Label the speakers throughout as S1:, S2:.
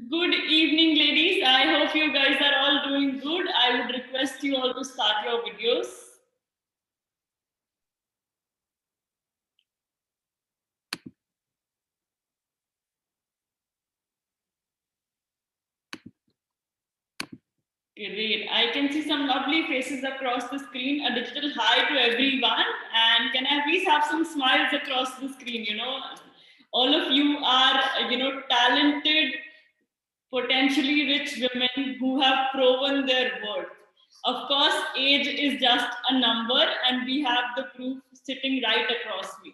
S1: Good evening, ladies. I hope you guys are all doing good. I would request you all to start your videos. Great. I can see some lovely faces across the screen. A digital hi to everyone. And can I please have some smiles across the screen? All of you are, talented, potentially rich women who have proven their worth. Of course, age is just a number, and we have the proof sitting right across me.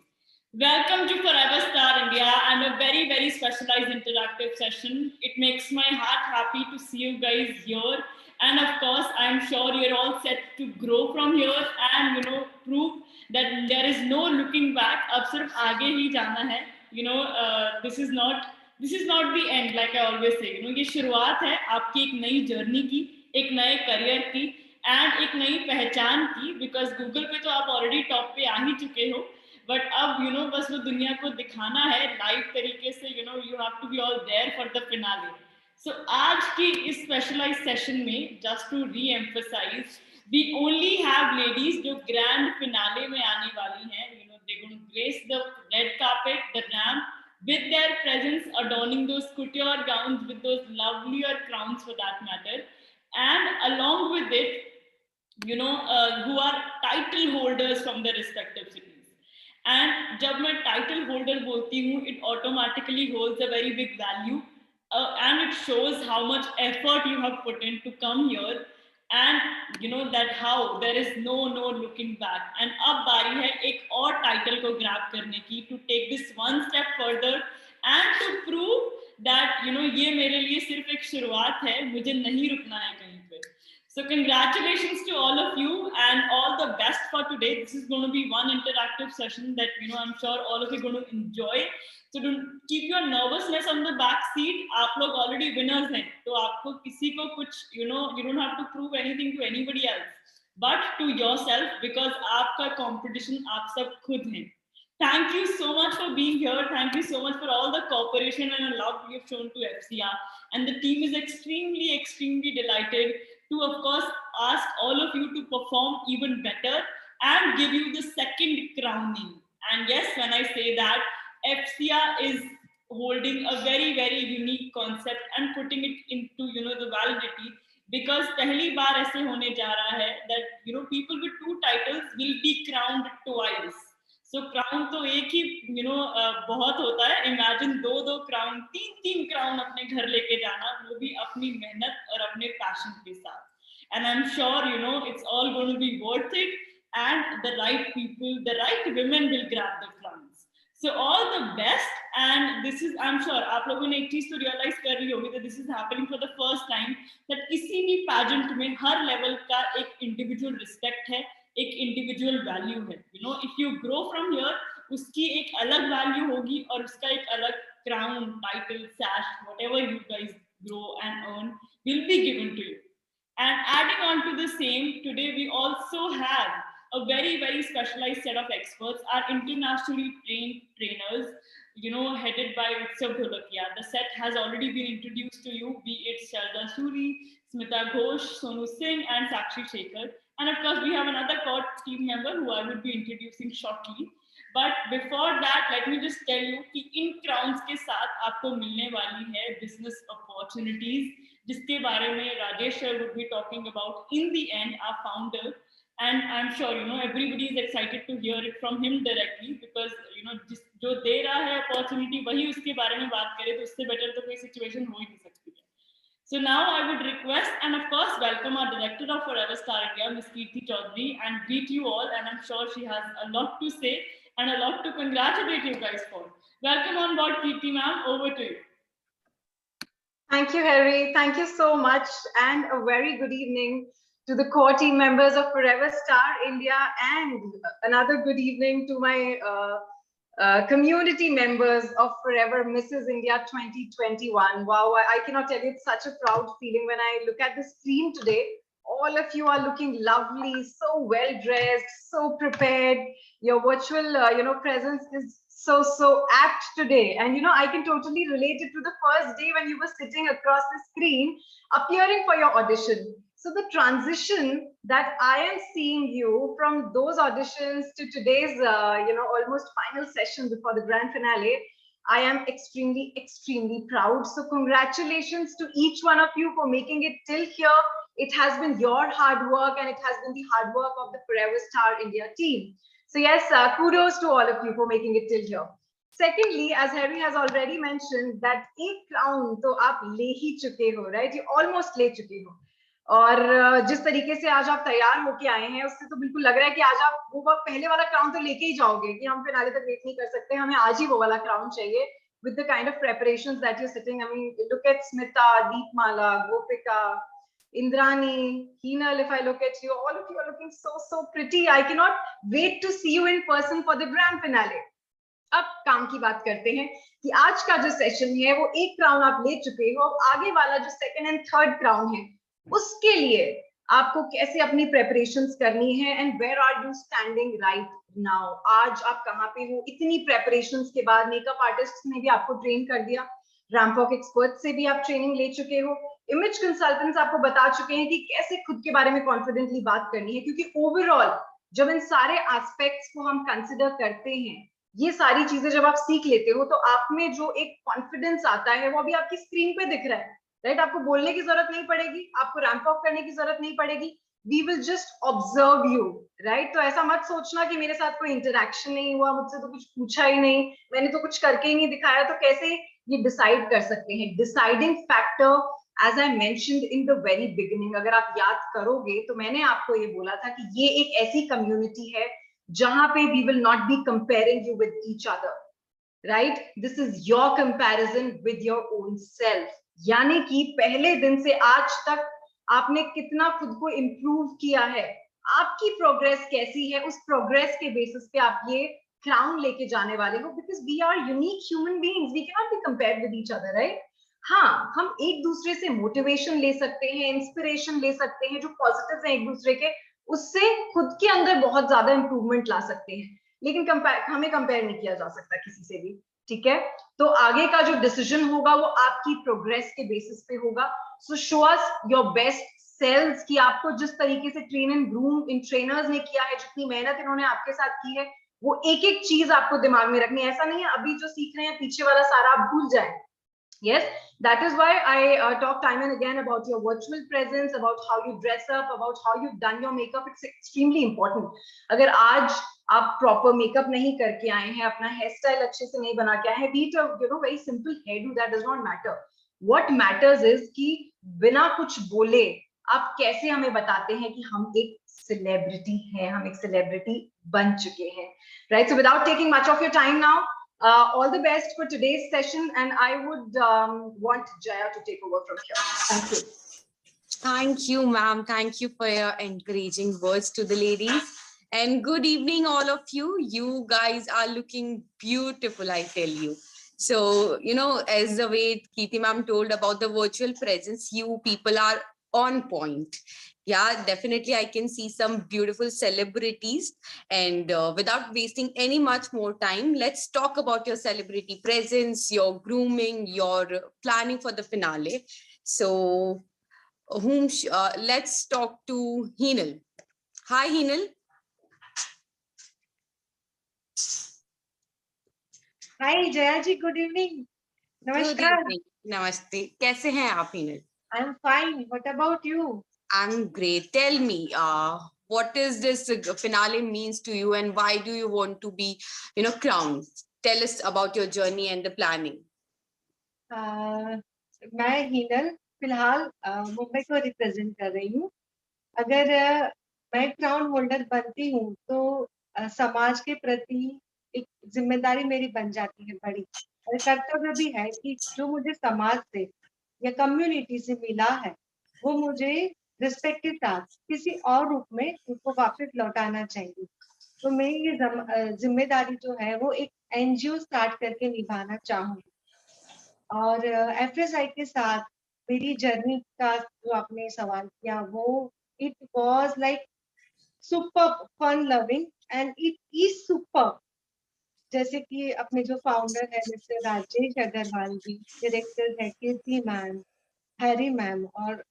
S1: Welcome to Forever Star India and a very, very specialized interactive session. It makes my heart happy to see you guys here. And of course, I'm sure you're all set to grow from here and prove that there is no looking back. अब सिर्फ आगे ही जाना है. This is not the end, like I always say. ये शुरुआत है आपकी एक नई जर्नी की, एक नए करियर की एंड एक नई पहचान की. बिकॉज गूगल पे तो आप ऑलरेडी टॉप पे आ ही चुके हो, बट अब बस वो दुनिया को दिखाना है लाइव तरीके से. You have to be all there for the finale. So आज की इस स्पेशलाइज सेशन में just to reemphasise, we only have ladies जो ग्रैंड फिनाले में आने वाली हैं. They gonna grace the red carpet, the ramp, with their presence adorning those couture gowns with those lovelier crowns for that matter, and along with it who are title holders from their respective cities. And जब मैं title holder बोलती हूँ, it automatically holds a very big value, and it shows how much effort you have put in to come here. And that how there is no looking back. And अब बारी है एक और title को grab करने की, to take this one step further and to prove that ये मेरे लिए सिर्फ एक शुरुआत है, मुझे नहीं रुकना है कहीं पे. So congratulations to all of you and all the best for today. This is going to be one interactive session that I'm sure all of you are going to enjoy. So don't keep your nervousness on the back seat. आप लोग already winners हैं, तो आपको किसी को कुछ you don't have to prove anything to anybody else, but to yourself, because आपका competition आप सब खुद हैं. Thank you so much for being here. Thank you so much for all the cooperation and love you've shown to FCR. And the team is extremely delighted to, of course, ask all of you to perform even better and give you the second crowning. And yes, when I say that, FCR is holding a very, very unique concept and putting it into, the validity, because पहली बार ऐसे होने जा रहा है that, people with two titles will be crowned twice. So crown तो एक ही बहुत होता है. इमेजिन दो दो क्राउन, तीन तीन क्राउन अपने घर लेके जाना, वो भी अपनी मेहनत और अपने पैशन के साथ. And I am sure it's all going to be worth it, and the right people, the right women will grab the crowns. So all the best. And this is, I am sure आप लोगों ने एक चीज तो realise कर रही होगी, this is happening for the first time, that किसी भी पैजेंट में हर लेवल का एक इंडिविजुअल रिस्पेक्ट है, एक इंडिविजुअल वैल्यू है. If you grow from here, उसकी एक अलग वैल्यू होगी और उसका एक अलग crown, title, सैश, whatever you guys grow and earn will be given to you. And adding on to the same, today we also have a very, very specialized set of experts, our internationally trained trainers, headed by Utsav Dholakia. The set has already been introduced to you, be it Sharda Suri, Smita Ghosh, Sonu Singh, and Sakshi Shekhar. And of course, we have another core team member who I will be introducing shortly. But before that, let me just tell you कि इन crowns के साथ आपको मिलने वाली है business opportunities, जिसके बारे में Rajesh sir would be talking about in the end, our founder. And I'm sure everybody is excited to hear it from him directly, because जो दे रहा है अपॉर्चुनिटी वही उसके बारे में बात करे, तो उससे बेटर तो कोई सिचुएशन हो ही नहीं सकती है. So now I would request and of course welcome our director of Forever Star India, Ms. Kirti Chaudhary, and greet you all. And I'm sure she has a lot to say and a lot to congratulate you guys for. Welcome on board, Kirti ma'am. Over to you.
S2: Thank you, Harry. Thank you so much, and a very good evening to the core team members of Forever Star India, and another good evening to my community members of Forever Mrs. India 2021. Wow, I cannot tell you, it's such a proud feeling when I look at the screen today. All of you are looking lovely, so well dressed, so prepared. Your virtual, presence is so apt today. And you know, I can totally relate it to the first day when you were sitting across the screen, appearing for your audition. So the transition that I am seeing you from those auditions to today's, you know, almost final session before the grand finale, I am extremely, extremely proud. So congratulations to each one of you for making it till here. It has been your hard work and it has been the hard work of the Forever Star India team. So yes, kudos to all of you for making it till here. Secondly, as Harry has already mentioned, that एक crown तो आप ले ही चुके हो, right? You almost ले चुके हो. और जिस तरीके से आज आप तैयार होके आए हैं, उससे तो बिल्कुल लग रहा है कि आज आप वो पहले वाला क्राउन तो लेके ही जाओगे कि हम फिनाले तक वेट नहीं कर सकते, हमें आज ही वो वाला क्राउन चाहिए. With the kind of preparations that you're sitting, I mean, look at Smita, Deepmala, Gopika, Indrani, Heenal, if I look at you, all of you are looking so pretty. I cannot wait to see you in person for the grand finale. अब काम की बात करते हैं कि आज का जो सेशन है वो एक क्राउन आप ले चुके हो. अब आगे वाला जो सेकंड एंड थर्ड क्राउन है उसके लिए आपको कैसे अपनी प्रेपरेशंस करनी है and where are you standing right now. आज आप कहाँ पे हो? इतनी प्रेपरेशंस के बाद मेकअप आर्टिस्ट ने भी आपको ट्रेन कर दिया, रैंप वॉक एक्सपर्ट से भी आप ट्रेनिंग ले चुके हो, इमेज कंसल्टेंट्स आपको बता चुके हैं कि कैसे खुद के बारे में कॉन्फिडेंटली बात करनी है. क्योंकि ओवरऑल जब इन सारे एस्पेक्ट्स को हम कंसिडर करते हैं, ये सारी चीजें जब आप सीख लेते हो, तो आप में जो एक कॉन्फिडेंस आता है वो अभी आपकी स्क्रीन पे दिख रहा है, राइट? आपको बोलने की जरूरत नहीं पड़ेगी, आपको रैंप अप करने की जरूरत नहीं पड़ेगी. We will just observe you, right? तो ऐसा मत सोचना कि मेरे साथ कोई इंटरेक्शन नहीं हुआ, मुझसे तो कुछ पूछा ही नहीं, मैंने तो कुछ करके ही नहीं दिखाया, तो कैसे ये डिसाइड कर सकते हैं? Deciding factor, as I mentioned in the very beginning, अगर आप याद करोगे तो मैंने आपको ये बोला था कि ये एक ऐसी कम्युनिटी है जहां पे we will not be comparing you with each other, right? This is your comparison with your own self. यानी कि पहले दिन से आज तक आपने कितना खुद को इम्प्रूव किया है, आपकी प्रोग्रेस कैसी है, उस प्रोग्रेस के बेसिस पे आप ये क्राउन लेके जाने वाले हो. Because we are unique human beings, we can not be compared with each other, right? हाँ, हम एक दूसरे से मोटिवेशन ले सकते हैं, इंस्पिरेशन ले सकते हैं, जो पॉजिटिव्स हैं एक दूसरे के, उससे खुद के अंदर बहुत ज्यादा इंप्रूवमेंट ला सकते हैं. लेकिन हमें कंपेयर नहीं किया जा सकता किसी से भी, ठीक है? तो आगे का जो डिसीजन होगा वो आपकी प्रोग्रेस के बेसिस पे होगा. So show us your best selves, कि आपको जिस तरीके से ट्रेन एंड ग्रूम इन ट्रेनर्स ने किया है, जितनी मेहनत इन्होंने आपके साथ की है, वो एक एक चीज आपको दिमाग में रखनी है. ऐसा नहीं है अभी जो सीख रहे हैं पीछे वाला सारा आप भूल जाए. Yes, that is why I talk time and again about your virtual presence, about how you dress up, about how you've done your makeup. It's extremely important. अगर आज आप proper makeup नहीं करके आए हैं, अपना hair style अच्छे से नहीं बना के आए हैं, be it a very simple hairdo, that does not matter. What matters is कि बिना कुछ बोले आप कैसे हमें बताते हैं कि हम एक celebrity हैं, हम एक celebrity बन चुके हैं, right? So without taking much of your time now, all the best for today's session, and I would want Jaya to take over from here. Thank you.
S3: Thank you, ma'am. Thank you for your encouraging words to the ladies. And good evening, all of you. You guys are looking beautiful, I tell you. So, as the way Kirti ma'am told about the virtual presence, you people are on point. Yeah, definitely I can see some beautiful celebrities, and without wasting any much more time, let's talk about your celebrity presence, your grooming, your planning for the finale. So let's talk to Heenal. Hi, Heenal.
S4: Hi, Jaya ji. Good evening.
S3: Namaskar. Good evening. Namaste. कैसे हैं आप, Heenal?
S4: I'm fine. What about you?
S3: I'm great. Tell me, what is this finale means to you, and why do you want to be, crowned? Tell us about your journey and the planning.
S4: मैं हीनल फिलहाल मुंबई को represent कर रही हूँ. अगर मैं crown holder बनती हूँ तो समाज के प्रति एक जिम्मेदारी मेरी बन जाती है बड़ी, और कर्तव्य भी है कि जो मुझे समाज से या कम्युनिटी से मिला है वो मुझे रिस्पेक्टेड टास्क किसी और रूप में उनको वापस लौटाना चाहिए. तो मैं ये जिम्मेदारी जो है वो एक एनजीओ स्टार्ट करके निभाना चाहूंगी. और एफएसआई के साथ मेरी जर्नी का जो आपने सवाल किया, वो it was like super fun loving, and it is super. जैसे कि अपने जो फाउंडर है मिस्टर राजेश अग्रवाल जी, डायरेक्टर है कीर्ति मैम, हैरी मैम, और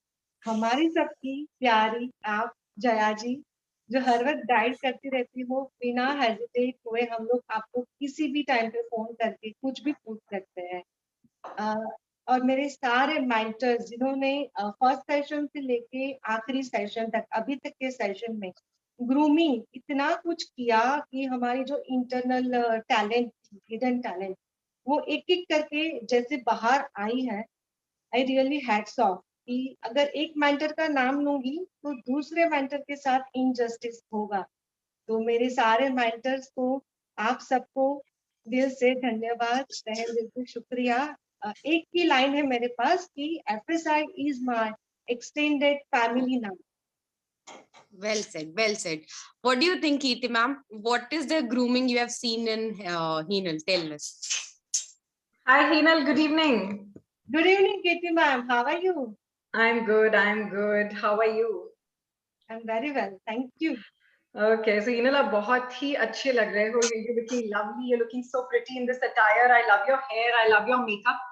S4: हमारी सबकी प्यारी आप जया जी, जो हर वक्त गाइड करती रहती हो, बिना हेजिटेट हुए हम लोग आपको किसी भी टाइम पे फोन करके कुछ भी पूछ सकते हैं। और मेरे सारे मेंटर्स जिन्होंने फर्स्ट सेशन से लेके आखिरी सेशन तक, अभी तक के सेशन में ग्रूमिंग इतना कुछ किया कि हमारी जो इंटरनल टैलेंट, हिडन टैलेंट, वो एक एक करके जैसे बाहर आई है। आई रियली हैट्स ऑफ कि अगर एक मेंटर का नाम लूंगी तो दूसरे मेंटर के साथ इनजस्टिस होगा। तो मेरे सारे मेंटर्स को, आप सबको दिल से धन्यवाद, तहे दिल से शुक्रिया। एक ही लाइन है मेरे पास कि FSI is my extended family now.
S3: Well said, well said. What do you think, Kirti ma'am? What is the grooming you have seen in Heenal? Tell us.
S2: Hi, Hinal. Good evening.
S4: Good evening, Kirti ma'am. How are you?
S2: I'm good. I'm good. How are you?
S4: I'm very well. Thank you.
S2: Okay, so Hinal, आप बहुत ही अच्छे लग रहे हो. You're looking lovely. You're looking so pretty in this attire. I love your hair. I love your makeup.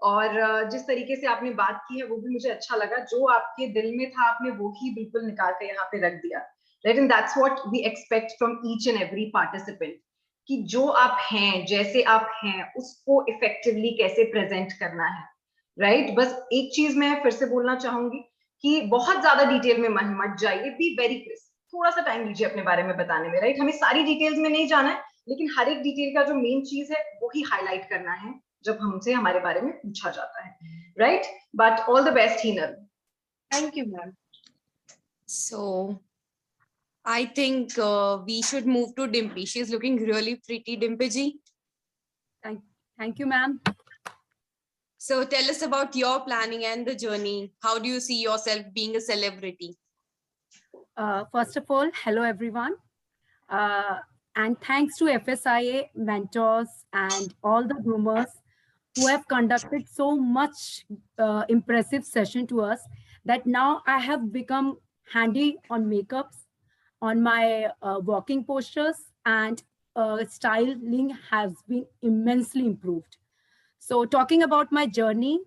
S2: और जिस तरीके से आपने बात की है वो भी मुझे अच्छा लगा. जो आपके दिल में था आपने वो ही बिल्कुल निकाल के यहाँ पे रख दिया. Right, and that's what we expect from each and every participant. कि जो आप हैं, जैसे आप हैं, उसको effectively कैसे present करना है. Right? बस एक चीज मैं फिर से बोलना चाहूंगी कि बहुत ज्यादा डिटेल में मत जाइए. Be very crisp. थोड़ा सा टाइम लीजिए अपने बारे में बताने में. राइट, हमें सारी डिटेल्स में नहीं जाना है, लेकिन हर एक डिटेल का जो मेन चीज है वो ही हाईलाइट करना है जब हमसे हमारे बारे में पूछा जाता है. Right, but all the best Heenal.
S4: Thank you, ma'am.
S3: So I think we should move to Dimpy. She's looking really pretty, Dimpy ji.
S5: Thank you, ma'am.
S3: So tell us about your planning and the journey. How do you see yourself being a celebrity?
S5: First of all, hello everyone. And thanks to FSIA mentors and all the groomers who have conducted so much impressive session to us that now I have become handy on makeups, on my walking postures, and styling has been immensely improved. So talking about my journey,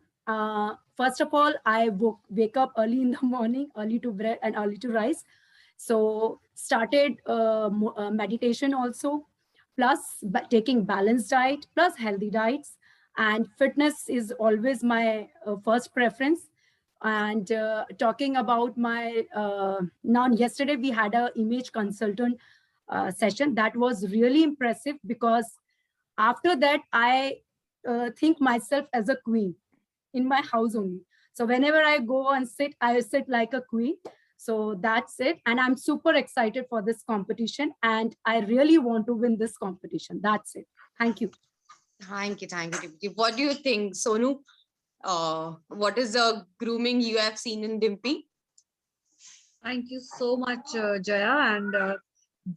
S5: first of all, I wake up early in the morning, early to bread and early to rise. So started meditation also, plus taking balanced diet, plus healthy diets. And fitness is always my first preference. And talking about my, now yesterday we had a image consultant session that was really impressive, because after that, I think myself as a queen in my house only. So whenever I go and sit, I sit like a queen. So that's it. And I'm super excited for this competition. And I really want to win this competition. That's it. Thank you.
S3: Thank you, Dimpy. What do you think, Sonu? What is the grooming you have seen in Dimpy?
S6: Thank you so much, Jaya, and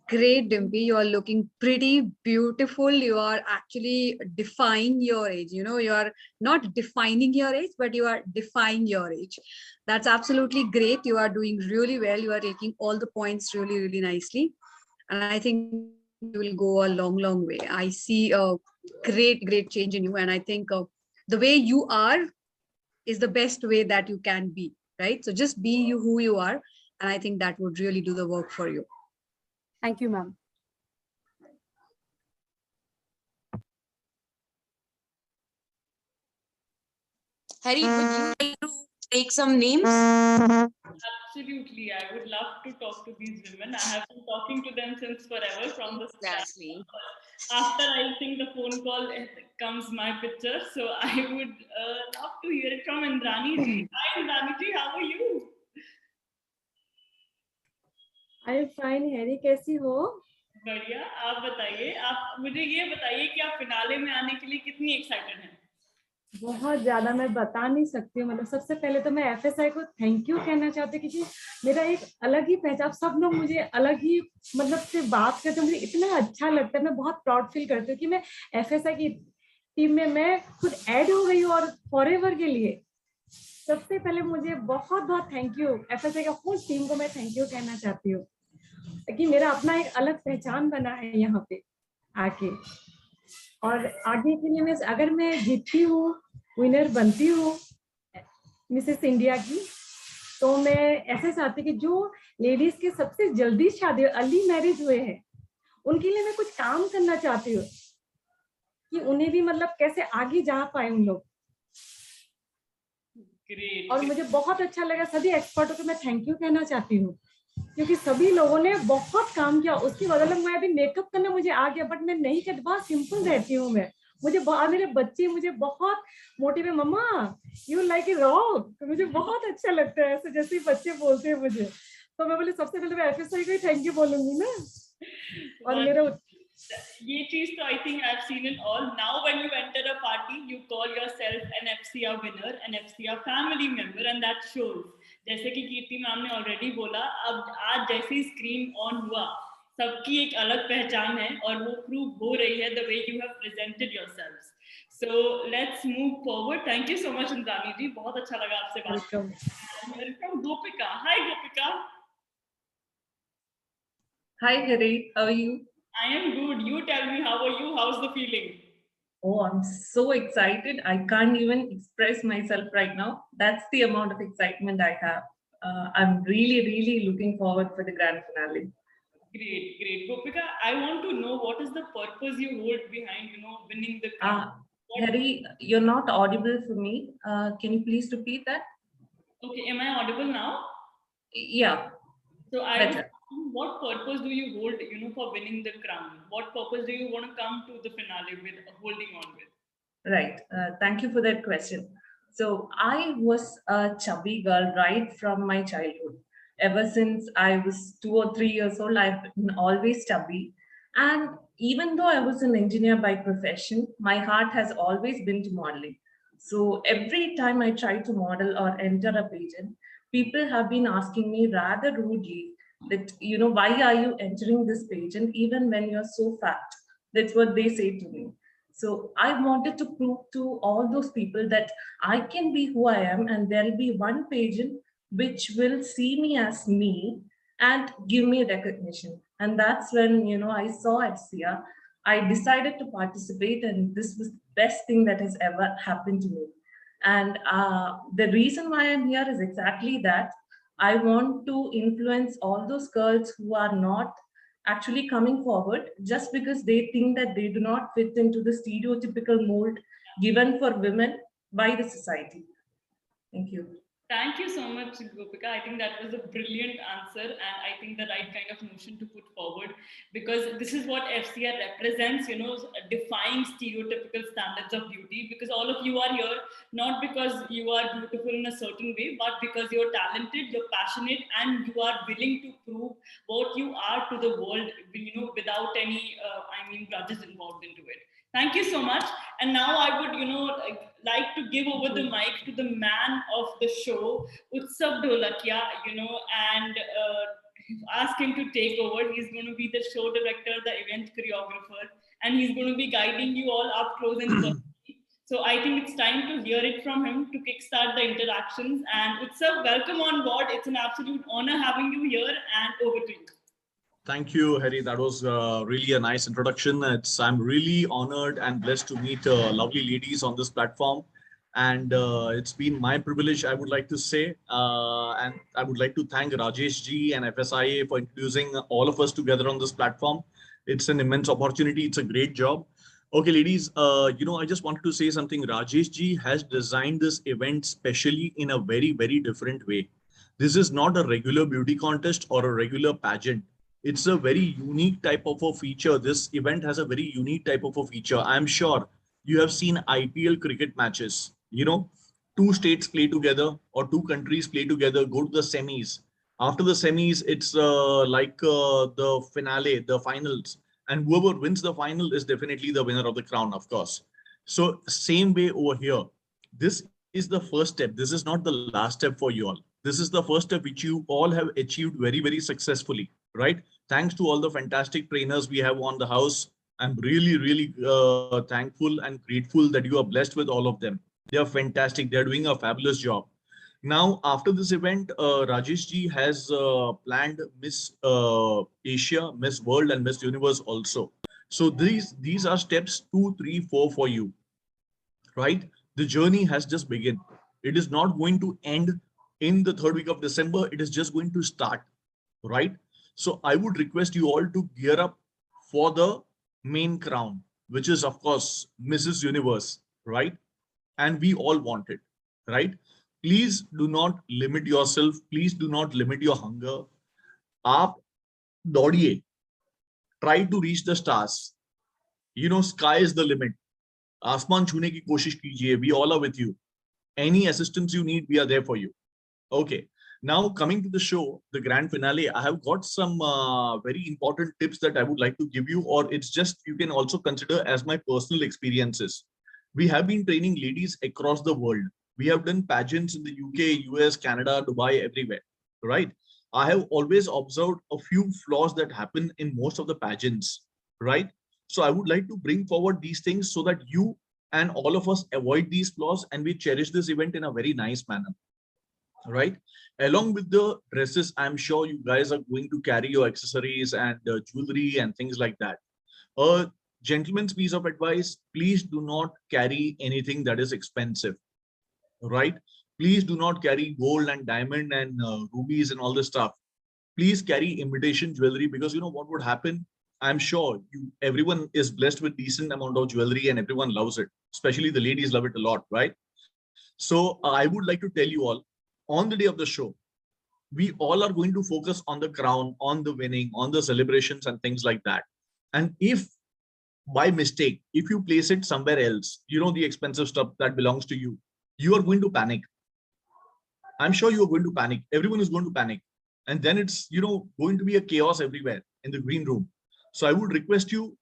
S6: great, Dimpy. You are looking pretty beautiful. You are actually defying your age. You know, you are not defining your age, but you are defying your age. That's absolutely great. You are doing really well. You are taking all the points really, really nicely. And I think you will go a long, long way. I see a great, great change in you. And I think the way you are is the best way that you can be, right? So just be you who you are. And I think that would really do the work for you.
S5: Thank you, ma'am.
S3: Harry, would you like to take some names?
S1: Absolutely, I would love to talk to these women. I have been talking to them since forever, from the start.
S3: Exactly.
S1: After I think the phone call comes my picture, so I would love to hear it from Indrani ji. Hi Indrani ji, how are you?
S7: I'm fine. Harry कैसी हो?
S1: बढ़िया, आप बताइए. आप मुझे ये बताइए कि आप फिनाले में आने के लिए कितनी एक्साइटेड हैं?
S7: बहुत ज्यादा, मैं बता नहीं सकती हूँ. मतलब सबसे पहले तो मैं FSI को थैंक यू कहना चाहती हूँ, क्योंकि मेरा एक अलग ही पहचान, सब लोग मुझे अलग ही मतलब से बात करते हैं, मुझे इतना अच्छा लगता है. मैं बहुत प्राउड फील करती हूँ कि मैं FSI की टीम में मैं खुद ऐड हो गई हूँ, और फॉरएवर के लिए. सबसे पहले मुझे बहुत बहुत थैंक यू, FSI का होल टीम को मैं थैंक यू कहना चाहती हूँ कि मेरा अपना एक अलग पहचान बना है यहाँ पे आके. और आगे के लिए मैं अगर मैं जीतती हूँ, विनर बनती हूँ मिसेस इंडिया की, तो मैं ऐसे चाहती कि जो लेडीज के सबसे जल्दी शादी अर्ली मैरिज हुए हैं उनके लिए मैं कुछ काम करना चाहती हूँ कि उन्हें भी मतलब कैसे आगे जा पाए उन लोग।
S1: Great.
S7: और मुझे बहुत अच्छा लगा, सभी एक्सपर्टों को मैं थैंक यू कहना चाहती हूँ क्योंकि सभी लोगों ने बहुत काम किया। उसके बदले मैं अभी मेकअप करना मुझे आ गया, बट मैं नहीं करती, बहुत सिंपल रहती हूँ मैं। मेरे बच्चे मुझे बहुत motivate, mamma you like a rock, तो मुझे बहुत अच्छा लगता है ऐसे जैसे बच्चे बोलते हैं मुझे। तो मैं बोले सबसे पहले मैं एफएसआई को ही थैंक यू बोलूंगी ना। और मेरा
S1: ये चीज तो I think I've seen it all. Now when you enter a party, you call yourself an FCR winner, an FCR family member, and that shows. जैसे कि कीर्ति मैम ने ऑलरेडी बोला, अब आज जैसे ही स्क्रीन ऑन हुआ, सबकी एक अलग पहचान है और वो प्रूव हो रही है the way you have presented yourselves. So let's move forward. Thank you so much Indrani जी, बहुत अच्छा लगा आपसे बात करके। Welcome Gopika. Hi Gopika.
S8: Hi Hari, how are you?
S1: I am good. You tell me, how are you? How's the feeling?
S8: Oh, I'm so excited. I can't even express myself right now. That's the amount of excitement I have. I'm really looking forward for the grand finale.
S1: Great, great. Gopika, I want to know what is the purpose you hold behind, winning the crown.
S8: Hari, you're not audible for me. Can you please repeat that?
S1: Okay, am I audible now?
S8: Yeah.
S1: So I was
S8: Better.
S1: asking, what purpose do you hold, for winning the crown? What purpose do you want to come to the finale with, holding on with?
S8: Right. Thank you for that question. So I was a chubby girl right from my childhood. Ever since I was 2 or 3 years old, I've been always chubby. And even though I was an engineer by profession, my heart has always been to modeling. So every time I try to model or enter a pageant, people have been asking me rather rudely that, why are you entering this pageant even when you're so fat? That's what they say to me. So I wanted to prove to all those people that I can be who I am, and there'll be one pageant which will see me as me and give me recognition. And that's when, I saw FCR. I decided to participate, and this was the best thing that has ever happened to me. And the reason why I'm here is exactly that. I want to influence all those girls who are not actually coming forward just because they think that they do not fit into the stereotypical mold given for women by the society. Thank you.
S1: Thank you so much, Gopika. I think that was a brilliant answer, and I think the right kind of notion to put forward, because this is what FCR represents, defying stereotypical standards of beauty, because all of you are here, not because you are beautiful in a certain way, but because you're talented, you're passionate, and you are willing to prove what you are to the world, without any, grudges involved into it. Thank you so much. And now I would, like to give over the mic to the man of the show, Utsav Dholakia, and ask him to take over. He's going to be the show director, the event choreographer, and he's going to be guiding you all up close and personal. So I think it's time to hear it from him to kickstart the interactions. And Utsav, welcome on board. It's an absolute honor having you here, and over to you.
S9: Thank you, Harry. That was really a nice introduction. I'm really honored and blessed to meet lovely ladies on this platform. And it's been my privilege, I would like to say. And I would like to thank Rajesh ji and FSIA for introducing all of us together on this platform. It's an immense opportunity. It's a great job. Okay, ladies, I just wanted to say something. Rajesh ji has designed this event specially in a very, very different way. This is not a regular beauty contest or a regular pageant. It's a very unique type of a feature. This event has a very unique type of a feature. I'm sure you have seen IPL cricket matches. Two states play together or two countries play together, go to the semis. After the semis, it's like the finale, the finals. And whoever wins the final is definitely the winner of the crown, of course. So same way over here. This is the first step. This is not the last step for you all. This is the first step which you all have achieved very, very successfully, right? Thanks to all the fantastic trainers we have on the house. I'm really, really thankful and grateful that you are blessed with all of them. They are fantastic. They're doing a fabulous job. Now, after this event, Rajesh ji has planned Miss Asia, Miss World, and Miss Universe also. So these are steps 2, 3, 4 for you, right? The journey has just begun. It is not going to end in the 3rd week of December. It is just going to start, right? So I would request you all to gear up for the main crown, which is of course Mrs. Universe, right? And we all want it, right? Please do not limit yourself. Please do not limit your hunger. आप दौड़िए, try to reach the stars. You know, sky is the limit. आसमान छूने की कोशिश कीजिए. We all are with you. Any assistance you need, we are there for you. Okay. Now coming to the show, the grand finale, I have got some very important tips that I would like to give you, or it's just, you can also consider as my personal experiences. We have been training ladies across the world. We have done pageants in the UK, US, Canada, Dubai, everywhere, right? I have always observed a few flaws that happen in most of the pageants, right? So I would like to bring forward these things so that you and all of us avoid these flaws and we cherish this event in a very nice manner, right? Along with the dresses, I'm sure you guys are going to carry your accessories and jewelry and things like that. A gentleman's piece of advice, please do not carry anything that is expensive, right? Please do not carry gold and diamond and rubies and all this stuff. Please carry imitation jewelry, because you know what would happen? I'm sure everyone is blessed with decent amount of jewelry and everyone loves it. Especially the ladies love it a lot, right? So I would like to tell you all, on the day of the show, we all are going to focus on the crown, on the winning, on the celebrations and things like that. And if by mistake, if you place it somewhere else, you know, the expensive stuff that belongs to you, you are going to panic. I'm sure you are going to panic. Everyone is going to panic. And then it's, you know, going to be a chaos everywhere in the green room. So I would request you,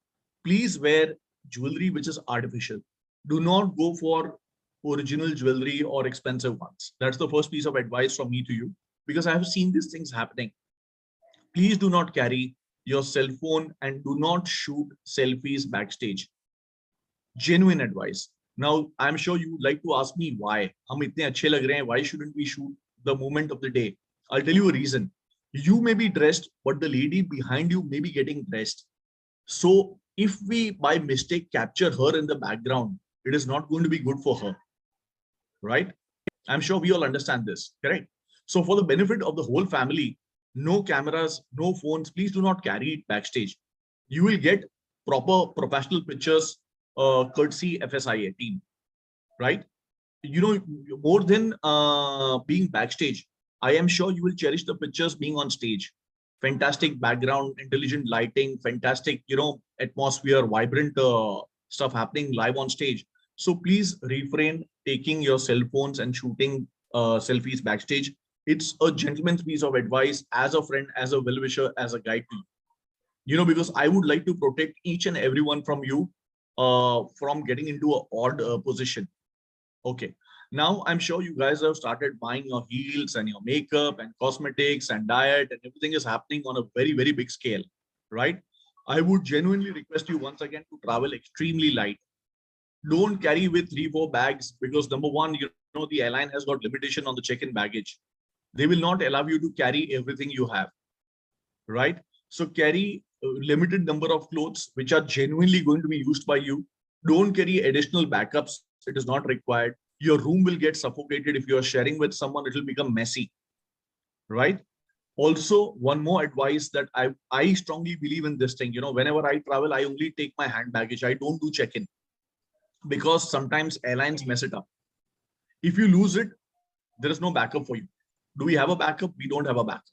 S9: please wear jewelry which is artificial. Do not go for original jewelry or expensive ones. That's the first piece of advice from me to you, because I have seen these things happening. Please do not carry your cell phone and do not shoot selfies backstage. Genuine advice. Now, I'm sure you would like to ask me why. Hum itne achhe lag rahe hain, why shouldn't we shoot the moment of the day? I'll tell you a reason. You may be dressed, but the lady behind you may be getting dressed. So if we by mistake capture her in the background, it is not going to be good for her, right? I'm sure we all understand this, correct? So for the benefit of the whole family, no cameras, no phones, please do not carry it backstage. You will get proper professional pictures, courtesy FSIA team, right? You know, more than being backstage, I am sure you will cherish the pictures being on stage. Fantastic background, intelligent lighting, fantastic, you know, atmosphere, vibrant stuff happening live on stage. So please refrain taking your cell phones and shooting selfies backstage. It's a gentleman's piece of advice as a friend, as a well-wisher, as a guide to you. You know, because I would like to protect each and everyone from you from getting into an odd position. Okay. Now, I'm sure you guys have started buying your heels and your makeup and cosmetics and diet, and everything is happening on a very, very big scale, right? I would genuinely request you once again to travel extremely light. Don't carry with 3-4 bags, because number one, you know, the airline has got limitation on the check-in baggage. They will not allow you to carry everything you have, right? So carry a limited number of clothes which are genuinely going to be used by you. Don't carry additional backups. It is not required. Your room will get suffocated. If you are sharing with someone, it will become messy, right? Also, one more advice that I strongly believe in this thing. You know, whenever I travel, I only take my hand baggage. I don't do check-in, because sometimes airlines mess it up. If you lose it, there is no backup for you. Do we have a backup? We don't have a backup.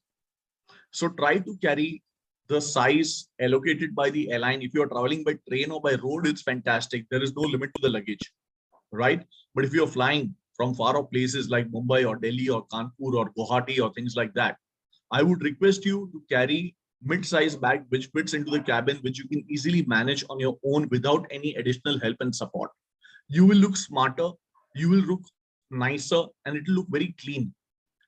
S9: So try to carry the size allocated by the airline. If you're traveling by train or by road, it's fantastic. There is no limit to the luggage, right? But if you're flying from far off places like Mumbai or Delhi or Kanpur or Guwahati or things like that, I would request you to carry mid-size bag which fits into the cabin, which you can easily manage on your own without any additional help and support. You will look smarter, you will look nicer, and it will look very clean.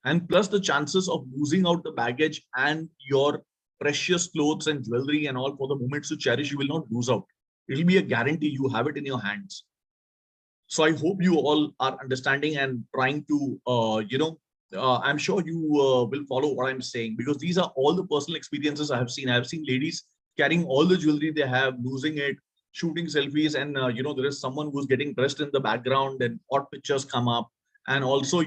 S9: And plus, the chances of losing out the baggage and your precious clothes and jewelry and all for the moments to cherish, you will not lose out. It will be a guarantee. You have it in your hands. So I hope you all are understanding and trying to, I'm sure you will follow what I'm saying, because these are all the personal experiences I have seen. I have seen ladies carrying all the jewelry they have, losing it, shooting selfies, and there is someone who's getting dressed in the background, and odd pictures come up, and also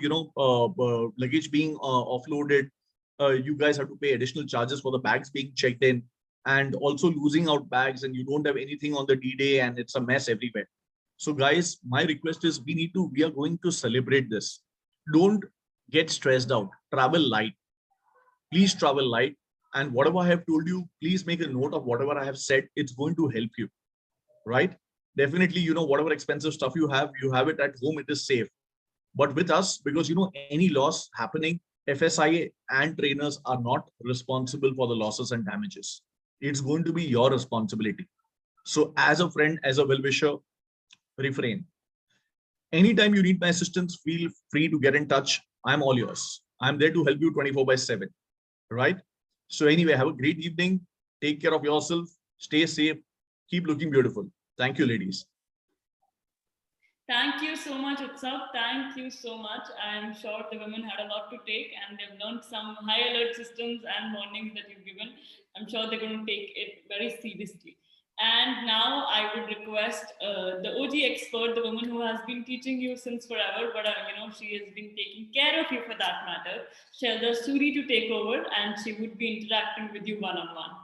S9: luggage being offloaded. You guys have to pay additional charges for the bags being checked in, and also losing out bags, and you don't have anything on the D-Day, and it's a mess everywhere. So guys, my request is we are going to celebrate this. Don't get stressed out. Travel light. Please travel light. And whatever I have told you, please make a note of whatever I have said. It's going to help you, right? Definitely, whatever expensive stuff you have it at home, it is safe. But with us, because any loss happening, FSIA and trainers are not responsible for the losses and damages. It's going to be your responsibility. So as a friend, as a well-wisher, refrain. Anytime you need my assistance, feel free to get in touch. I'm all yours. I'm there to help you 24/7, right? So anyway, have a great evening. Take care of yourself. Stay safe. Keep looking beautiful. Thank you, ladies.
S1: Thank you so much, Utsav. Thank you so much. I'm sure the women had a lot to take, and they've learned some high alert systems and warnings that you've given. I'm sure they're going to take it very seriously. And now I would request the OG expert, the woman who has been teaching you since forever, but she has been taking care of you for that matter, Shelda Suri, to take over, and she would be interacting with you one-on-one.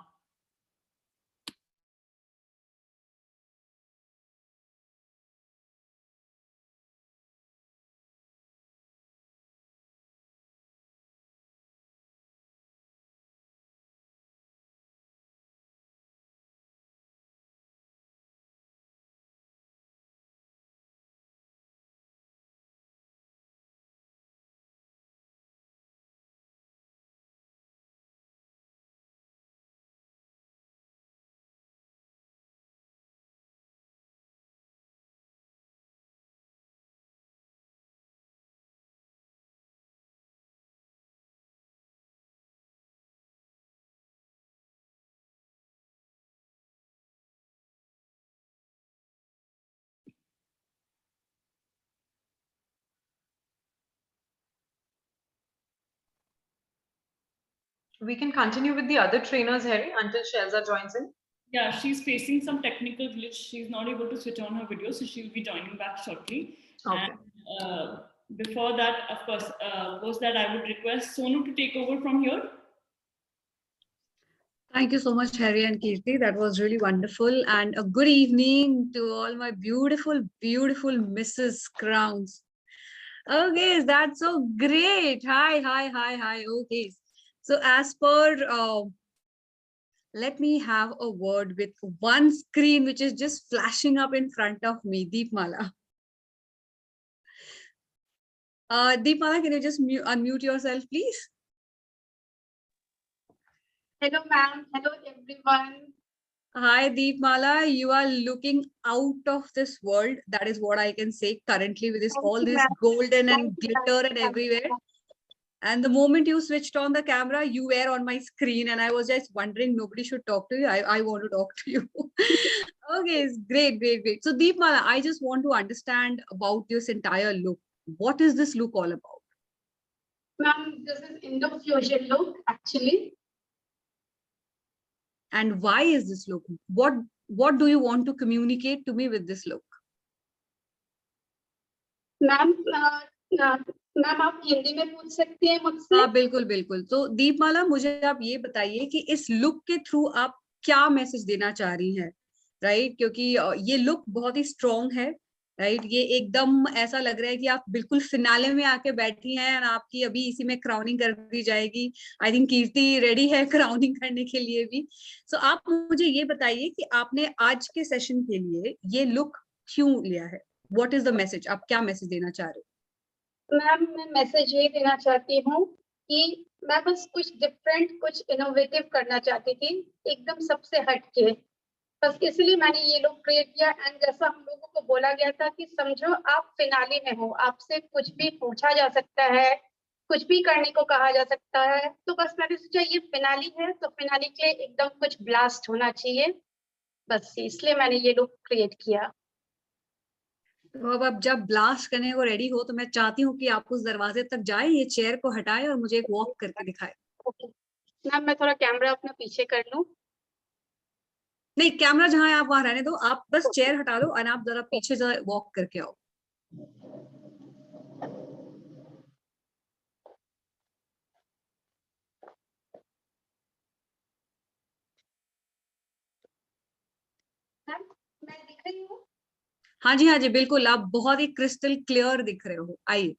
S2: We can continue with the other trainers, Harry, until Shelza joins in.
S1: Yeah, she's facing some technical glitch. She's not able to switch on her video, so she'll be joining back shortly.
S2: Okay.
S1: And before that, of course, post that, I would request Sonu to take over from here.
S6: Thank you so much, Harry and Kirti. That was really wonderful. And a good evening to all my beautiful, beautiful Mrs. Crowns. Okay, that's so great. Hi. Okay. So as per, let me have a word with one screen, which is just flashing up in front of me, Deepmala. Deepmala, can you just unmute yourself, please?
S10: Hello, ma'am. Hello, everyone.
S6: Hi, Deepmala. You are looking out of this world. That is what I can say currently with this all this golden and glitter and everywhere. And the moment you switched on the camera, you were on my screen, and I was just wondering, nobody should talk to you. I want to talk to you. Okay, it's great. So Deepmala, I just want to understand about this entire look. What is this look all about?
S10: Ma'am, this is Indo-fusion look, actually.
S6: And why is this look? What do you want to communicate to me with this look?
S10: Ma'am, ma'am आप हिंदी में पूछ सकती हैं मुझसे?
S6: हाँ बिल्कुल। तो दीपमाला, मुझे आप ये बताइए कि इस लुक के थ्रू आप क्या मैसेज देना चाह रही हैं, राइट? क्योंकि ये लुक बहुत ही स्ट्रॉन्ग है, राइट? ये एकदम ऐसा लग रहा है कि आप बिल्कुल फिनाले में आके बैठी हैं और आपकी अभी इसी में क्राउनिंग कर दी जाएगी। आई थिंक कीर्ति रेडी है क्राउनिंग करने के लिए भी। सो आप मुझे ये बताइए कि आपने आज के सेशन के लिए ये लुक क्यों लिया है? What is the message? आप क्या मैसेज देना चाह रहे हो?
S10: मैम, मैं मैसेज ये देना चाहती हूँ कि मैं बस कुछ डिफरेंट, कुछ इनोवेटिव करना चाहती थी, एकदम सबसे हटके। बस इसलिए मैंने ये लुक क्रिएट किया। एंड जैसा हम लोगों को बोला गया था कि समझो आप फिनाले में हो, आपसे कुछ भी पूछा जा सकता है, कुछ भी करने को कहा जा सकता है, तो बस मैंने सोचा ये फिनाले है तो फिनाले के लिए एकदम कुछ ब्लास्ट होना चाहिए, बस इसलिए मैंने ये लुक क्रिएट किया।
S6: तो अब जब ब्लास्ट करने को रेडी हो तो मैं चाहती हूँ कि आप उस दरवाजे तक जाए, ये चेयर को हटाए और मुझे एक वॉक करके दिखाए।
S10: ओके मैम, मैं थोड़ा कैमरा अपना पीछे कर लूं।
S6: नहीं, कैमरा जहां है आप वहां रहने दो, आप बस चेयर हटा दो और आप जरा पीछे जरा वॉक करके आओ।
S10: मैं दिख रही हूँ?
S6: हाँ जी, हाँ जी, बिल्कुल, आप बहुत ही क्रिस्टल क्लियर दिख रहे हो। आइए।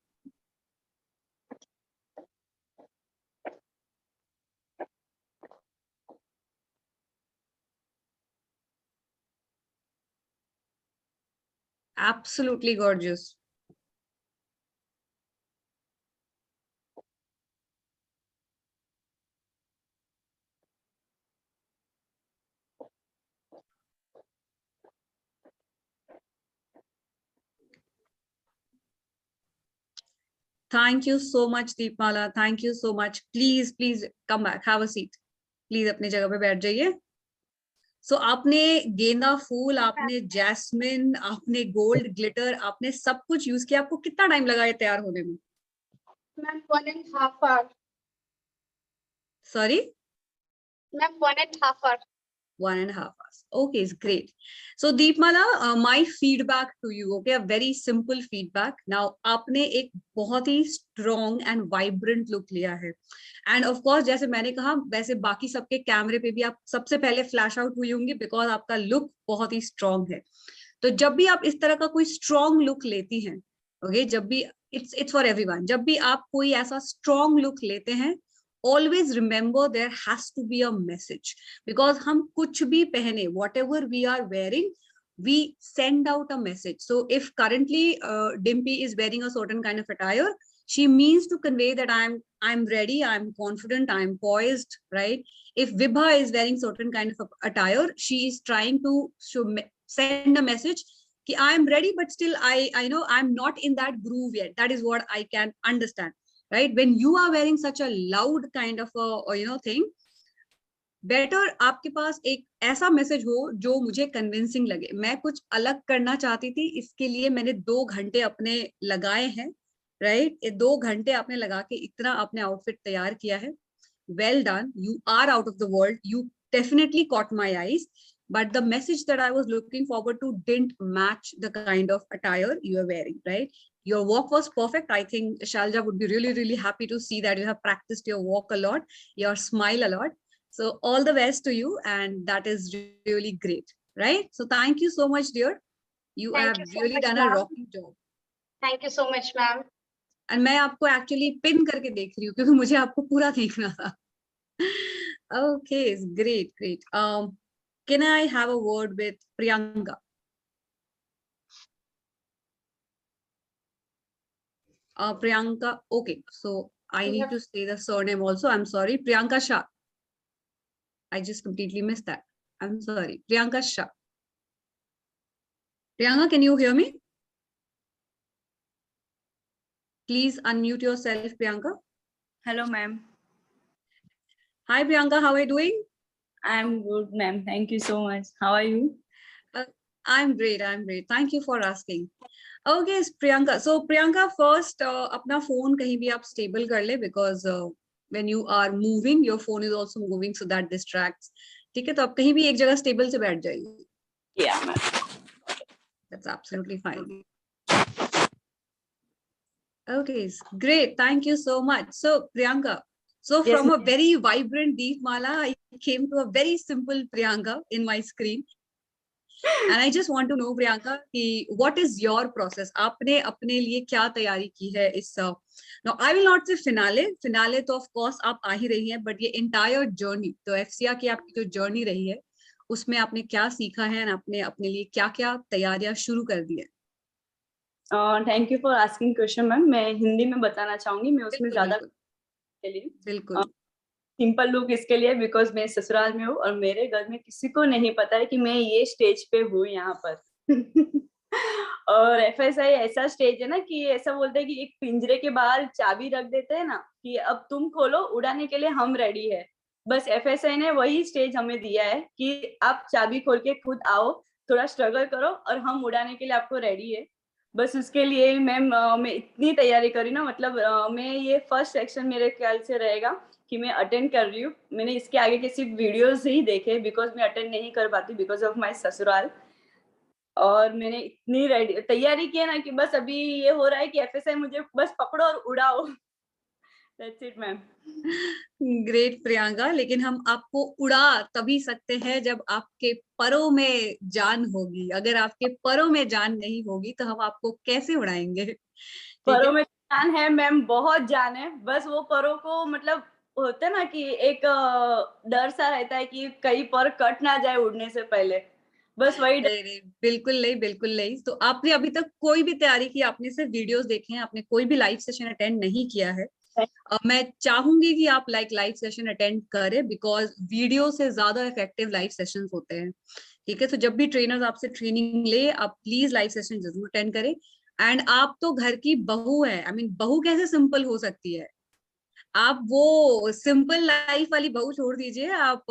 S6: Absolutely gorgeous. Thank you so much, Deepmala. Thank you so much. Please, please come back. Have a seat. Please अपनी जगह पे बैठ जाइए। So आपने गेंदा फूल, आपने जैस्मिन, आपने गोल्ड ग्लिटर, आपने सब कुछ यूज किया। आपको कितना टाइम लगा ये तैयार होने में?
S10: Ma'am 1.5 hour।
S6: Sorry?
S10: Ma'am 1.5 hour।
S6: 1.5 hours. Okay, it's great. So Deepmala, my feedback to you, okay, a very simple feedback. Now, आपने एक बहुत ही strong and vibrant look लिया है. And of course, जैसे मैंने कहा, वैसे बाकी सबके कैमरे पे भी आप सबसे पहले फ्लैश आउट हुई होंगी because आपका look बहुत ही strong है. तो जब भी आप इस तरह का कोई strong look लेती हैं, okay, जब भी it's for everyone. जब भी आप कोई ऐसा strong look लेते हैं, always remember there has to be a message, because हम कुछ भी पहने, whatever we are wearing, we send out a message. So if currently Dimpy is wearing a certain kind of attire, she means to convey that I'm ready, I'm confident, I'm poised, right? If Vibha is wearing certain kind of attire, she is trying to send a message कि I'm ready, but still I know I'm not in that groove yet. That is what I can understand. Right? When you are wearing such a loud kind of a thing, better आपके पास एक ऐसा message हो जो मुझे convincing लगे। मैं कुछ अलग करना चाहती थी, इसके लिए मैंने 2 घंटे अपने लगाए हैं, राइट? ये 2 घंटे आपने लगा के इतना अपने आउटफिट तैयार किया है। Well done. You are out of the world. You definitely caught my eyes. But the message that I was looking forward to didn't match the kind of attire you are wearing, right? Your walk was perfect. I think Shalja would be really, really happy to see that you have practiced your walk a lot, your smile a lot. So all the best to you, and that is really great, right? So thank you so much, dear. You have really done a rocking job.
S10: Thank you so much, ma'am.
S6: And मैं आपको actually pin करके देख रही हूँ क्योंकि मुझे आपको पूरा देखना था. Okay, great, great. Can I have a word with Priyanka? Priyanka, okay. So I need to say the surname also. I'm sorry, Priyanka Shah. I just completely missed that. I'm sorry, Priyanka Shah. Priyanka, can you hear me? Please unmute yourself, Priyanka.
S11: Hello, ma'am.
S6: Hi, Priyanka. How are you doing?
S11: I'm good, ma'am. Thank you so much. How are you?
S6: I'm great. I'm great. Thank you for asking. Okay, Priyanka. So Priyanka, first, अपना phone कहीं भी आप stable कर ले, because when you are moving, your phone is also moving, so that distracts. ठीक है, तो आप कहीं भी एक जगह stable से बैठ जाइए.
S11: Yeah, ma'am.
S6: That's absolutely fine. Okay, great. Thank you so much. So Priyanka, so
S11: Yes,
S6: from a very vibrant Deepmala, I came to a very simple Priyanka in my screen. And I just want to know, Priyanka, what is your process? आपने अपने लिए क्या तैयारी की है इस? Now, I will not say finale. Finale तो of course आप आ ही रही हैं, but ये entire journey, तो FCA की आपकी जो journey रही है, उसमें आपने क्या सीखा है, और आपने अपने लिए क्या-क्या तैयारियां शुरू कर दी है?
S11: Thank you for asking question, ma'am. मैं हिंदी में बताना चाहूंगी. मैं उसमें ज्यादा के लिए
S6: बिल्कुल
S11: सिंपल लुक इसके लिए बिकॉज मैं ससुराल में हूँ और मेरे घर में किसी को नहीं पता है कि मैं ये स्टेज पे हूँ यहाँ पर. और FSI ऐसा स्टेज है ना कि ऐसा बोलते हैं कि एक पिंजरे के बाहर चाबी रख देते हैं ना कि अब तुम खोलो, उड़ाने के लिए हम रेडी है. बस FSI ने वही स्टेज हमें दिया है कि आप चाबी खोल के खुद आओ, थोड़ा स्ट्रगल करो और हम उड़ाने के लिए आपको रेडी है. बस उसके लिए मैम मैं इतनी तैयारी करी ना, मतलब मैं ये फर्स्ट सेक्शन मेरे ख्याल से रहेगा कि मैं अटेंड कर रही हूँ। मैंने इसके आगे के सिर्फ वीडियोस ही देखे बिकॉज मैं अटेंड नहीं कर पाती बिकॉज ऑफ माय ससुराल। और मैंने इतनी रेडी तैयारी की है ना कि बस अभी ये हो रहा है कि एफएसआई मुझे बस पकड़ो और उड़ाओ। That's it ma'am.
S6: Great Priyanka, लेकिन हम आपको उड़ा तभी सकते हैं जब आपके परों में जान होगी। अगर आपके परों में जान नहीं होगी तो हम आपको कैसे उड़ाएंगे?
S11: परों में जान है मैम, बहुत जान है, बस वो परों को मतलब होता है ना कि एक डर सा रहता है कि कहीं पर कट ना जाए उड़ने से पहले, बस वही डर।
S6: नहीं, बिल्कुल नहीं, बिल्कुल नहीं। तो आपने अभी तक कोई भी तैयारी की? आपने सिर्फ वीडियोस देखे हैं, आपने कोई भी लाइव सेशन अटेंड नहीं किया है? मैं चाहूंगी कि आप लाइव सेशन अटेंड करें बिकॉज वीडियो से ज्यादा इफेक्टिव लाइव सेशंस होते हैं। ठीक है, तो जब भी ट्रेनर्स आपसे ट्रेनिंग ले, आप प्लीज लाइव सेशन जरूर अटेंड करें। एंड आप तो घर की बहू है, आई मीन बहू कैसे सिंपल हो सकती है? आप वो सिंपल लाइफ वाली बहू छोड़ दीजिए, आप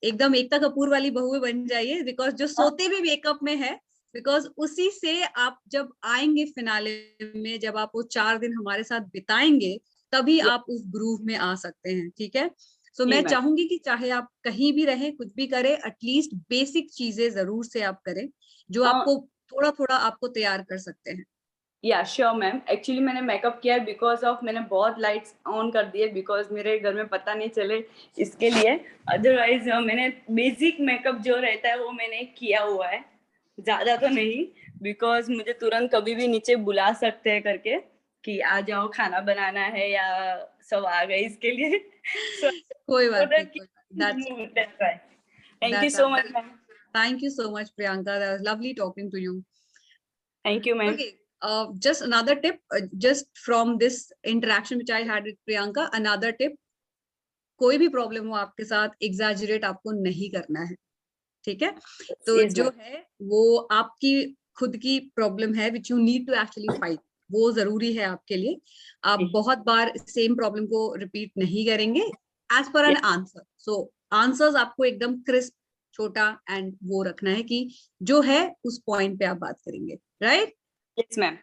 S6: एकदम एकता कपूर वाली बहू बन जाइए बिकॉज जो सोते भी मेकअप में है, बिकॉज उसी से आप जब आएंगे फिनाले में, जब आप वो 4 दिन हमारे साथ बिताएंगे, तभी आप उस ग्रूव में आ सकते हैं। ठीक है, सो मैं चाहूंगी कि चाहे आप कहीं भी रहें, कुछ भी करें, एटलीस्ट बेसिक चीजें जरूर से आप करें जो आपको थोड़ा थोड़ा आपको तैयार कर सकते हैं।
S11: या श्योर मैम, एक्चुअली मैंने मेकअप किया है बिकॉज ऑफ मैंने बहुत लाइट्स ऑन कर दिए बिकॉज मेरे घर में पता नहीं चले इसके लिए। अदरवाइज मैंने बेसिक मेकअप जो रहता है वो मैंने किया हुआ है, ज्यादा तो नहीं, बिकॉज मुझे तुरंत कभी भी नीचे बुला सकते हैं करके कि आ जाओ खाना बनाना है या सब आ गए इसके लिए।
S6: कोई बात नहीं।
S11: Thank you so much ma'am.
S6: Thank you so much, Priyanka. That was lovely talking to you.
S11: Thank you, ma'am.
S6: Okay, just another tip, just from this interaction which I had with Priyanka, another tip, कोई भी problem हो आपके साथ, exaggerate आपको नहीं करना है। ठीक है, तो
S11: Yes,
S6: जो
S11: ma'am.
S6: है वो आपकी खुद की प्रॉब्लम है which you need to actually fight, वो जरूरी है आपके लिए। आप बहुत बार सेम प्रॉब्लम को रिपीट नहीं करेंगे as per an answer. So answers आपको एकदम क्रिस्प, छोटा एंड वो रखना है कि जो है उस पॉइंट पे आप बात करेंगे, right?
S11: Yes, ma'am.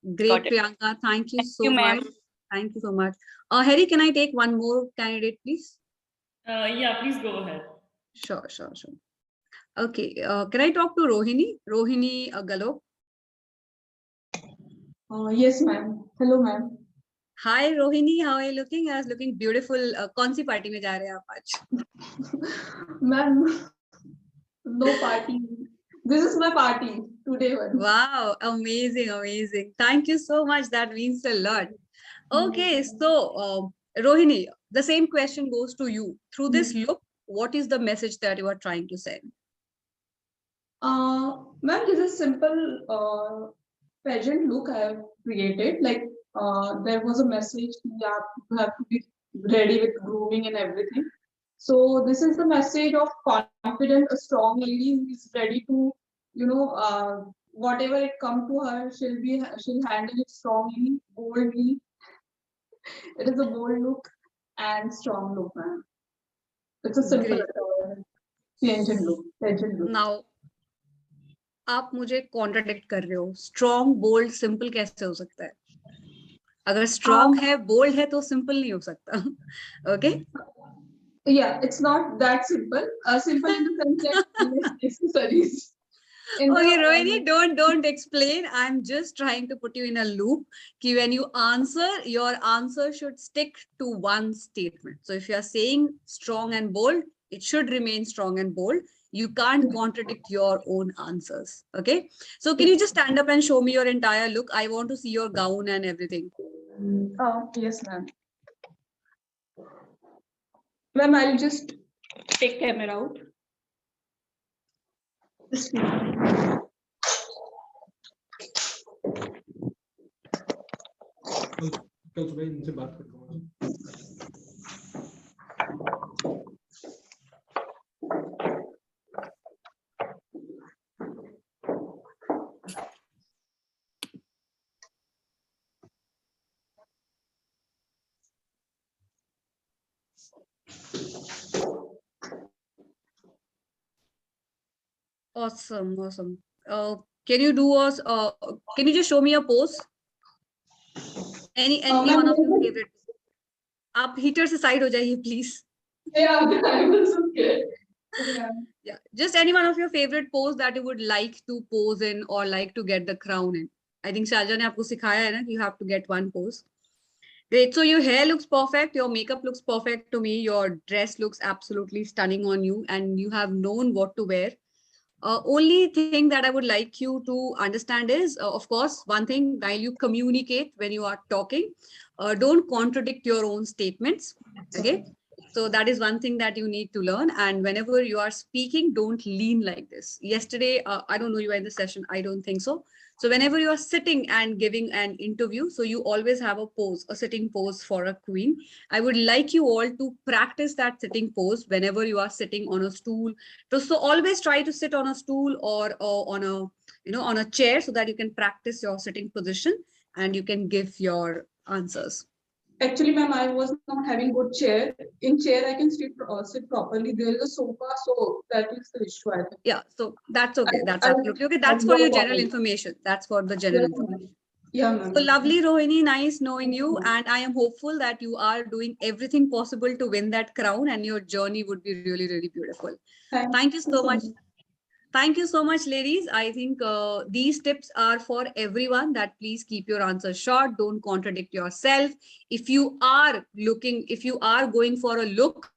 S6: Great, Priyanka. Thank you so much. Thank you so much. Harry, can I take one more candidate, please?
S1: Yeah, please go ahead.
S6: Sure. Okay, can I talk to Rohini? Rohini Galok.
S12: Yes, ma'am. Hello, ma'am.
S6: Hi, Rohini. How are you looking? I was looking beautiful. कौन सी party में जा रहे हैं आप आज?
S12: Ma'am, no party. This is my party today.
S6: Wow, amazing. Thank you so much. That means a lot. Okay, so Rohini, the same question goes to you. Through this look, what is the message that you are trying to send?
S12: Ma'am, this is simple pageant look I have created. Like there was a message that you have to be ready with grooming and everything. So this is the message of confident, a strong lady who is ready to, whatever it come to her, she'll handle it strongly, boldly. It is a bold look and strong look, ma'am. It's a simple pageant look.
S6: Now, आप मुझे contradict कर रहे हो। Strong, bold, simple कैसे हो सकता है? अगर स्ट्रॉन्ग है, बोल्ड है, तो सिंपल नहीं हो सकता। Okay?
S12: Yeah, it's not that simple. Simple in the sense that accessories.
S6: Okay, Rohini, don't explain. I'm just trying to put you in a loop. Ki when you answer, your answer should stick to one statement. So if you are saying strong and bold, it should remain strong and bold. You can't contradict your own answers. Okay? So can you just stand up and show me your entire look? I want to see your gown and everything.
S12: Yes, ma'am. Ma'am, I'll just take camera out.
S13: कल सुबह इनसे बात करता हूँ।
S6: Awesome. Can you do us? Can you just show me a pose? Any one of your favorite? आप heater से side हो जाइए please.
S12: Yeah, I was okay. Yeah.
S6: Yeah, just any one of your favorite pose that you would like to pose in or like to get the crown in. I think Sharja ने आपको सिखाया है ना कि you have to get one pose. Great. So your hair looks perfect. Your makeup looks perfect to me. Your dress looks absolutely stunning on you, and you have known what to wear. Only thing that I would like you to understand is, of course, one thing while you communicate when you are talking, don't contradict your own statements. Okay. So that is one thing that you need to learn. And whenever you are speaking, don't lean like this. Yesterday, I don't know you were in the session. I don't think so. So whenever you are sitting and giving an interview, so you always have a pose, a sitting pose for a queen. I would like you all to practice that sitting pose whenever you are sitting on a stool. So always try to sit on a stool or on a on a chair so that you can practice your sitting position and you can give your answers.
S12: Actually, ma'am, I was not having good chair. In chair, I can sit properly. There is a sofa, so that is the issue. I think.
S6: Yeah, so that's okay. That's
S12: I
S6: absolutely okay. That's for your general information. That's for the general information.
S12: Yeah, ma'am.
S6: So lovely, Rohini. Nice knowing you. And I am hopeful that you are doing everything possible to win that crown and your journey would be really, really beautiful. Thank you so much. Thank you so much, ladies. I think these tips are for everyone, that please keep your answers short. Don't contradict yourself. If you are going for a look,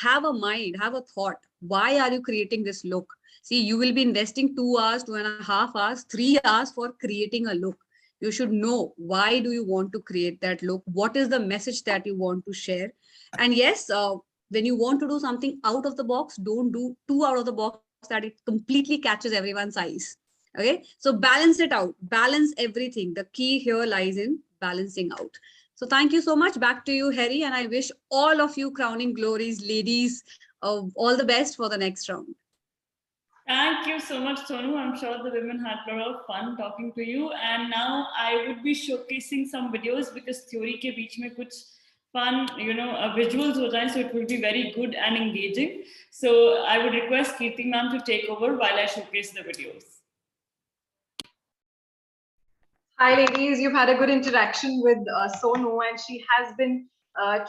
S6: have a mind, have a thought. Why are you creating this look? See, you will be investing 2 hours, 2.5 hours, 3 hours for creating a look. You should know, why do you want to create that look? What is the message that you want to share? And yes, when you want to do something out of the box, don't do too out of the box that it completely catches everyone's eyes. Okay, so balance it out, balance everything. The key here lies in balancing out. So thank you so much. Back to you, Harry, and I wish all of you crowning glories, ladies, all the best for the next round.
S1: Thank you so much, Sonu. I'm sure the women had a lot of fun talking to you. And now I would be showcasing some videos because theory ke beech mein kuch fun, visuals ho jaye, so it will be very good and engaging. So I would request Kirti ma'am to take over while I showcase the videos.
S2: Hi, ladies. You've had a good interaction with Sonu, and she has been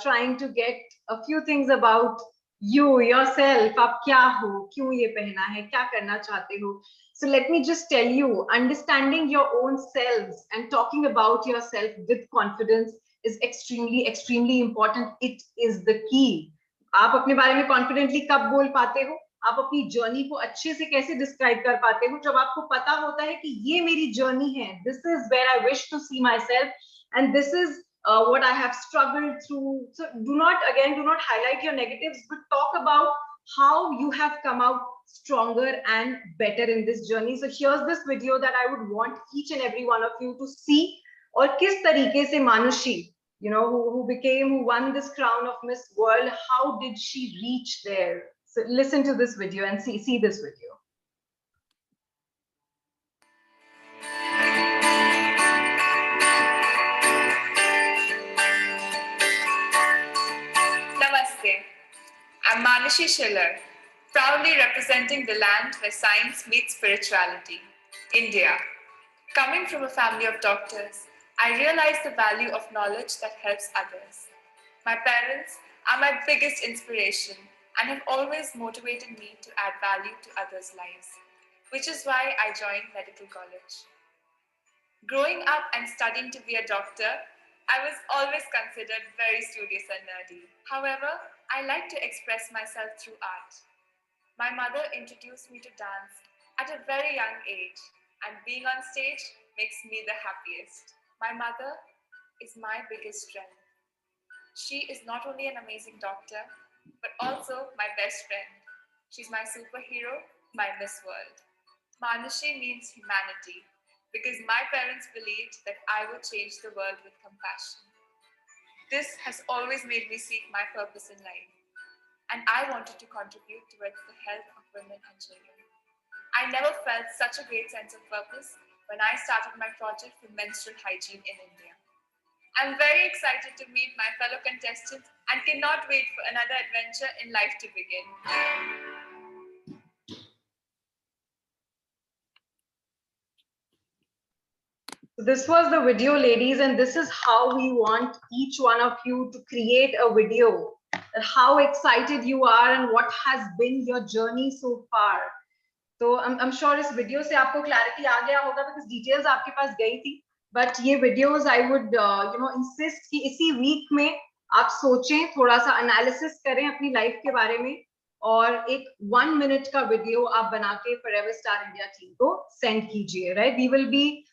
S2: trying to get a few things about you, yourself. आप क्या हो, क्यों ये पहना है, क्या करना चाहते हो. So let me just tell you, understanding your own selves and talking about yourself with confidence is extremely, extremely important. It is the key. आप अपने बारे में confidently कब बोल पाते हो? आप अपनी जर्नी को अच्छे से कैसे डिस्क्राइब कर पाते हो? जब आपको पता होता है कि ये मेरी जर्नी है, this is where I wish to see myself, and this is what I have struggled through. So do not highlight your negatives, but talk about how you have come out stronger and better in this journey. So here's this video that I would want each and every one of you to see. और किस तरीके से Manushi, who won this crown of Miss World, how did she reach there? So listen to this video and see this video.
S14: Namaste. I'm Manushi Schiller, proudly representing the land where science meets spirituality, India. Coming from a family of doctors, I realized the value of knowledge that helps others. My parents are my biggest inspiration and have always motivated me to add value to others' lives, which is why I joined medical college. Growing up and studying to be a doctor, I was always considered very studious and nerdy. However, I like to express myself through art. My mother introduced me to dance at a very young age, and being on stage makes me the happiest. My mother is my biggest strength. She is not only an amazing doctor, but also my best friend. She's my superhero, my Miss World. Manushi means humanity, because my parents believed that I would change the world with compassion. This has always made me seek my purpose in life, and I wanted to contribute towards the health of women and children. I never felt such a great sense of purpose when I started my project for menstrual hygiene in India. I'm very excited to meet my fellow contestants and cannot wait for another adventure in life to begin.
S2: So this was the video, ladies, and this is how we want each one of you to create a video. How excited you are and what has been your journey so far. So I'm sure इस video से आपको clarity आ गया होगा because details आपके पास गई थी. But ये videos I would insist कि इसी week में आप सोचें, थोड़ा सा analysis करें अपनी life के बारे में और एक 1 minute का video आप बना के Forever Star India team को send कीजिए, right? We will be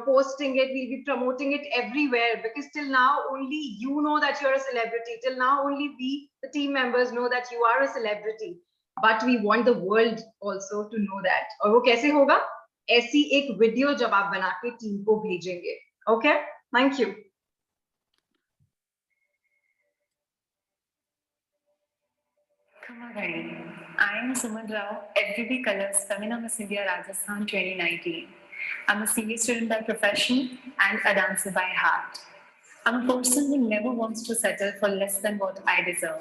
S2: posting it, we'll be promoting it everywhere because till now only you know that you're a celebrity. Till now only we, the team members, know that you are a celebrity. But we want the world also to know that. और वो कैसे होगा? ऐसी एक video जब आप बना के टीम को भेजेंगे. Okay? Thank you.
S15: I am Suman Rao, FBB Colors, Femina Miss India Rajasthan 2019. I'm a CA student by profession and a dancer by heart. I'm a person who never wants to settle for less than what I deserve.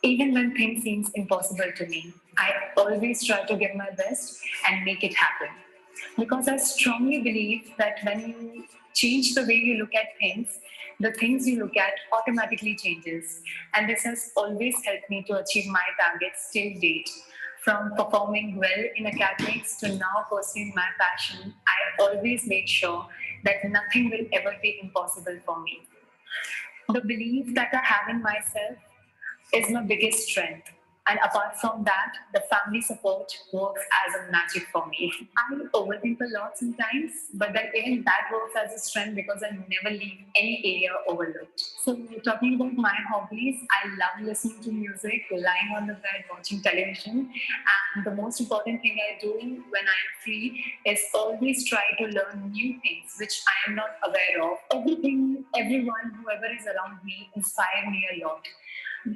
S15: Even when things seem impossible to me, I always try to give my best and make it happen. Because I strongly believe that when you change the way you look at things, the things you look at automatically changes. And this has always helped me to achieve my targets till date. From performing well in academics to now pursuing my passion, I always make sure that nothing will ever be impossible for me. The belief that I have in myself is my biggest strength. And apart from that, the family support works as a magic for me. I overthink a lot sometimes, but then even that works as a strength because I never leave any area overlooked. So talking about my hobbies, I love listening to music, lying on the bed, watching television. And the most important thing I do when I'm free is always try to learn new things which I am not aware of. Everything, everyone, whoever is around me inspire me a lot.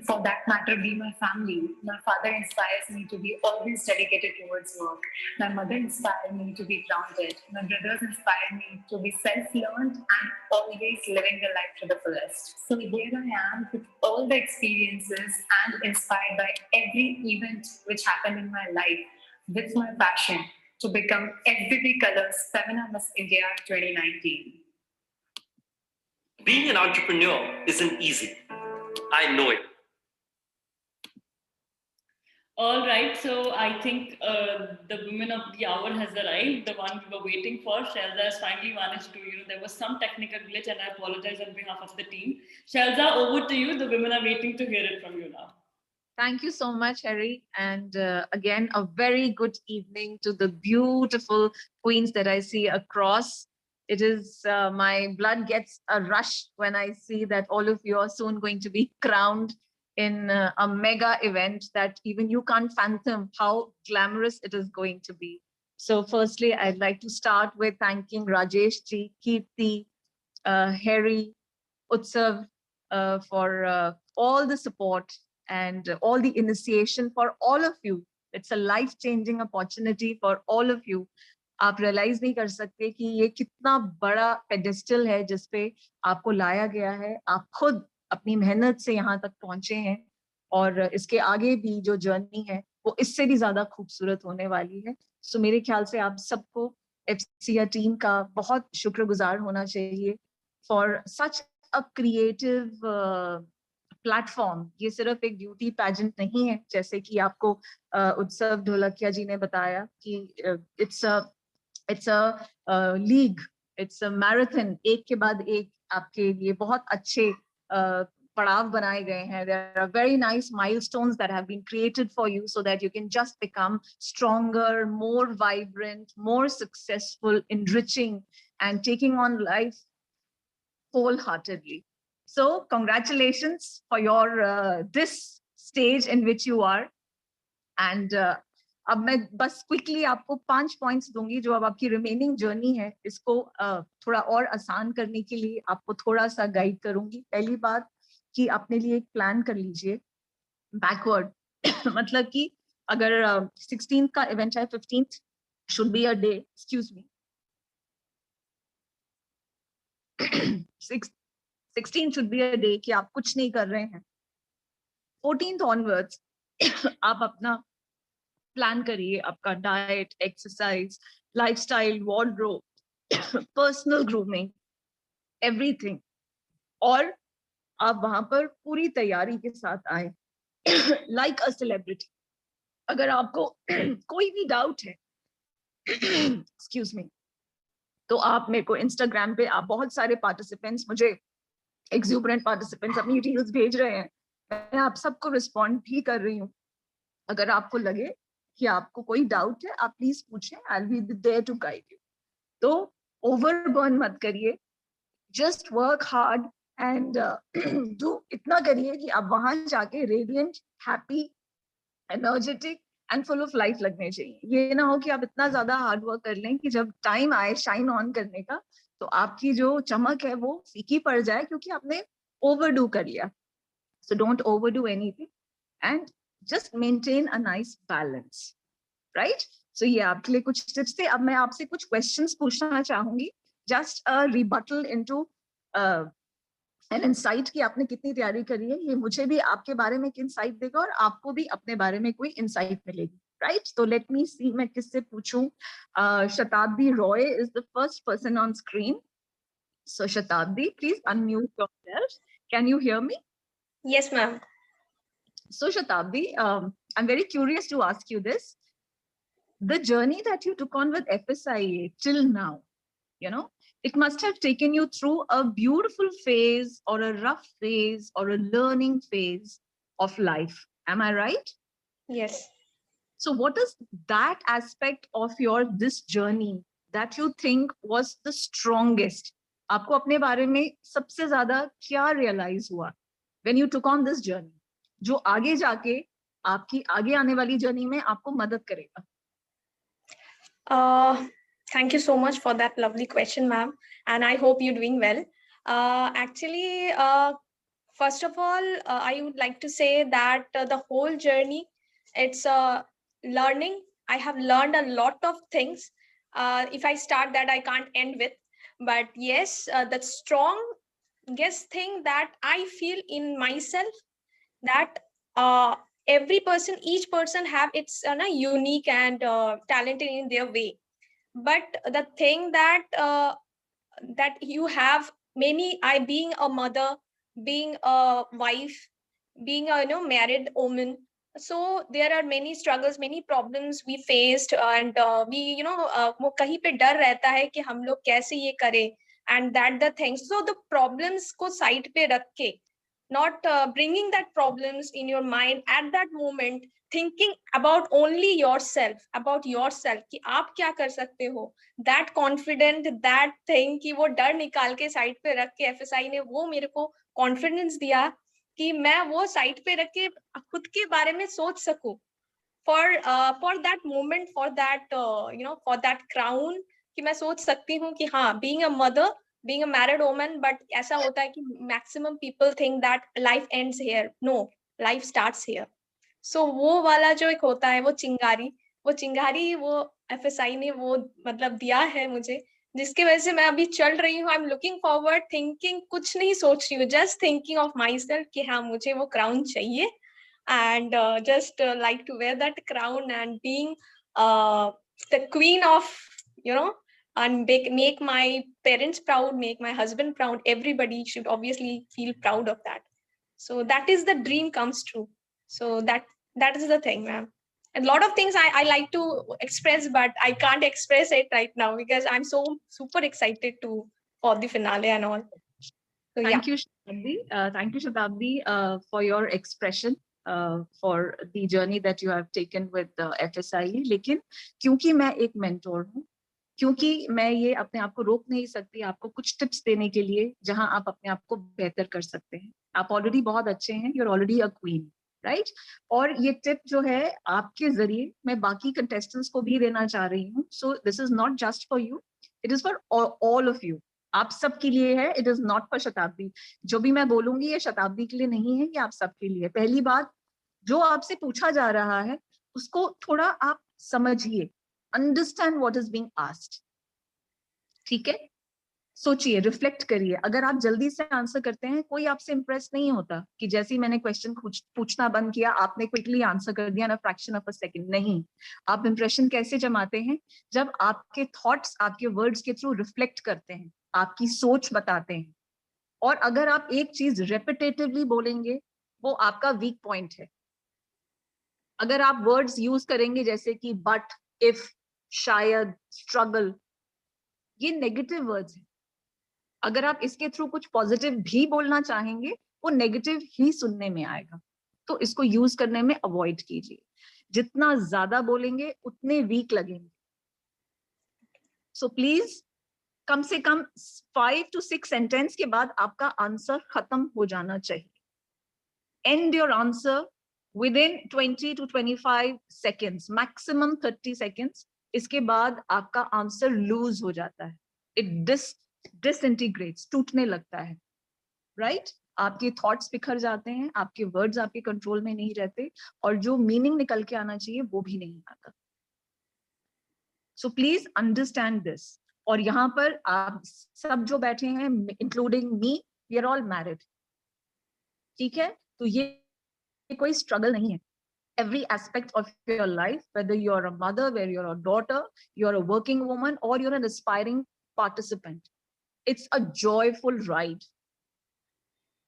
S15: For that matter, be my family. My father inspires me to be always dedicated towards work. My mother inspired me to be grounded. My brothers inspired me to be self-learned and always living the life to the fullest. So here I am with all the experiences and inspired by every event which happened in my life with my passion to become FBB Colors Femina Miss India 2019.
S16: Being an entrepreneur isn't easy. I know it.
S1: All right, so I think the women of the hour has arrived, the one we were waiting for. Shelza has finally managed to, there was some technical glitch and I apologize on behalf of the team. Shelza, over to you. The women are waiting to hear it from you now.
S17: Thank you so much, Harry. And again, a very good evening to the beautiful queens that I see across. It is, my blood gets a rush when I see that all of you are soon going to be crowned in a mega event that even you can't fathom how glamorous it is going to be. So firstly, I'd like to start with thanking Rajesh ji, Kirti, Harry, Utsav for all the support and all the initiation for all of you. It's a life-changing opportunity for all of you. आप realize नहीं कर सकते कि ये कितना बड़ा pedestal है जिस पे आपको लाया गया है. आप खुद अपनी मेहनत से यहाँ तक पहुंचे हैं और इसके आगे भी जो जर्नी है वो इससे भी ज्यादा खूबसूरत होने वाली है. सो मेरे ख्याल से आप सबको FCR टीम का बहुत शुक्रगुजार होना चाहिए for such a creative platform. ये सिर्फ एक ब्यूटी पैजेंट नहीं है जैसे कि आपको उत्सव ढोलकिया जी ने बताया कि it's a league, it's a marathon. एक के बाद एक आपके लिए बहुत अच्छे पड़ाव बनाए गए हैं. There are very nice milestones that have been created for you so that you can just become stronger, more vibrant, more successful, enriching and taking on life wholeheartedly. So congratulations for your this stage in which you are. And अब मैं बस quickly आपको 5 points दूंगी जो अब आपकी remaining journey है इसको थोड़ा और आसान करने के लिए आपको थोड़ा सा गाइड करूंगी. पहली बात कि अपने लिए एक प्लान कर लीजिए बैकवर्ड. मतलब कि अगर 16th का इवेंट है, 15th should be a day, excuse me, 16th should be a day कि आप कुछ नहीं कर रहे हैं. 14th ऑनवर्ड्स आप अपना प्लान करिए, आपका diet, exercise, lifestyle, wardrobe, personal grooming, everything, और आप वहां पर पूरी तैयारी के साथ आए लाइक अ सेलिब्रिटी। अगर आपको कोई भी डाउट है एक्सक्यूज मी, तो आप मेरे को इंस्टाग्राम पे, आप बहुत सारे पार्टिसिपेंट्स मुझे एक्सूबरेंट पार्टिसिपेंट्स अपनी रील्स भेज रहे हैं, मैं आप सबको रिस्पॉन्ड भी कर रही हूँ। अगर आपको लगे कि आपको कोई डाउट है, आप प्लीज पूछें, I will be there to guide you. तो ओवरबर्न मत करिए, just work hard and do, इतना करिए कि आप वहां जाके radiant, happy, energetic and full of life लगने चाहिए। ये ना हो कि आप इतना ज्यादा हार्ड वर्क कर लें कि जब टाइम आए शाइन ऑन करने का, तो आपकी जो चमक है वो फीकी पड़ जाए, क्योंकि आपने ओवरडू कर लिया। So don't overdo anything and just maintain a nice balance, right? So ये आपके लिए कुछ टिप्स थे। अब मैं आपसे कुछ क्वेश्चंस पूछना चाहूंगी, just a rebuttal into an insight कि आपने कितनी तैयारी करी है। ये मुझे भी आपके बारे में एक इनसाइट देगा और आपको भी अपने बारे में कोई इनसाइट मिलेगी, राइट? तो लेट मी सी मैं किससे पूछूं। Shatabdi Roy is the first person on screen. So Shatabdi, please unmute yourself. Can you hear me?
S18: Yes, ma'am.
S17: So Shatabdi, I'm very curious to ask you this. The journey that you took on with FSIA till now, you know, it must have taken you through a beautiful phase or a rough phase or a learning phase of life. Am I right?
S18: Yes.
S17: So what is that aspect of your this journey that you think was the strongest? आपको अपने बारे में सबसे ज्यादा क्या realize हुआ when you took on this journey, जो आगे जाके आपकी आगे आने वाली जर्नी में आपको मदद करेगा?
S18: Thank you so much for that lovely question, ma'am. And I hope you're doing well. Actually, first of all, I would like to say that the whole journey, it's learning. I have learned a lot of things. If I start that, I can't end with. But yes, the strongest thing that I feel in myself, that every person, each person have its unique and talented in their way. But the thing that that you have many, I being a mother, being a wife, being a married woman, so there are many struggles, many problems we faced, and we वो कहीं पे डर रहता है कि हम लोग कैसे ये करें, and that the things, so the problems को side पे रख के, not bringing that problems in your mind at that moment, thinking about only yourself, कि आप क्या कर सकते हो, that confident, that thing, कि वो डर निकाल के साइड पे रख के FSI ने वो मेरे को confidence दिया कि मैं वो साइड पे रख के खुद के बारे में सोच सकूं, for that moment, for that for that crown, कि मैं सोच सकती हूँ कि हाँ, being a mother, being a married woman, but ऐसा होता है कि maximum people think that life ends here. No, life starts here. So वो वाला जो एक होता है, वो चिंगारी वो FSI ने वो मतलब दिया है मुझे, जिसकी वजह से मैं अभी चल रही हूँ. I'm looking forward, thinking, कुछ नहीं सोच रही हूँ, just thinking of myself कि हाँ, मुझे वो crown चाहिए, and just like to wear that crown and being the queen of, and make my parents proud, make my husband proud. Everybody should obviously feel proud of that. So that is the dream comes true. So that is the thing, ma'am. A lot of things I like to express, but I can't express it right now because I'm so super excited for the finale and all. So,
S17: Thank you, Shatabdi. Thank you, Shatabdi, for your expression, for the journey that you have taken with FSIE. लेकिन क्योंकि मैं एक mentor हूँ, क्योंकि मैं ये अपने आप को रोक नहीं सकती आपको कुछ टिप्स देने के लिए जहां आप अपने आप को बेहतर कर सकते हैं. आप ऑलरेडी बहुत अच्छे हैं, you're already a queen, right? और ये टिप जो है आपके जरिए मैं बाकी कंटेस्टेंट्स को भी देना चाह रही हूँ. So this is not just for you, it is for all of you. आप सबके लिए है, it is not for शताब्दी. जो भी मैं बोलूंगी ये शताब्दी के लिए नहीं है, ये आप सबके लिए. पहली बात, जो आपसे पूछा जा रहा है उसको थोड़ा आप समझिए, understand what is being asked. ठीक है? सोचिए, रिफ्लेक्ट करिए। अगर आप जल्दी से आंसर करते हैं, कोई आपसे इंप्रेस नहीं होता कि जैसे ही मैंने क्वेश्चन पूछना बंद किया आपने क्विकली आंसर कर दिया ना फ्रैक्शन ऑफ अ सेकंड। नहीं, आप इंप्रेशन कैसे जमाते हैं? जब आपके थॉट्स आपके वर्ड्स के थ्रू रिफ्लेक्ट करते हैं, आपकी सोच बताते हैं। और अगर आप एक चीज रेपिटेटिवली बोलेंगे, वो आपका वीक पॉइंट है। अगर आप वर्ड्स यूज करेंगे जैसे कि बट, इफ, शायद, स्ट्रगल, ये नेगेटिव वर्ड्स हैं। अगर आप इसके थ्रू कुछ पॉजिटिव भी बोलना चाहेंगे, वो नेगेटिव ही सुनने में आएगा। तो इसको यूज करने में अवॉइड कीजिए। जितना ज्यादा बोलेंगे उतने वीक लगेंगे। सो प्लीज कम से कम 5 to 6 सेंटेंस के बाद आपका आंसर खत्म हो जाना चाहिए। And your answer within 20 to 25 seconds, maximum 30 seconds. इसके बाद आपका आंसर लूज हो जाता है, इट डिसइंटीग्रेट्स, टूटने लगता है, राइट? आपके थॉट्स बिखर जाते हैं, आपके वर्ड्स आपके कंट्रोल में नहीं रहते, और जो मीनिंग निकल के आना चाहिए वो भी नहीं आता। So please understand this. और यहाँ पर आप सब जो बैठे हैं, including me, we are all married, ठीक है? तो ये कोई स्ट्रगल नहीं है। Every aspect of your life, whether you're a mother, whether you're a daughter, you're a working woman, or you're an aspiring participant, it's a joyful ride.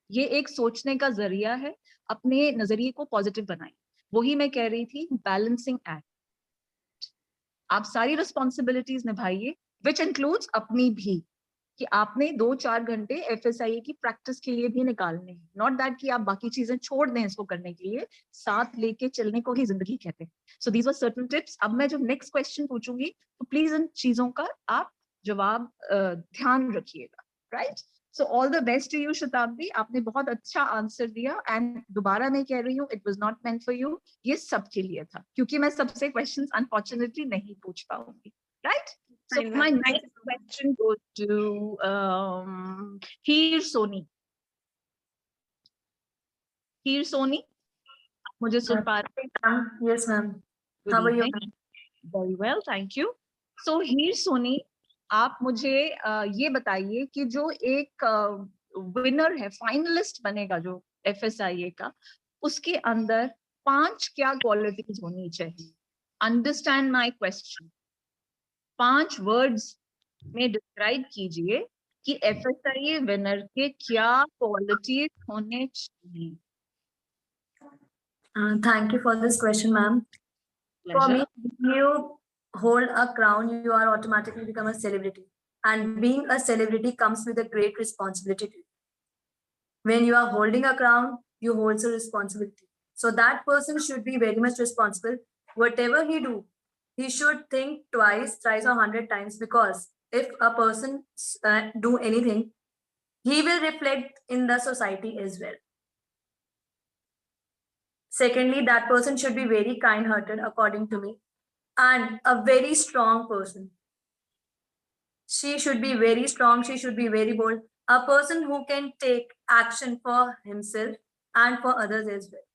S17: ये एक सोचने का जरिया है, अपने नजरिए को पॉजिटिव बनाएं। वही मैं कह रही थी, बैलेंसिंग एक्ट। आप सारी रिस्पॉन्सिबिलिटीज निभाइए, विच इंक्लूड्स अपनी भी, कि आपने 2-4 घंटे FSIA की प्रैक्टिस के लिए भी निकालने हैं। नॉट दैट कि आप बाकी चीजें छोड़ दें इसको करने के लिए, साथ लेके चलने को ही जिंदगी कहते हैं। So these are certain tips. अब मैं जब नेक्स्ट क्वेश्चन पूछूंगी तो प्लीज इन चीजों का आप जवाब ध्यान रखिएगा, right? So all the best to you Shatabdi, आपने बहुत अच्छा आंसर दिया। एंड दोबारा मैं कह रही हूँ, it was not meant for you, ये सबके लिए था, क्योंकि मैं सबसे क्वेश्चंस अनफॉर्चुनेटली नहीं पूछ पाऊंगी, right? So my next question goes to Heer Soni. Heer Soni, मुझे सुन पा रहे हैं?
S19: Yes, ma'am.
S17: Good
S19: How are you?
S17: evening. Very well, thank you. So Heer Soni, आप मुझे ये बताइए कि जो एक विनर है, फाइनलिस्ट बनेगा जो FSIA का, उसके अंदर 5 क्या क्वालिटीज होनी चाहिए? Understand my question. 5 वर्ड्स में डिस्क्राइब कीजिए कि FSIA विनर के क्या क्वालिटीज होने चाहिए।
S19: Thank you for this question, ma'am. For me, if you hold a crown, you are automatically become a celebrity. And being a celebrity comes with a great responsibility. When you are holding a crown, you hold a responsibility. So that person should be very much responsible. Whatever he do, he should think twice, thrice, or 100 times, because if a person do anything, he will reflect in the society as well. Secondly, that person should be very kind-hearted, according to me, and a very strong person. She should be very strong. She should be very bold. A person who can take action for himself and for others as well.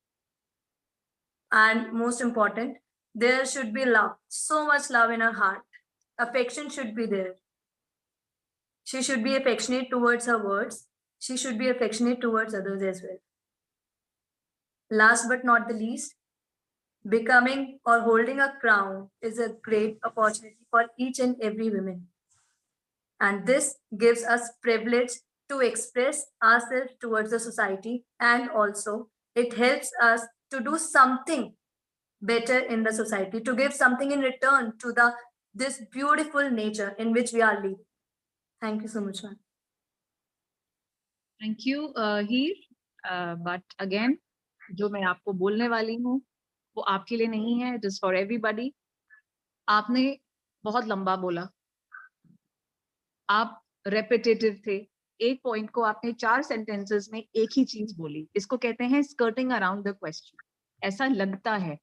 S19: And most important, there should be love, so much love in her heart. Affection should be there. She should be affectionate towards her words. She should be affectionate towards others as well. Last but not the least, becoming or holding a crown is a great opportunity for each and every woman. And this gives us privilege to express ourselves towards the society, and also it helps us to do something better in the society, to give something in return to this beautiful nature in which we are living. Thank you so much, ma'am.
S17: Thank you, Heer. But again, जो मैं आपको बोलने वाली हूँ वो आपके लिए नहीं है, it is for everybody. आपने बहुत लंबा बोला, आप रेपिटेटिव थे, एक पॉइंट को आपने 4 सेंटेंसेस में एक ही चीज बोली। इसको कहते हैं स्कर्टिंग अराउंड द क्वेश्चन। ऐसा लगता है,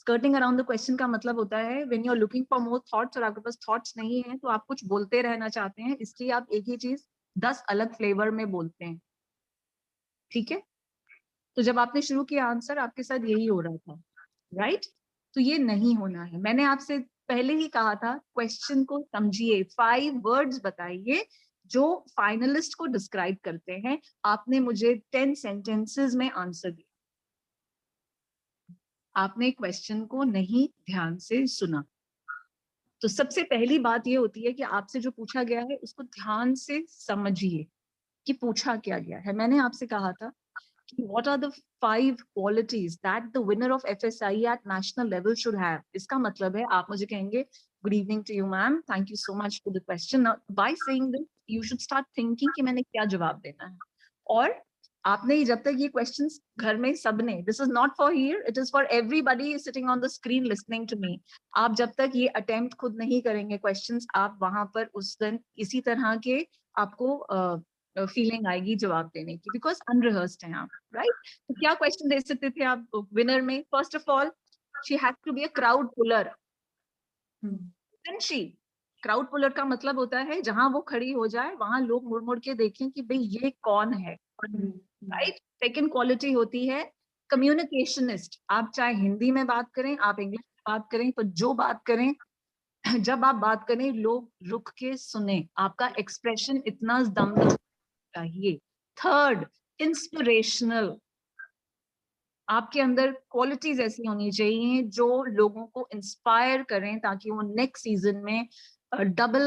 S17: स्कर्टिंग अराउंड द क्वेश्चन का मतलब होता है when you are looking for more thoughts, और आपके पास थॉट्स नहीं है तो आप कुछ बोलते रहना चाहते हैं, इसलिए आप एक ही चीज 10 अलग फ्लेवर में बोलते हैं, ठीक है? तो जब आपने शुरू किया आंसर, आपके साथ यही हो रहा था, राइट? तो ये नहीं होना है। मैंने आपसे पहले ही कहा था, क्वेश्चन को समझिए, 5 वर्ड्स बताइए जो फाइनलिस्ट को डिस्क्राइब करते हैं। आपने मुझे 10 सेंटेंसेस में आंसर दिया, आपने क्वेश्चन को नहीं ध्यान से सुना। तो सबसे पहली बात ये होती है कि आपसे जो पूछा गया है उसको ध्यान से समझिए कि पूछा क्या गया है। मैंने आपसे कहा था कि what are the 5 qualities that the winner of FSIE at national level should have। इसका मतलब है आप मुझे कहेंगे good evening to you ma'am, thank you so much for the question। Now, by saying this you should start thinking कि मैंने क्या जवाब देना है। और आपने जब तक ये क्वेश्चंस घर में सबने, this is not for here, it is for everybody sitting on the screen listening to me, आप जब तक ये अटेम्प्ट खुद नहीं करेंगे क्वेश्चंस, आप वहां पर उस दिन इसी तरह के आपको फीलिंग आएगी जवाब देने की, बिकॉज अनरिहर्स्ड हैं आप, राइट। तो क्या क्वेश्चन दे सकते थे आप विनर में? First of all, she has to be a crowd puller. She crowd puller का मतलब होता है जहां वो खड़ी हो जाए वहां लोग मुड़ मुड़ के देखें कि भाई ये कौन है, राइट। सेकेंड क्वालिटी होती है कम्युनिकेशनिस्ट। आप चाहे हिंदी में बात करें, आप इंग्लिश में बात करें, तो जो बात करें, जब आप बात करें लोग रुक के सुने, आपका एक्सप्रेशन इतना दमदार चाहिए। Third, inspirational. आपके अंदर क्वालिटीज ऐसी होनी चाहिए जो लोगों को इंस्पायर करें ताकि वो नेक्स्ट सीजन में डबल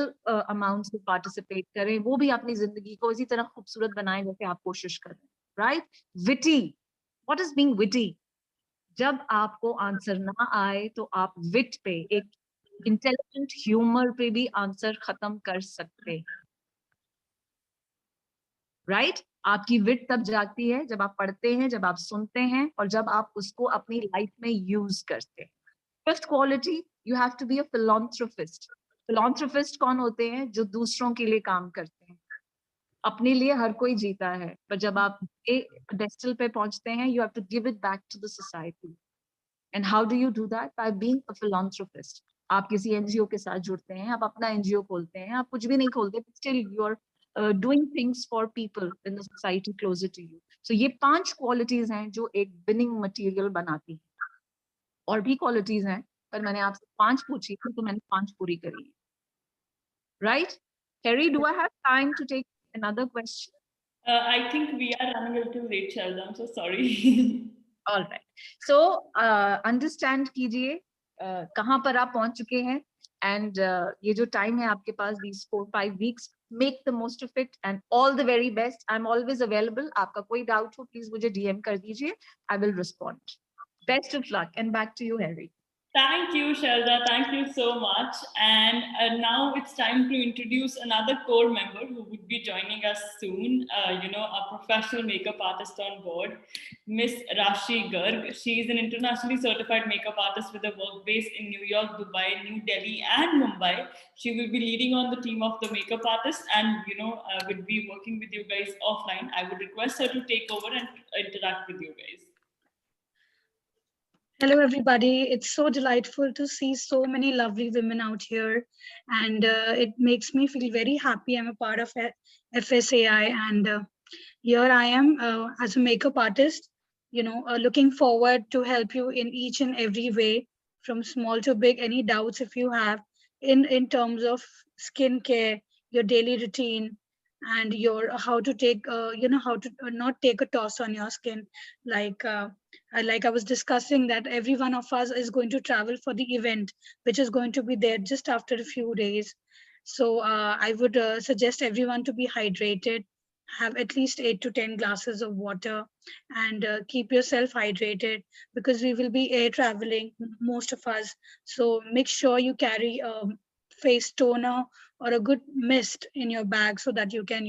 S17: अमाउंट से पार्टिसिपेट करें, वो भी अपनी जिंदगी को इसी तरह खूबसूरत बनाएं जैसे आप कोशिश करें, right. Witty, what is being witty? जब आपको आंसर ना आए तो आप विट पे, एक इंटेलिजेंट ह्यूमर पे भी आंसर खत्म कर सकते हैं, राइट। आपकी विट तब जागती है जब आप पढ़ते हैं, जब आप सुनते हैं और जब आप उसको अपनी लाइफ में यूज करते हैं। Fifth quality, you have to be a philanthropist. Philanthropist कौन होते हैं? जो दूसरों के लिए काम करते हैं। अपने लिए हर कोई जीता है, पर जब आप एक डेस्टल पे पहुंचते हैं, you have to give it back to the society. And how do you do that? By being a philanthropist. आप किसी एनजीओ के साथ जुड़ते हैं, आप अपना एनजीओ खोलते हैं, आप कुछ भी नहीं खोलते, but still you are doing things for people in the society closer to you. So ये 5 क्वालिटीज हैं जो एक विनिंग मटेरियल बनाती है। और भी क्वालिटीज हैं, पर मैंने आपसे 5 पूछी थी तो मैंने 5 पूरी करी है, right. Harry, do I have time to take another question?
S1: I think we are running a little late, Sharda. I'm so sorry.
S17: All right. So understand कीजिए कहाँ पर आप पहुंच चुके हैं, and ये जो टाइम है आपके पास, these 4-5 weeks, make the most of it and all the very best. I'm always available. आपका कोई डाउट हो प्लीज मुझे DM कर दीजिए, I will respond. Best of luck and back to you, Harry.
S1: Thank you, Sharda. Thank you so much. And now it's time to introduce another core member who would be joining us soon. A professional makeup artist on board, Miss Rashi Garg. She is an internationally certified makeup artist with a work base in New York, Dubai, New Delhi, and Mumbai. She will be leading on the team of the makeup artist, and will be working with you guys offline. I would request her to take over and interact with you guys.
S20: Hello, everybody. It's so delightful to see so many lovely women out here. And it makes me feel very happy. I'm a part of FSAI. And here I am as a makeup artist, looking forward to help you in each and every way, from small to big. Any doubts if you have in terms of skincare, your daily routine, and your how to take how to not take a toss on your skin, like I was discussing that every one of us is going to travel for the event, which is going to be there just after a few days. So I would suggest everyone to be hydrated, have at least 8 to 10 glasses of water, and keep yourself hydrated, because we will be air traveling, most of us. So make sure you carry a face toner or a good mist in your bag so that you can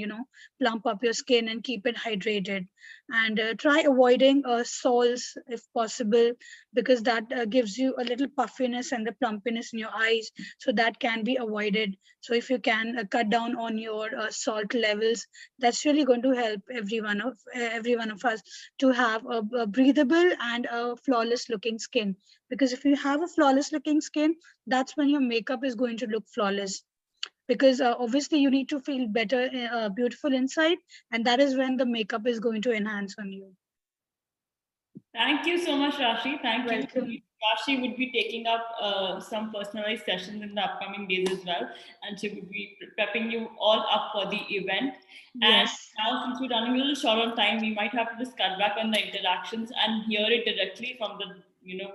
S20: plump up your skin and keep it hydrated. And try avoiding salts if possible, because that gives you a little puffiness and the plumpiness in your eyes, so that can be avoided. So if you can cut down on your salt levels, that's really going to help every one of us to have a breathable and a flawless looking skin. Because if you have a flawless looking skin, that's when your makeup is going to look flawless. Because obviously you need to feel better, beautiful inside, and that is when the makeup is going to enhance on you.
S1: Thank you so much, Rashi. Thank you. Rashi would be taking up some personalized sessions in the upcoming days as well, and she would be prepping you all up for the event. And now, since we're running a little short on time, we might have to just cut back on the interactions and hear it directly from the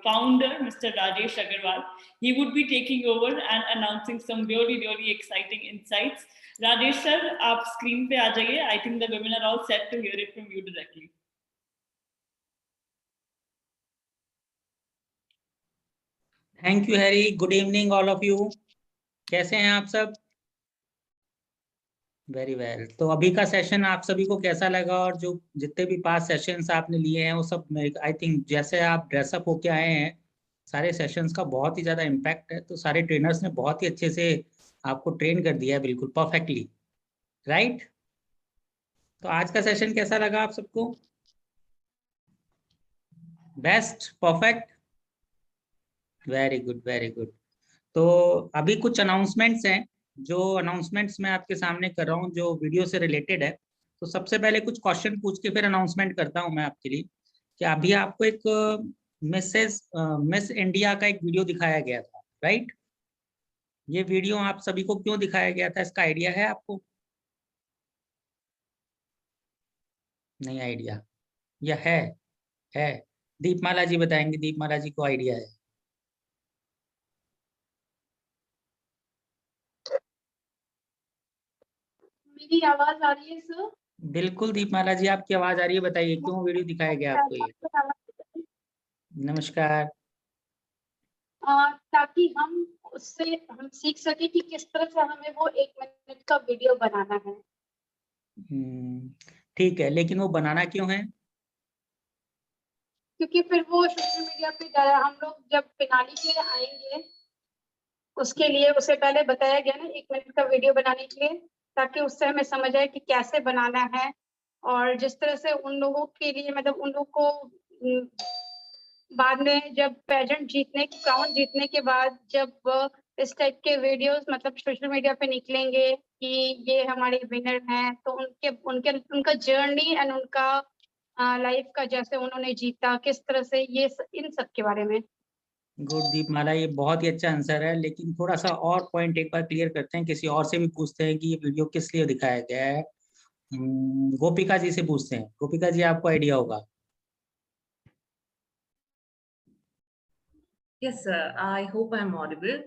S1: founder, Mr. Rajesh Agarwal. He would be taking over and announcing some really exciting insights. Rajesh sir, आप screen पे आ जाइए. I think the women are all set to hear it from you directly.
S21: Thank you Harry. Good evening all of you. कैसे हैं आप सब? Very well. तो अभी का सेशन आप सभी को कैसा लगा, और जो जितने भी पास सेशंस आपने लिए हैं वो सब आई थिंक जैसे आप ड्रेसअप होके आए हैं, सारे सेशंस का बहुत ही ज़्यादा इम्पैक्ट है. तो सारे ट्रेनर्स ने बहुत ही अच्छे से आपको ट्रेन कर दिया है, बिल्कुल परफेक्टली, राइट? तो आज का सेशन कैसा लगा आप सबको? Best, perfect, very good, very good. तो अभी कुछ अनाउंसमेंट्स हैं, जो अनाउंसमेंट्स मैं आपके सामने कर रहा हूँ जो वीडियो से रिलेटेड है. तो सबसे पहले कुछ क्वेश्चन पूछ के फिर अनाउंसमेंट करता हूँ मैं आपके लिए, कि अभी आपको एक मिस इंडिया का एक वीडियो दिखाया गया था, राइट? ये वीडियो आप सभी को क्यों दिखाया गया था, इसका आइडिया है आपको? नहीं आइडिया? या है? दीपमाला जी बताएंगे. दीपमाला जी को आइडिया है.
S10: मेरी आवाज आ रही है सर?
S21: बिल्कुल दीपमाला जी, आपकी आवाज आ रही है. बताइए क्यों वीडियो दिखाया गया आपको ये? नमस्कार.
S10: ताकि हम उससे सीख सके कि किस तरह से हमें वो 1 मिनट का वीडियो बनाना है.
S21: ठीक है, लेकिन वो बनाना क्यों है?
S10: क्योंकि फिर वो सोशल मीडिया पे हम लोग जब फिनाली के लिए आएंगे, उसके लिए उसे पहले बताया गया ना 1 मिनट का वीडियो बनाने के लिए, ताकि उससे हमें समझ आए कि कैसे बनाना है. और जिस तरह से उन लोगों के लिए मतलब उन लोगों को बाद में जब क्राउन जीतने के बाद जब इस टाइप के वीडियोस मतलब सोशल मीडिया पे निकलेंगे कि ये हमारे विनर हैं, तो उनका जर्नी एंड उनका लाइफ का जैसे उन्होंने जीता, किस तरह से, ये इन सब के बारे में.
S21: गुड दीपमाला, ये बहुत ही अच्छा आंसर है, लेकिन थोड़ा सा और पॉइंट एक बार क्लियर करते हैं. किसी और से भी पूछते हैं कि ये वीडियो किस लिए दिखाया गया है. गोपिका जी से पूछते हैं. गोपिका जी, आपको आइडिया होगा?
S8: Yes, sir. I hope I'm audible.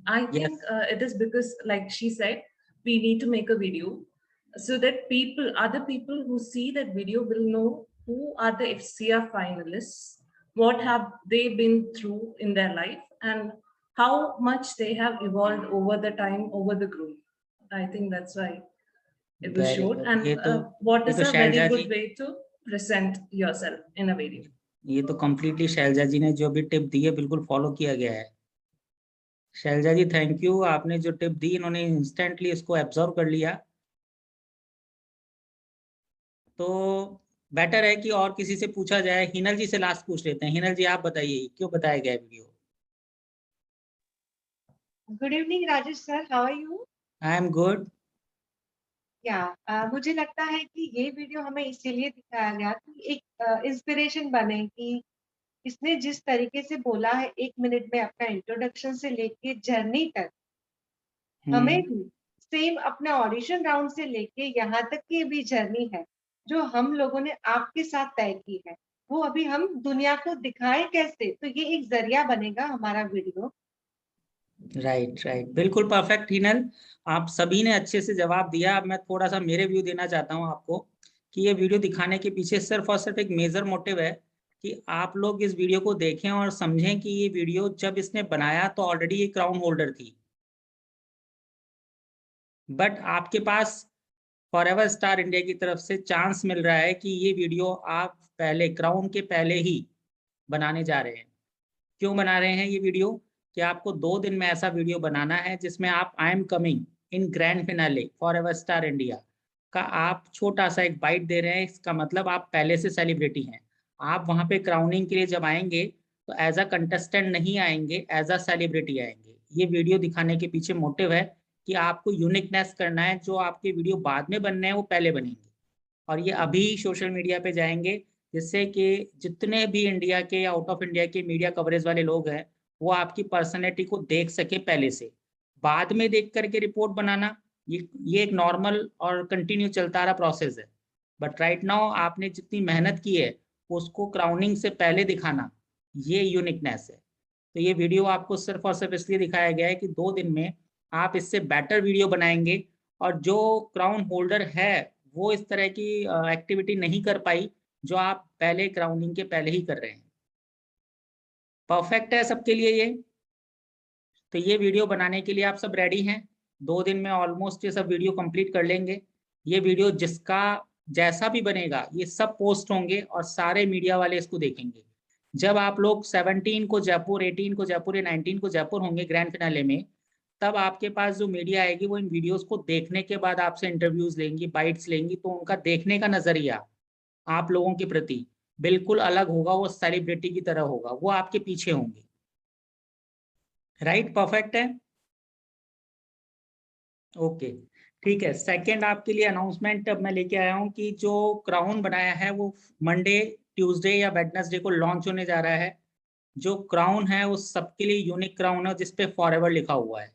S8: I think it is because, like she said, we need to make a video so that other people who see that video will know who are the FCR finalists, what have they been through in their life, and how much they have evolved over the time, over the group. I think that's why it was showed. And what is a very good way to present yourself in a video.
S21: ये तो completely Selja जी ने जो भी tip दी है बिल्कुल follow किया गया है. शैलजा जी थैंक यू, आपने जो टिप दी इन्होंने इंस्टेंटली इसको एब्जॉर्व कर लिया. तो बेटर है कि और किसी से पूछा जाए. हिनल जी से लास्ट पूछ लेते हैं. हिनल जी, आप बताइए क्यों बताया गया video?
S4: Good evening Rajesh sir, how are you?
S21: I am good.
S4: मुझे लगता है कि ये वीडियो हमें इसीलिए दिखाया गया कि एक इंस्पिरेशन बने कि इसने जिस तरीके से बोला है 1 मिनट में अपना इंट्रोडक्शन से लेके जर्नी तक, हमें भी सेम अपना ऑडिशन राउंड से लेके यहाँ तक की भी जर्नी है जो हम लोगों ने आपके साथ तय की है, वो अभी हम दुनिया को दिखाएं कैसे. तो ये एक जरिया बनेगा हमारा वीडियो.
S21: राइट, बिल्कुल परफेक्ट हिनल, आप सभी ने अच्छे से जवाब दिया. अब मैं थोड़ा सा मेरे व्यू देना चाहता हूं आपको कि ये वीडियो दिखाने के पीछे सिर्फ और सिर्फ एक मेजर मोटिव है कि आप लोग इस वीडियो को देखें और समझें कि ये वीडियो जब इसने बनाया तो ऑलरेडी ये क्राउन होल्डर थी, बट आपके पास फॉरएवर स्टार इंडिया की तरफ से चांस मिल रहा है कि ये वीडियो आप पहले क्राउन के पहले ही बनाने जा रहे हैं. क्यों बना रहे हैं ये वीडियो? कि आपको 2 दिन में ऐसा वीडियो बनाना है जिसमें आप I am coming in grand finale forever star India का आप छोटा सा एक बाइट दे रहे हैं. इसका मतलब आप पहले से सेलिब्रिटी हैं. आप वहाँ पे क्राउनिंग के लिए जब आएंगे तो एज अ कंटेस्टेंट नहीं आएंगे, एज अ सेलिब्रिटी आएंगे. ये वीडियो दिखाने के पीछे मोटिव है कि आपको यूनिकनेस करना है. जो आपके वीडियो बाद में बनने हैं वो पहले बनेंगे और ये अभी सोशल मीडिया पे जाएंगे जिससे कि जितने भी इंडिया के या आउट ऑफ इंडिया के मीडिया कवरेज वाले लोग हैं वो आपकी पर्सनैलिटी को देख सके पहले से। बाद में देख करके रिपोर्ट बनाना ये एक नॉर्मल और कंटिन्यू चलता रहा प्रोसेस है, बट राइट नाउ आपने जितनी मेहनत की है उसको क्राउनिंग से पहले दिखाना, ये यूनिकनेस है। तो ये वीडियो आपको सिर्फ और सिर्फ इसलिए दिखाया गया है कि 2 दिन में आप इससे बेटर वीडियो बनाएंगे, और जो क्राउन होल्डर है वो इस तरह की एक्टिविटी नहीं कर पाई जो आप पहले क्राउनिंग के पहले ही कर रहे हैं। परफेक्ट है सबके लिए ये? तो ये वीडियो बनाने के लिए आप सब रेडी हैं? 2 दिन में ऑलमोस्ट ये सब वीडियो कंप्लीट कर लेंगे। ये वीडियो जिसका जैसा भी बनेगा ये सब पोस्ट होंगे और सारे मीडिया वाले इसको देखेंगे। जब आप लोग 17 को जयपुर, 18 को जयपुर या 19 को जयपुर होंगे ग्रैंड फिनाले में, तब आपके पास जो मीडिया आएगी वो इन वीडियोस को देखने के बाद आपसे इंटरव्यूज लेंगी, बाइट्स लेंगी, तो उनका देखने का नजरिया आप लोगों के प्रति बिल्कुल अलग होगा, वो सेलिब्रिटी की तरह होगा, वो आपके पीछे होंगे। राइट? परफेक्ट है? ओके, ठीक है। सेकंड आपके लिए अनाउंसमेंट अब मैं लेके आया हूँ कि जो क्राउन बनाया है वो मंडे, ट्यूसडे या वेडनेसडे को लॉन्च होने जा रहा है। जो क्राउन है वो सबके लिए यूनिक क्राउन है जिसपे फॉरएवर लिखा हुआ है।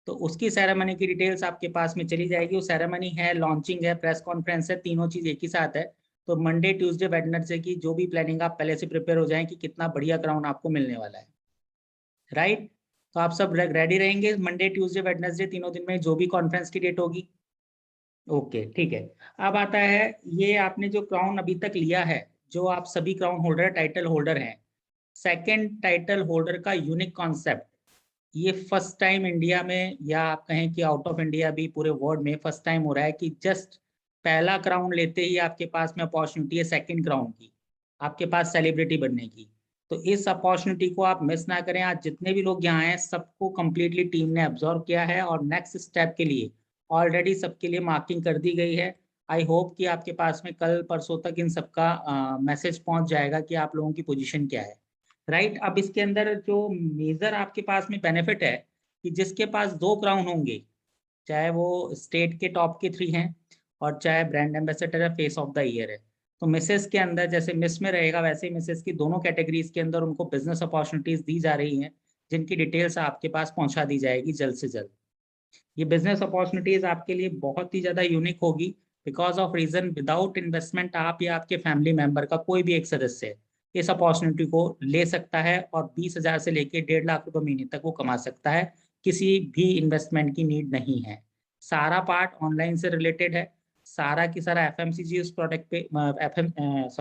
S21: तो उसकी सेरेमनी की डिटेल्स आपके पास में चली जाएगी। वो सेरेमनी है, लॉन्चिंग है, प्रेस कॉन्फ्रेंस है, तीनों चीज एक ही साथ है। तो मंडे, ट्यूसडे, वेडनेसडे की जो भी प्लानिंग, आप पहले से प्रिपेयर हो जाएं कि कितना बढ़िया क्राउन आपको मिलने वाला है। राइट? तो आप सब रेडी रहेंगे मंडे, ट्यूसडे, वेडनेसडे तीनों दिन में जो भी कॉन्फ्रेंस की डेट होगी। ओके, ठीक है। अब आता है ये आपने जो क्राउन अभी तक लिया है, जो आप सभी क्राउन होल्डर, टाइटल होल्डर हैं, सेकंड टाइटल होल्डर का यूनिक कॉन्सेप्ट ये फर्स्ट टाइम इंडिया में, या आप कहें कि आउट ऑफ इंडिया भी पूरे वर्ल्ड में फर्स्ट टाइम हो रहा है कि जस्ट पहला क्राउन लेते ही आपके पास में अपॉर्चुनिटी है सेकंड क्राउन की, आपके पास सेलिब्रिटी बनने की। तो इस अपॉर्चुनिटी को आप मिस ना करें। आज जितने भी लोग यहाँ हैं सबको कंप्लीटली टीम ने ऑब्जर्व किया है और नेक्स्ट स्टेप के लिए ऑलरेडी सबके लिए मार्किंग कर दी गई है। आई होप कि आपके पास में कल परसों तक इन सबका मैसेज पहुंच जाएगा कि आप लोगों की पोजीशन क्या है। राइट? अब इसके अंदर जो मेजर आपके पास में बेनिफिट है कि जिसके पास 2 क्राउन होंगे, चाहे वो स्टेट के टॉप के 3 हैं और चाहे ब्रांड एम्बेसडर है, फेस ऑफ द ईयर है, तो मिसेस के अंदर जैसे मिस में रहेगा वैसे ही मिसेस की दोनों कैटेगरीज के अंदर उनको बिजनेस अपॉर्चुनिटीज दी जा रही हैं, जिनकी डिटेल्स आपके पास पहुंचा दी जाएगी जल्द से जल्द। ये बिजनेस अपॉर्चुनिटीज आपके लिए बहुत ही ज्यादा यूनिक होगी because of reason without investment आप या आपके फैमिली मेंबर का कोई भी एक सदस्य इस अपॉर्चुनिटी को ले सकता है और 20,000 से लेके 1.5 लाख रुपए महीने तक वो कमा सकता है। किसी भी इन्वेस्टमेंट की नीड नहीं है। सारा पार्ट ऑनलाइन से रिलेटेड है। सारा की सारा एफएमसीजी उस प्रोडक्ट पे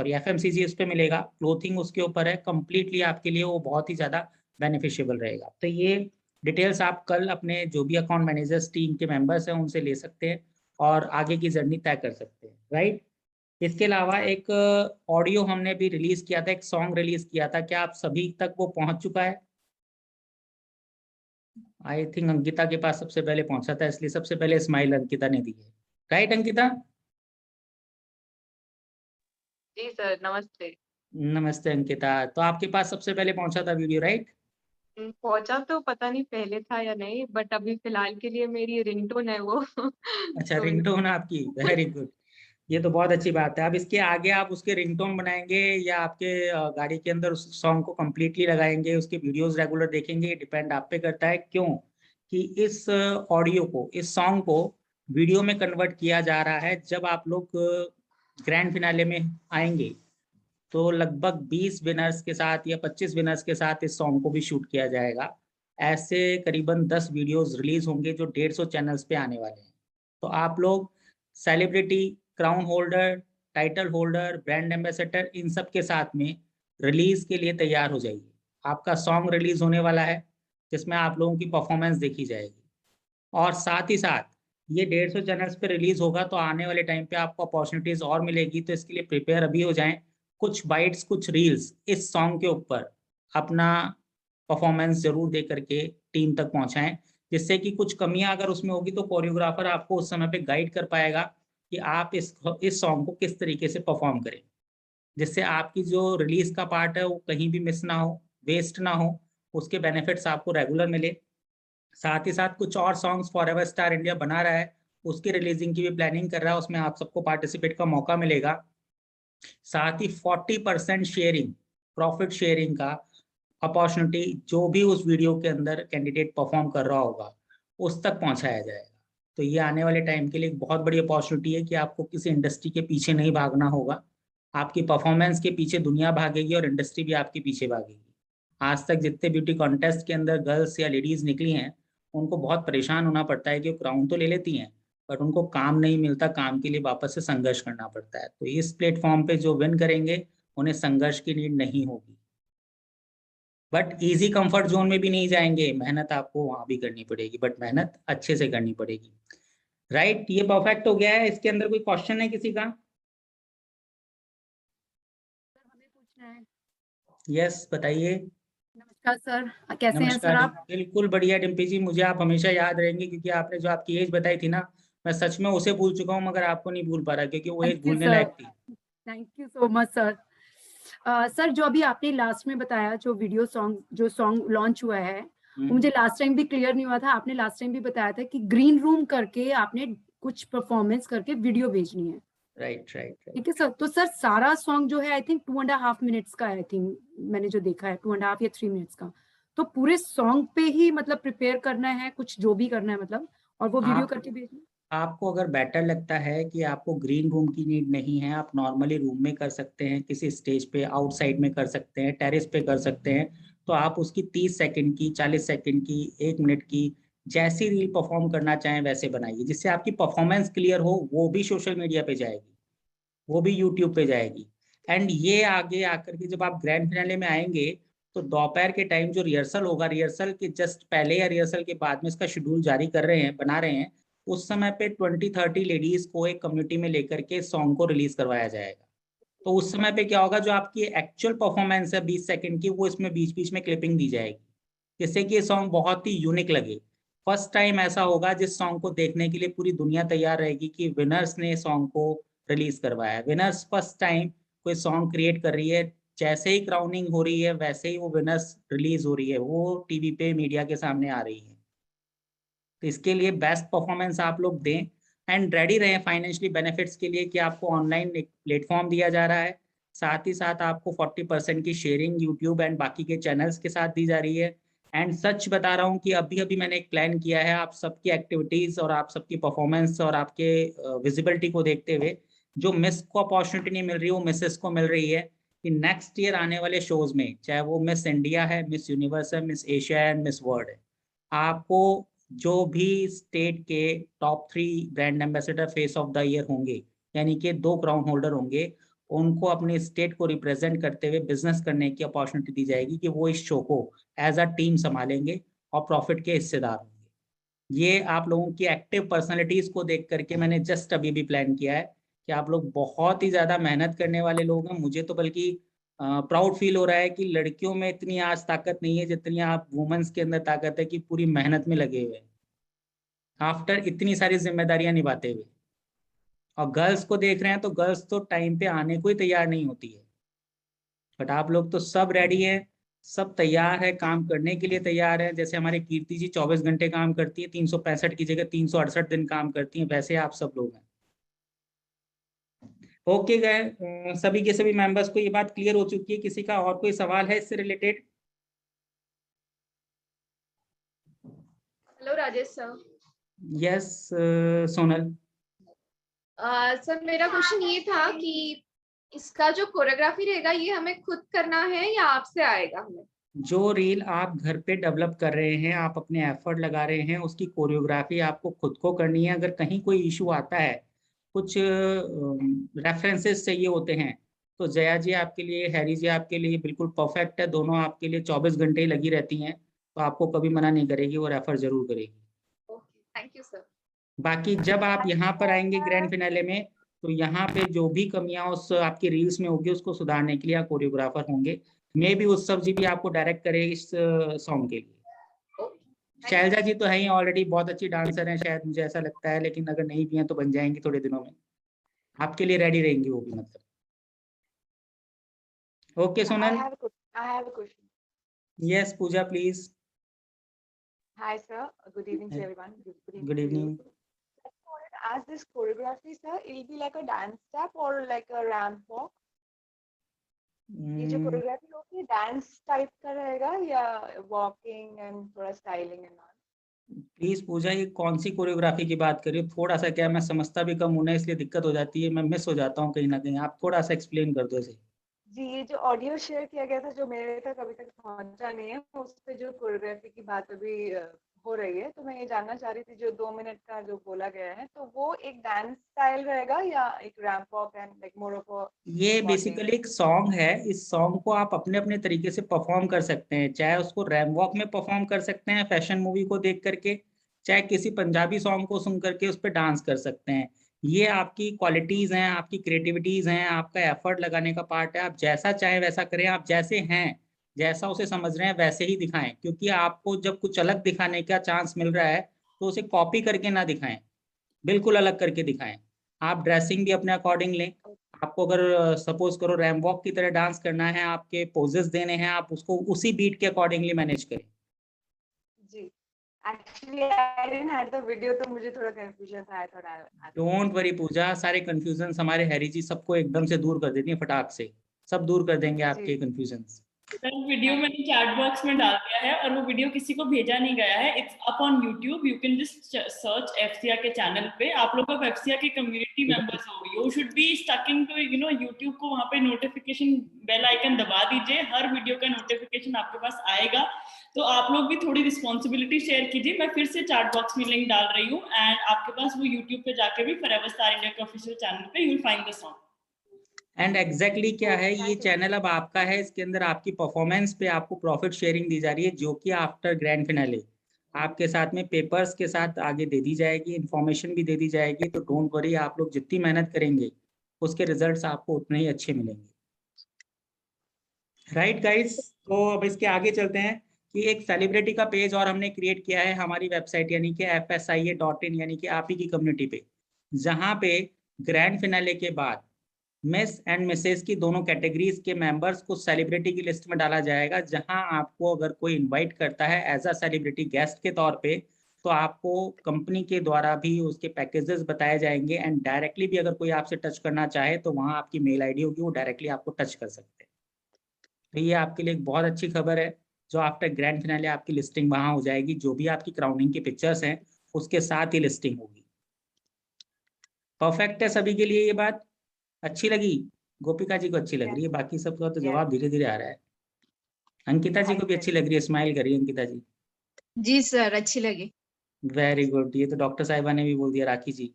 S21: एफएमसीजी उस पे मिलेगा, क्लोथिंग उसके ऊपर है। कंप्लीटली आपके लिए वो बहुत ही ज्यादा बेनिफिशियबल रहेगा। तो ये डिटेल्स आप कल अपने जो भी अकाउंट मैनेजर्स टीम के मेंबर्स हैं उनसे ले सकते हैं और आगे की जर्नी तय कर सकते हैं। राइट? इसके अलावा एक ऑडियो हमने भी रिलीज किया था, एक सॉन्ग रिलीज किया था, क्या आप सभी तक वो पहुंच चुका है? आई थिंक अंकिता के पास सबसे पहले पहुंचा था, इसलिए सबसे पहले स्माइल अंकिता ने दी है। राइट अंकिता?
S17: जी सर, नमस्ते।
S21: नमस्ते अंकिता। तो आपके पास सबसे पहले पहुंचा था वीडियो, राइट?
S17: पहुंचा तो पता नहीं पहले था या नहीं, बट अभी फिलहाल के लिए मेरी रिंगटोन है वो।
S21: अच्छा,
S17: तो
S21: रिंगटोन आपकी, वेरी गुड। ये तो बहुत अच्छी बात है। अब इसके आगे आप उसके रिंगटोन बनाएंगे या आपके गाड़ी के अंदर उस सॉन्ग को कंप्लीटली लगाएंगे, उसके वीडियोस रेगुलर देखेंगे, ये डिपेंड आप पे करता है। क्यों कि इस ऑडियो को, इस सॉन्ग को वीडियो में कन्वर्ट किया जा रहा है। जब आप लोग ग्रैंड फिनाले में आएंगे तो लगभग 20 विनर्स के साथ या 25 विनर्स के साथ इस सॉन्ग को भी शूट किया जाएगा। ऐसे करीबन 10 वीडियोस रिलीज होंगे जो 150 चैनल्स पे आने वाले हैं। तो आप लोग celebrity, crown holder, title holder, brand ambassador, इन सब के साथ में रिलीज के लिए तैयार हो जाइए। आपका सॉन्ग रिलीज होने वाला है जिसमें आप लोगों की परफॉर्मेंस देखी जाएगी और साथ ही साथ ये 150 चैनल्स पे रिलीज होगा तो आने वाले टाइम पे आपको अपॉर्चुनिटीज और मिलेगी। तो इसके लिए प्रिपेयर अभी हो जाएं। कुछ बाइट्स, कुछ रील्स इस सॉन्ग के ऊपर अपना परफॉर्मेंस जरूर दे करके टीम तक पहुंचाएं, जिससे कि कुछ कमियां अगर उसमें होगी तो कोरियोग्राफर आपको उस समय पे गाइड कर पाएगा कि आप इस सॉन्ग को किस तरीके से परफॉर्म करें, जिससे आपकी जो रिलीज का पार्ट है वो कहीं भी मिस ना हो, वेस्ट ना हो, उसके बेनिफिट्स आपको रेगुलर मिले। साथ ही साथ कुछ और सॉन्ग्स फॉरएवर स्टार इंडिया बना रहा है, उसकी रिलीजिंग की भी प्लानिंग कर रहा है, उसमें आप सबको पार्टिसिपेट का मौका मिलेगा। साथ ही 40% शेयरिंग, प्रॉफिट शेयरिंग का अपॉर्चुनिटी जो भी उस वीडियो के अंदर कैंडिडेट परफॉर्म कर रहा होगा उस तक पहुंचाया जाएगा। तो ये आने वाले टाइम के लिए एक बहुत बड़ी अपॉर्चुनिटी है कि आपको किसी इंडस्ट्री के पीछे नहीं भागना होगा, आपकी परफॉर्मेंस के पीछे दुनिया भागेगी और इंडस्ट्री भी आपके पीछे भागेगी। आज तक जितने ब्यूटी कॉन्टेस्ट के अंदर गर्ल्स या लेडीज निकली हैं उनको बहुत परेशान होना पड़ता है कि वो क्राउन तो ले लेती हैं बट उनको काम नहीं मिलता, काम के लिए वापस से संघर्ष करना पड़ता है। तो इस प्लेटफॉर्म पे जो विन करेंगे उन्हें संघर्ष की नीड नहीं होगी, बट इजी कंफर्ट जोन में भी नहीं जाएंगे, मेहनत आपको वहां भी करनी पड़ेगी, बट मेहनत अच्छे से करनी पड़ेगी। राइट, ये परफेक्ट हो गया है। इसके अंदर कोई क्वेश्चन है किसी का? यस, बताइए।
S5: नमस्कार सर, कैसे हैं सर
S21: नमस्कार,
S5: आप?
S21: बिल्कुल बढ़िया डिम्पी जी, मुझे आप हमेशा याद रहेंगे क्योंकि आपने जो आपकी एज बताई थी ना, मैं सच में उसे भूल चुका हूँ मगर आपको नहीं भूल पा रहा क्योंकि वो एज
S5: थैंक यू
S21: भूलने
S5: सर,
S21: लायक थी।
S5: Thank you so much sir. Sir जो अभी आपने लास्ट में बताया, जो वीडियो सॉन्ग, जो सॉन्ग लॉन्च हुआ है, वो मुझे लास्ट टाइम भी क्लियर नहीं हुआ था। आपने लास्ट टाइम भी बताया था कि ग्रीन रूम करके आपने कुछ परफॉर्मेंस करके वीडियो भेजनी है।
S21: Right right right.
S5: ठीक है सर, तो सर सारा सॉन्ग जो है आई थिंक 2.5 मिनट्स का है, आई थिंक मैंने जो देखा है 2.5 या 3 मिनट्स का, तो पूरे सॉन्ग पे ही मतलब प्रिपेयर करना है, कुछ जो भी करना है मतलब, और वो वीडियो करके भेजना है?
S21: आपको अगर बेटर लगता है कि आपको ग्रीन रूम की नीड नहीं है, आप नॉर्मली रूम में कर सकते हैं, किसी स्टेज पे आउटसाइड में कर सकते हैं, टेरेस पे कर सकते हैं, तो आप उसकी 30 सेकंड की, 40 सेकंड की, 1 मिनट की जैसी रील परफॉर्म करना चाहें वैसे बनाइए, जिससे आपकी परफॉर्मेंस क्लियर हो, वो भी सोशल मीडिया पे जाएगी, वो भी यूट्यूब पे जाएगी। एंड ये आगे आकर के जब आप ग्रैंड फिनाले में आएंगे तो दोपहर के टाइम जो रिहर्सल होगा, रिहर्सल के जस्ट पहले या रिहर्सल के बाद में इसका शेड्यूल जारी कर रहे हैं, बना रहे हैं, उस समय पे 20-30 लेडीज को एक कम्युनिटी में लेकर के सॉन्ग को रिलीज करवाया जाएगा। तो उस समय पे क्या होगा, जो आपकी एक्चुअल परफॉर्मेंस है 20 सेकंड की, वो इसमें बीच बीच में क्लिपिंग दी जाएगी, जिससे कि ये सॉन्ग बहुत ही यूनिक लगे। फर्स्ट टाइम ऐसा होगा जिस सॉन्ग को देखने के लिए पूरी दुनिया तैयार रहेगी कि विनर्स ने सॉन्ग को रिलीज करवाया। विनर्स फर्स्ट टाइम कोई सॉन्ग क्रिएट कर रही है, जैसे ही क्राउनिंग हो रही है वैसे ही वो विनर्स रिलीज हो रही है, वो टीवी पे मीडिया के सामने आ रही है। तो इसके लिए बेस्ट परफॉर्मेंस आप लोग दें एंड रेडी रहें फाइनेंशियली बेनिफिट्स के लिए कि आपको ऑनलाइन एक प्लेटफॉर्म दिया जा रहा है, साथ ही साथ आपको 40% की शेयरिंग यूट्यूब एंड बाकी के चैनल्स के साथ दी जा रही है। एंड सच बता रहा हूँ कि अभी अभी मैंने एक प्लान किया है, आप सबकी एक्टिविटीज़ और आप सबकी परफॉर्मेंस और आपके विजिबिलिटी को देखते हुए, जो मिस को अपॉर्चुनिटी नहीं मिल रही वो मिसेस को मिल रही है कि नेक्स्ट ईयर आने वाले शोज में, चाहे वो मिस इंडिया है, मिस यूनिवर्स है, miss Asia and miss world है, आपको जो भी स्टेट के top 3 brand ambassador face of the year होंगे, यानी कि 2 क्राउन होल्डर होंगे, उनको अपने स्टेट को रिप्रेजेंट करते हुए बिजनेस करने की अपॉर्चुनिटी दी जाएगी कि वो इस शो को एज अ टीम संभालेंगे और प्रॉफिट के हिस्सेदार होंगे। ये आप लोगों की एक्टिव पर्सनैलिटीज को देख करके मैंने जस्ट अभी भी प्लान किया है कि आप लोग बहुत ही ज़्यादा मेहनत करने वाले लोग हैं। मुझे तो बल्कि प्राउड फील हो रहा है कि लड़कियों में इतनी आज ताकत नहीं है जितनी आप वुमेन्स के अंदर ताकत है कि पूरी मेहनत में लगे हुए आफ्टर इतनी सारी जिम्मेदारियां निभाते हुए। और गर्ल्स को देख रहे हैं तो गर्ल्स तो टाइम पे आने को ही तैयार नहीं होती है, बट आप लोग तो सब रेडी है, सब तैयार है, काम करने के लिए तैयार है। जैसे हमारे कीर्ति जी 24 घंटे काम करती है, 365 की जगह 368 दिन काम करती हैं, वैसे आप सब लोग हैं। ओके गए, सभी के सभी मेंबर्स को ये बात क्लियर हो चुकी है। किसी का और कोई सवाल है इससे related?
S22: Hello Rajesh sir.
S21: Yes Sonal.
S22: Sir मेरा क्वेश्चन ये था कि इसका जो कोरियोग्राफी रहेगा ये हमें खुद करना है या आपसे आएगा हमें? जो
S21: रील आप घर पे डेवलप कर रहे हैं, आप अपने एफर्ट लगा रहे हैं, उसकी कोरियोग्राफी आपको खुद को करनी है। अगर कहीं कोई इशू आता है, कुछ रेफरेंसेस चाहिए होते हैं, तो जया जी आपके लिए, हैरी जी आपके लिए बिल्कुल परफेक्ट है। दोनों आपके लिए 24 घंटे ही लगी रहती हैं, तो आपको कभी मना नहीं करेगी, वो रेफर जरूर करेगी।
S22: Thank you sir.
S21: बाकी जब आप यहाँ पर आएंगे ग्रैंड फिनाले में, तो यहाँ पे जो भी कमियां उस आपकी रील्स में होगी उसको सुधारने के लिए कोरियोग्राफर होंगे। मे भी उत्सव जी भी आपको डायरेक्ट करे इस सॉन्ग के लिए। शैलजा जी तो है ही ऑलरेडी, बहुत अच्छी डांसर हैं शायद, मुझे ऐसा लगता है, लेकिन अगर नहीं भी हैं तो बन जाएंगी थोड़े दिनों में, आपके लिए रेडी रहेंगी वो भी मतलब। Okay Sonal.
S23: I have a question.
S21: Yes Pooja please.
S23: Hi, sir. Good evening to everyone.
S21: Good evening.
S23: As this choreography, sir, it'll be like a dance step or like a ramp walk? ये जो choreography होगी dance type का रहेगा या walking and थोड़ा styling and all?
S21: Please पूजा, ये कौन सी choreography की बात कर रही हो? थोड़ा सा, क्या मैं समझता भी कम हूं ना, इसलिए दिक्कत हो जाती है, मैं मिस हो जाता हूँ कहीं ना कहीं। आप थोड़ा सा एक्सप्लेन कर दो इसे।
S23: जी, ये जो ऑडियो शेयर किया गया था जो मेरे तक अभी तक पहुंचा नहीं है, उस पे जो कोरियोग्राफी की बात अभी हो रही है, तो मैं ये जानना चाह रही थी जो 2 मिनट का जो बोला गया है, तो वो एक डांस स्टाइल रहेगा या एक ramp walk and like more of a
S21: ये
S23: वॉकिंग?
S21: बेसिकली एक सॉन्ग है। इस सॉन्ग को आप अपने अपने तरीके से परफॉर्म कर सकते हैं, चाहे उसको रैम वॉक में परफॉर्म कर सकते हैं फैशन मूवी को देख करके, चाहे किसी पंजाबी सॉन्ग को सुन करके उस पर डांस कर सकते हैं। ये आपकी क्वालिटीज हैं, आपकी क्रिएटिविटीज हैं, आपका एफर्ट लगाने का पार्ट है। आप जैसा चाहें वैसा करें, आप जैसे हैं, जैसा उसे समझ रहे हैं वैसे ही दिखाएं, क्योंकि आपको जब कुछ अलग दिखाने का चांस मिल रहा है तो उसे कॉपी करके ना दिखाएं, बिल्कुल अलग करके दिखाएं। आप ड्रेसिंग भी अपने अकॉर्डिंग लें। आपको अगर सपोज करो रैम वॉक की तरह डांस करना है, आपके पोजेस देने हैं, आप उसको उसी बीट के अकॉर्डिंगली मैनेज करें।
S23: जी, actually I didn't had the video, तो मुझे थोड़ा कंफ्यूजन था। I thought I
S21: don't worry Pooja, सारे कंफ्यूजन हमारे हैरी जी सबको एकदम से दूर कर देती है, फटाक से सब दूर कर देंगे आपके कंफ्यूजन।
S1: सर वीडियो मैंने चैट बॉक्स में डाल दिया है और वो वीडियो किसी को भेजा नहीं गया है। It's up on YouTube, you can just search FCA के चैनल पे। आप लोग अब एफसीआ के कम्युनिटी मेंबर्स हो, you should be sticking to YouTube को, वहां पे नोटिफिकेशन बेल आइकन दबा दीजिए, हर वीडियो का नोटिफिकेशन आपके पास आएगा। तो आप लोग भी थोड़ी रिस्पॉन्सिबिलिटी शेयर कीजिए। मैं फिर से चैट बॉक्स में लिंक डाल रही हूँ एंड आपके पास वो यूट्यूब पे जाके भी फॉरएवर स्टार इंडिया के ऑफिशियल चैनल पे you will find the song.
S21: And exactly क्या है, ये चैनल अब आपका है, इसके अंदर आपकी परफॉर्मेंस पे आपको प्रॉफिट शेयरिंग दी जा रही है, जो कि आफ्टर ग्रैंड फिनाले आपके साथ में पेपर्स के साथ आगे दे दी जाएगी, इंफॉर्मेशन भी दे दी जाएगी। तो डोंट वरी, आप लोग जितनी मेहनत करेंगे उसके रिजल्ट्स आपको उतने ही अच्छे मिलेंगे। राइट गाइस, तो अब इसके आगे चलते हैं कि एक सेलिब्रिटी का पेज और हमने क्रिएट किया है हमारी वेबसाइट यानी कि fsia.in यानी कि आप ही की कम्युनिटी पे, जहाँ पे ग्रैंड फिनाले के बाद मिस एंड मिसेस की दोनों कैटेगरीज के मेंबर्स को सेलिब्रिटी की लिस्ट में डाला जाएगा, जहां आपको अगर कोई इनवाइट करता है एज अ सेलिब्रिटी गेस्ट के तौर पे, तो आपको कंपनी के द्वारा भी उसके पैकेजेस बताए जाएंगे एंड डायरेक्टली भी अगर कोई आपसे टच करना चाहे तो वहां आपकी मेल आईडी होगी, वो डायरेक्टली आपको टच कर सकते हैं। तो ये आपके लिए एक बहुत अच्छी खबर है, जो आफ्टर ग्रैंड फिनाले आपकी लिस्टिंग वहां हो जाएगी, जो भी आपकी क्राउनिंग की पिक्चर्स हैं उसके साथ ही लिस्टिंग होगी। परफेक्ट है सभी के लिए? ये बात अच्छी लगी? गोपिका जी को अच्छी लग रही है, बाकी सबका तो जवाब धीरे धीरे आ रहा है। अंकिता जी को भी अच्छी लग रही है, स्माइल कर रही है अंकिता जी।
S17: जी सर, अच्छी लगी।
S21: वेरी गुड, ये तो डॉक्टर साहिबा ने भी बोल दिया, राखी जी।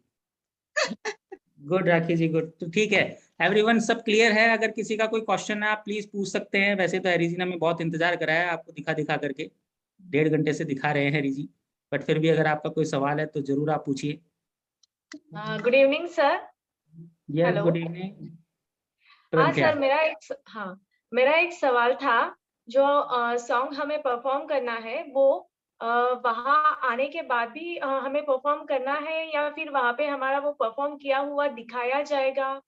S21: गुड राखी जी, गुड। तो ठीक है एवरीवन, सब क्लियर है? अगर किसी का कोई क्वेश्चन है आप प्लीज पूछ सकते हैं। वैसे तो हरी जी ने हमें बहुत इंतजार कराया है आपको दिखा दिखा करके, 1.5 घंटे से दिखा रहे हैं हरी जी, बट फिर भी अगर आपका कोई सवाल है तो जरूर आप पूछिए।
S3: Good evening sir.
S21: Yes, good evening.
S3: हाँ सर, मेरा एक सवाल था। जो सॉन्ग हमें परफॉर्म करना है वो वहां आने के बाद भी हमें परफॉर्म करना है या फिर वहां पे हमारा वो परफॉर्म किया हुआ दिखाया जाएगा?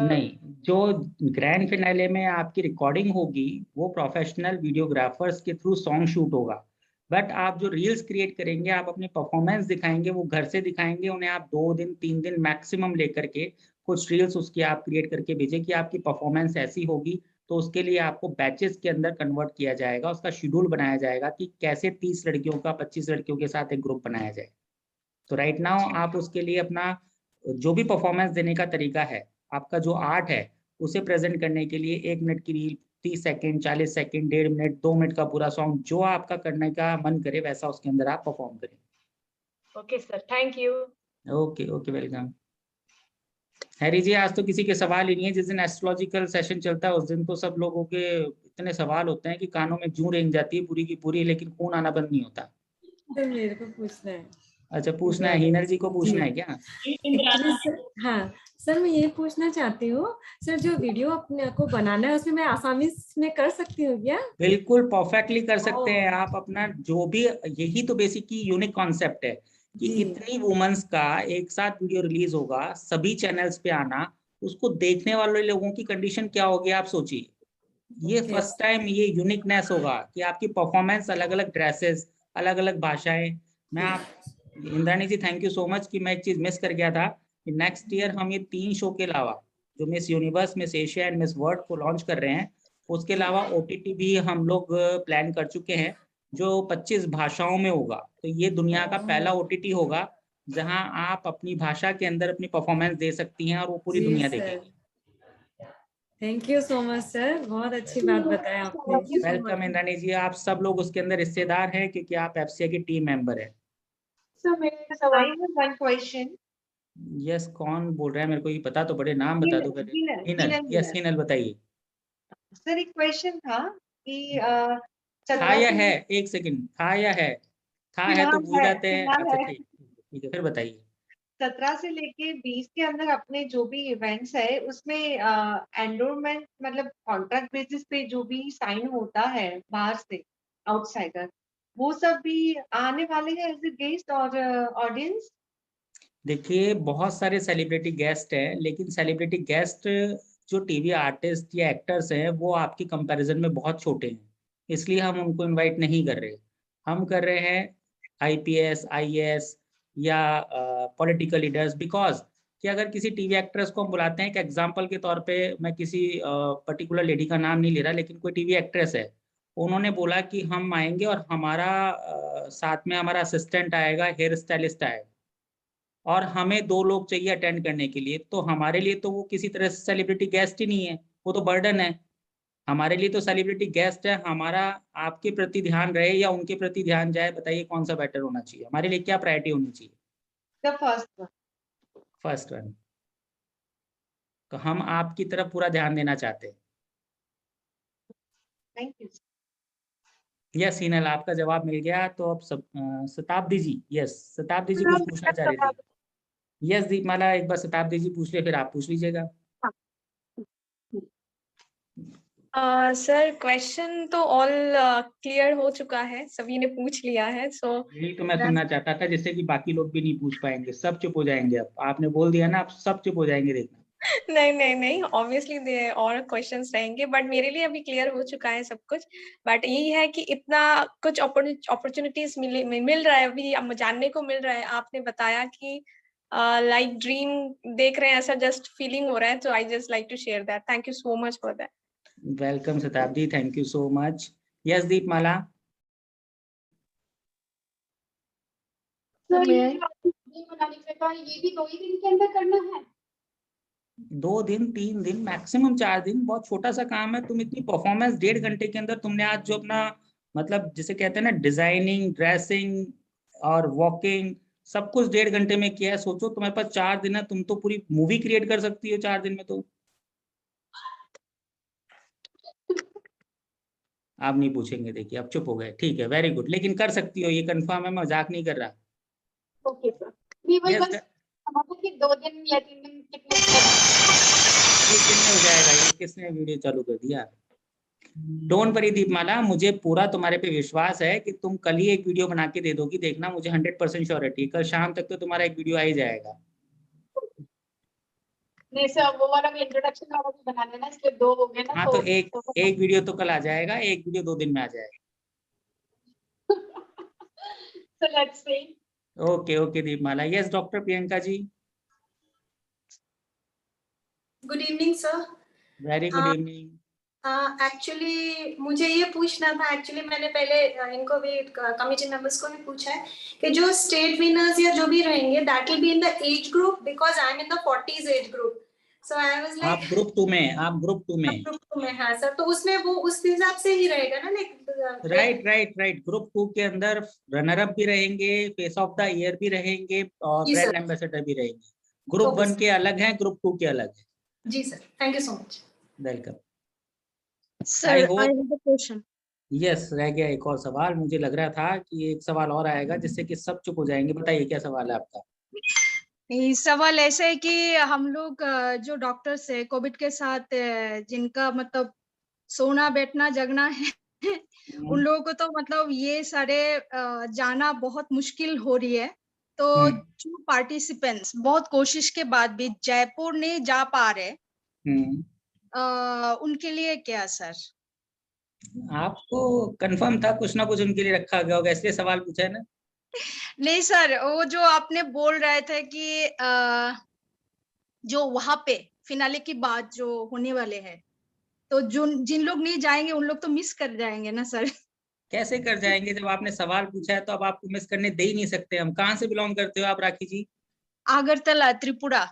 S21: नहीं, जो ग्रैंड फिनाले में आपकी रिकॉर्डिंग होगी वो प्रोफेशनल वीडियोग्राफर्स के थ्रू सॉन्ग शूट होगा, बट आप जो रील्स क्रिएट करेंगे, आप अपनी परफॉर्मेंस दिखाएंगे, वो घर से दिखाएंगे, उन्हें आप 2 दिन 3 दिन मैक्सिमम लेकर के कुछ रील्स उसकी आप क्रिएट करके भेजें कि आपकी परफॉर्मेंस ऐसी होगी। तो उसके लिए आपको बैचेस के अंदर कन्वर्ट किया जाएगा, उसका शेड्यूल बनाया जाएगा कि कैसे 30 लड़कियों का 25 लड़कियों के साथ एक ग्रुप बनाया जाए। तो राइट नाउ आप उसके लिए अपना जो भी परफॉर्मेंस देने का तरीका है, आपका जो आर्ट है, उसे प्रेजेंट करने के लिए 1 मिनट की reel, 30 second, 40 second, 1.5 minute, 2 minute का पूरा सॉन्ग, जो आपका करने का मन करे वैसा उसके अंदर आप परफॉर्म करें।
S3: Okay sir, thank you.
S21: Okay okay, welcome. Harry ji, आज तो किसी के सवाल ही नहीं है। जिस दिन एस्ट्रोलॉजिकल सेशन चलता है उस दिन तो सब लोगों के इतने सवाल होते हैं कि कानों में जूं रेंग जाती है पूरी की पूरी, लेकिन खून आना बंद नहीं होता।
S7: मेरे को पूछना है।
S21: अच्छा, पूछना है, हिनर जी को पूछना है क्या?
S7: हाँ सर, मैं ये पूछना चाहती हूँ सर, जो वीडियो अपने को बनाना है उसमें मैं आसानी में कर सकती हूँ क्या?
S21: बिल्कुल परफेक्टली कर सकते हैं आप अपना जो भी। यही तो बेसिक की यूनिक कॉन्सेप्ट है कि इतनी वुमेन्स का एक साथ वीडियो रिलीज होगा, सभी चैनल्स पे आना, उसको देखने वाले लोगों की कंडीशन क्या होगी आप सोचिए। ये फर्स्ट टाइम ये यूनिकनेस होगा कि आपकी परफॉर्मेंस, अलग अलग ड्रेसेस, अलग अलग भाषाएं। मैं आप इंद्राणी जी, थैंक यू सो मच कि मैं एक चीज मिस कर गया था कि नेक्स्ट ईयर हम ये 3 शो के अलावा जो miss universe, miss Asia and miss world को लॉन्च कर रहे हैं, उसके अलावा OTT भी हम लोग प्लान कर चुके हैं जो 25 भाषाओं में होगा। तो ये दुनिया का पहला OTT होगा जहां आप अपनी भाषा के अंदर अपनी परफॉर्मेंस दे सकती हैं और वो पूरी दुनिया देखेगी।
S7: Thank you so much sir, बहुत अच्छी बात बताया आपने।
S21: वेलकम इंद्रानी जी, आप सब लोग उसके अंदर हिस्सेदार हैं क्योंकि आप FCI की टीम मेंबर हैं।
S4: सर मेरा सवाल है, वन क्वेश्चन।
S21: यस, कौन बोल रहा है? मेरे को ये पता तो बड़े, नाम बता दो पहले। हिनल, यस हिनल बताइए।
S4: सर एक क्वेश्चन था कि
S21: था या है, एक सेकंड, था या है? था है तो भूल जाते हैं। अच्छा ठीक है, फिर बताइए।
S4: 17 से लेके 20 के अंदर अपने जो भी इवेंट्स है उसमें एंडोरमेंट मतलब कॉन्ट्रैक्ट बेसिस पे जो भी साइन होता है बाहर से आउटसाइडर, वो सब भी आने वाले हैं एज ए गेस्ट और ऑडियंस?
S21: देखिए बहुत सारे सेलिब्रिटी गेस्ट हैं, लेकिन सेलिब्रिटी गेस्ट जो टीवी आर्टिस्ट या एक्टर्स हैं वो आपकी कंपैरिजन में बहुत छोटे हैं, इसलिए हम उनको इनवाइट नहीं कर रहे। हम कर रहे हैं IPS, IAS या पॉलिटिकल लीडर्स, बिकॉज कि अगर किसी टीवी एक्ट्रेस को हम बुलाते हैं, एक एग्जांपल के तौर पे मैं किसी पर्टिकुलर लेडी का नाम नहीं ले रहा, लेकिन कोई टीवी एक्ट्रेस है, उन्होंने बोला कि हम आएंगे और हमारा साथ में हमारा असिस्टेंट आएगा, हेयर स्टाइलिस्ट आएगा, और हमें 2 लोग चाहिए अटेंड करने के लिए, तो हमारे लिए तो वो किसी तरह से सेलिब्रिटी गेस्ट ही नहीं है, वो तो बर्डन है। हमारे लिए तो सेलिब्रिटी गेस्ट है, हमारा आपके प्रति ध्यान रहे या उनके प्रति ध्यान जाए, बताइए कौन सा बेटर होना चाहिए? हमारे लिए क्या प्रायोरिटी होनी चाहिए? First one. तो हम आपकी तरफ पूरा ध्यान देना चाहते हैं।
S4: Thank you.
S21: यस हिनल, आपका जवाब मिल गया। तो अब शताब्दी जी, यस शताब्दी जी कुछ पूछना चाह रही थी। यस दीपमाला, एक बार शताब्दी जी पूछ ले, फिर आप पूछ लीजिएगा।
S18: सर क्वेश्चन तो ऑल क्लियर हो चुका है, सभी ने पूछ लिया है। सो
S21: यही तो मैं सुनना चाहता था, जिससे कि बाकी लोग भी नहीं पूछ पाएंगे, सब चुप हो जाएंगे। अब आपने बोल दिया ना, आप सब चुप हो जाएंगे, देखना।
S18: नहीं, ऑब्वियसली और क्वेश्चंस रहेंगे, बट मेरे लिए अभी क्लियर हो चुका है सब कुछ। बट यही है कि इतना कुछ अपॉर्चुनिटीज मिल रहा है, अभी जानने को मिल रहा है। आपने बताया कि लाइक ड्रीम देख रहे हैं, ऐसा जस्ट फीलिंग हो रहा है। तो I just like to share that. Thank you so much for that.
S21: Welcome Shatabdi, thank you so much. Yes Deepmala.
S10: Sir ये बनाने के बाद ये भी 2 ही दिन के अंदर करना है?
S21: 2 दिन 3 दिन मैक्सिमम 4 दिन, बहुत छोटा सा काम है। तुम इतनी परफॉर्मेंस 1.5 घंटे के अंदर, तुमने आज जो अपना मतलब जिसे कहते हैं ना डिजाइनिंग, ड्रेसिंग और वॉकिंग, सब कुछ 1.5 घंटे में किया है। सोचो तुम्हारे पास 4 दिन है, तुम तो पूरी मूवी क्रिएट कर सकती हो 4 दिन में। तो आप नहीं पूछेंगे, देखिए अब चुप हो गए, ठीक है, वेरी गुड। लेकिन कर सकती हो, ये कंफर्म है, मैं मजाक नहीं कर रहा।
S10: Okay sir. नहीं वही बस कि 2 दिन या 3 दिन कितने?
S21: 1 दिन में हो जाएगा। ये किसने वीडियो चालू कर दिया? डोंट वरी दीपमाला, मुझे पूरा तुम्हारे पे विश्वास है कि तुम कल ही एक वीडियो बना के दे दोगी, देखना। मुझे 100% श्योरिटी, कल शाम तक तो तुम्हारा एक वीडियो आ ही जाएगा।
S10: नहीं सर, वो वाला भी इंट्रोडक्शन वाला भी बना लेना, इसलिए 2 हो गए ना।
S21: हाँ तो एक वीडियो तो कल आ जाएगा, एक वीडियो 2 दिन में आ जाएगा।
S10: So let's see.
S21: Okay Deepmala. Yes doctor Priyanka ji.
S9: Good evening sir.
S21: Very good evening.
S9: Actually मुझे ये पूछना था, एक्चुअली मैंने पहले इनको भी कमिटी मेंबर्स को भी पूछा है कि जो स्टेट विनर्स या जो भी रहेंगे that will be in the age group, because I am in the 40s age group. So I was like
S21: आप ग्रुप 2 में, आप ग्रुप 2 में।
S9: ग्रुप 2 में, हाँ सर। तो उसमें वो उस हिसाब से ही रहेगा ना, लाइक
S21: राइट। ग्रुप 2 के अंदर रनर अप भी रहेंगे, फेस ऑफ द ईयर भी रहेंगे और ब्रांड एम्बेसडर भी रहेंगे। ग्रुप 1 के अलग हैं, ग्रुप 2 के अलग है।
S9: जी sir, thank you so much.
S21: Welcome
S9: sir. I have a question.
S21: Yes, रह गया एक और सवाल। मुझे लग रहा था कि एक सवाल और आएगा जिससे कि सब चुप हो जाएंगे। बताइए क्या सवाल है आपका?
S20: सवाल ऐसा है कि हम लोग जो डॉक्टर्स है कोविड के साथ, जिनका मतलब सोना बैठना जगना है उन लोगों को तो मतलब ये सारे जाना बहुत मुश्किल हो रही है। तो जो पार्टिसिपेंट्स बहुत कोशिश के बाद भी जयपुर नहीं जा पा रहे, उनके लिए क्या सर?
S21: आपको कंफर्म था कुछ ना कुछ उनके लिए रखा गया होगा, इसलिए सवाल पूछा है ना?
S20: नहीं सर, वो जो आपने बोल रहे थे कि जो वहां पे
S11: फिनाले के बाद जो होने वाले हैं, तो जो जिन लोग नहीं जाएंगे उन लोग तो मिस कर जाएंगे ना सर।
S21: कैसे कर जाएंगे, जब आपने सवाल पूछा है तो अब आपको मिस करने दे ही नहीं सकते हम। कहाँ से बिलोंग करते हो आप राखी जी?
S11: अगरतला, त्रिपुरा।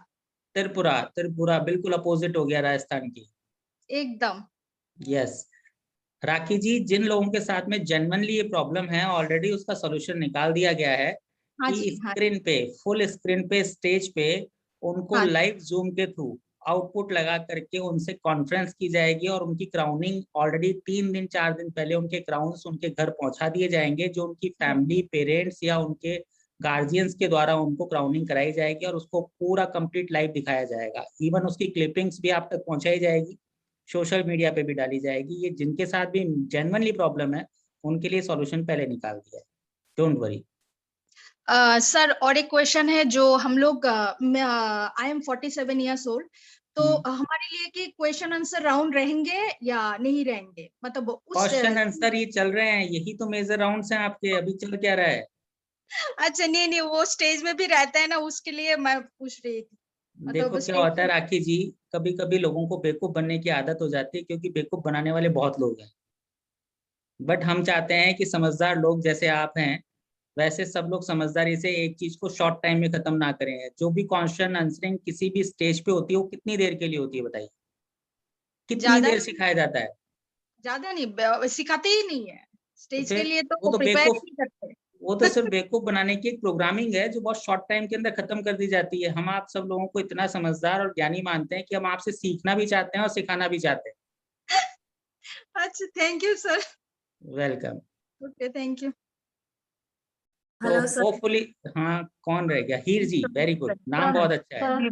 S21: त्रिपुरा, त्रिपुरा बिल्कुल अपोजिट हो गया राजस्थान की।
S11: एकदम।
S21: यस राखी जी, जिन लोगों के साथ में जेन्युइनली ये प्रॉब्लम है ऑलरेडी उसका सॉल्यूशन निकाल दिया गया है कि स्क्रीन पे, फुल स्क्रीन पे, स्टेज पे उनको लाइव जूम के थ्रू आउटपुट लगा करके उनसे कॉन्फ्रेंस की जाएगी और उनकी क्राउनिंग ऑलरेडी 3 दिन 4 दिन पहले उनके क्राउन्स उनके घर पहुंचा दिए जाएंगे, जो उनकी फैमिली, पेरेंट्स या उनके गार्जियंस के द्वारा उनको क्राउनिंग कराई जाएगी और उसको पूरा कंप्लीट लाइव दिखाया जाएगा। इवन उसकी क्लिपिंग्स भी आप तक पहुंचाई जाएगी, सोशल मीडिया पे भी डाली जाएगी। ये जिनके साथ भी जेन्युइनली प्रॉब्लम है उनके लिए सॉल्यूशन पहले निकाल दिया है, डोंट वरी।
S11: सर और एक क्वेश्चन है, जो हम लोग आई एम 47 ईयर्स ओल्ड, तो हमारे लिए कि क्वेश्चन आंसर राउंड रहेंगे या नहीं रहेंगे, मतलब
S21: क्वेश्चन आंसर ये चल रहे हैं, यही तो मेजर राउंड्स हैं आपके, अभी चल क्या रहा है?
S11: अच्छा नहीं, वो स्टेज में भी रहता है ना, उसके लिए मैं पूछ रही थी।
S21: देखो क्या होता है राखी जी, कभी कभी लोगों को बेवकूफ बनने की आदत हो जाती है, क्योंकि बेवकूफ बनाने वाले बहुत लोग हैं। बट हम चाहते हैं कि समझदार लोग जैसे आप हैं वैसे सब लोग समझदारी से एक चीज को शॉर्ट टाइम में खत्म ना करें। जो भी क्वेश्चन आंसरिंग किसी भी स्टेज पे होती है वो कितनी देर के लिए होती है बताइए? कितनी देर सिखाया जाता है?
S11: ज्यादा नहीं, सिखाते ही नहीं है स्टेज के लिए, तो
S21: वो
S11: प्रिपेयर नहीं करते।
S21: वो तो सिर्फ बेवकूफ बनाने की एक प्रोग्रामिंग है जो बहुत शॉर्ट टाइम के अंदर खत्म कर दी जाती है। हम आप सब लोगों को इतना समझदार और ज्ञानी मानते हैं कि हम आपसे सीखना भी चाहते हैं और सिखाना भी चाहते हैं।
S11: अच्छा thank you sir.
S21: Welcome.
S11: Okay thank you.
S21: तो होपफुली, हाँ कौन रह गया? हीर जी, वेरी गुड, नाम बहुत अच्छा है।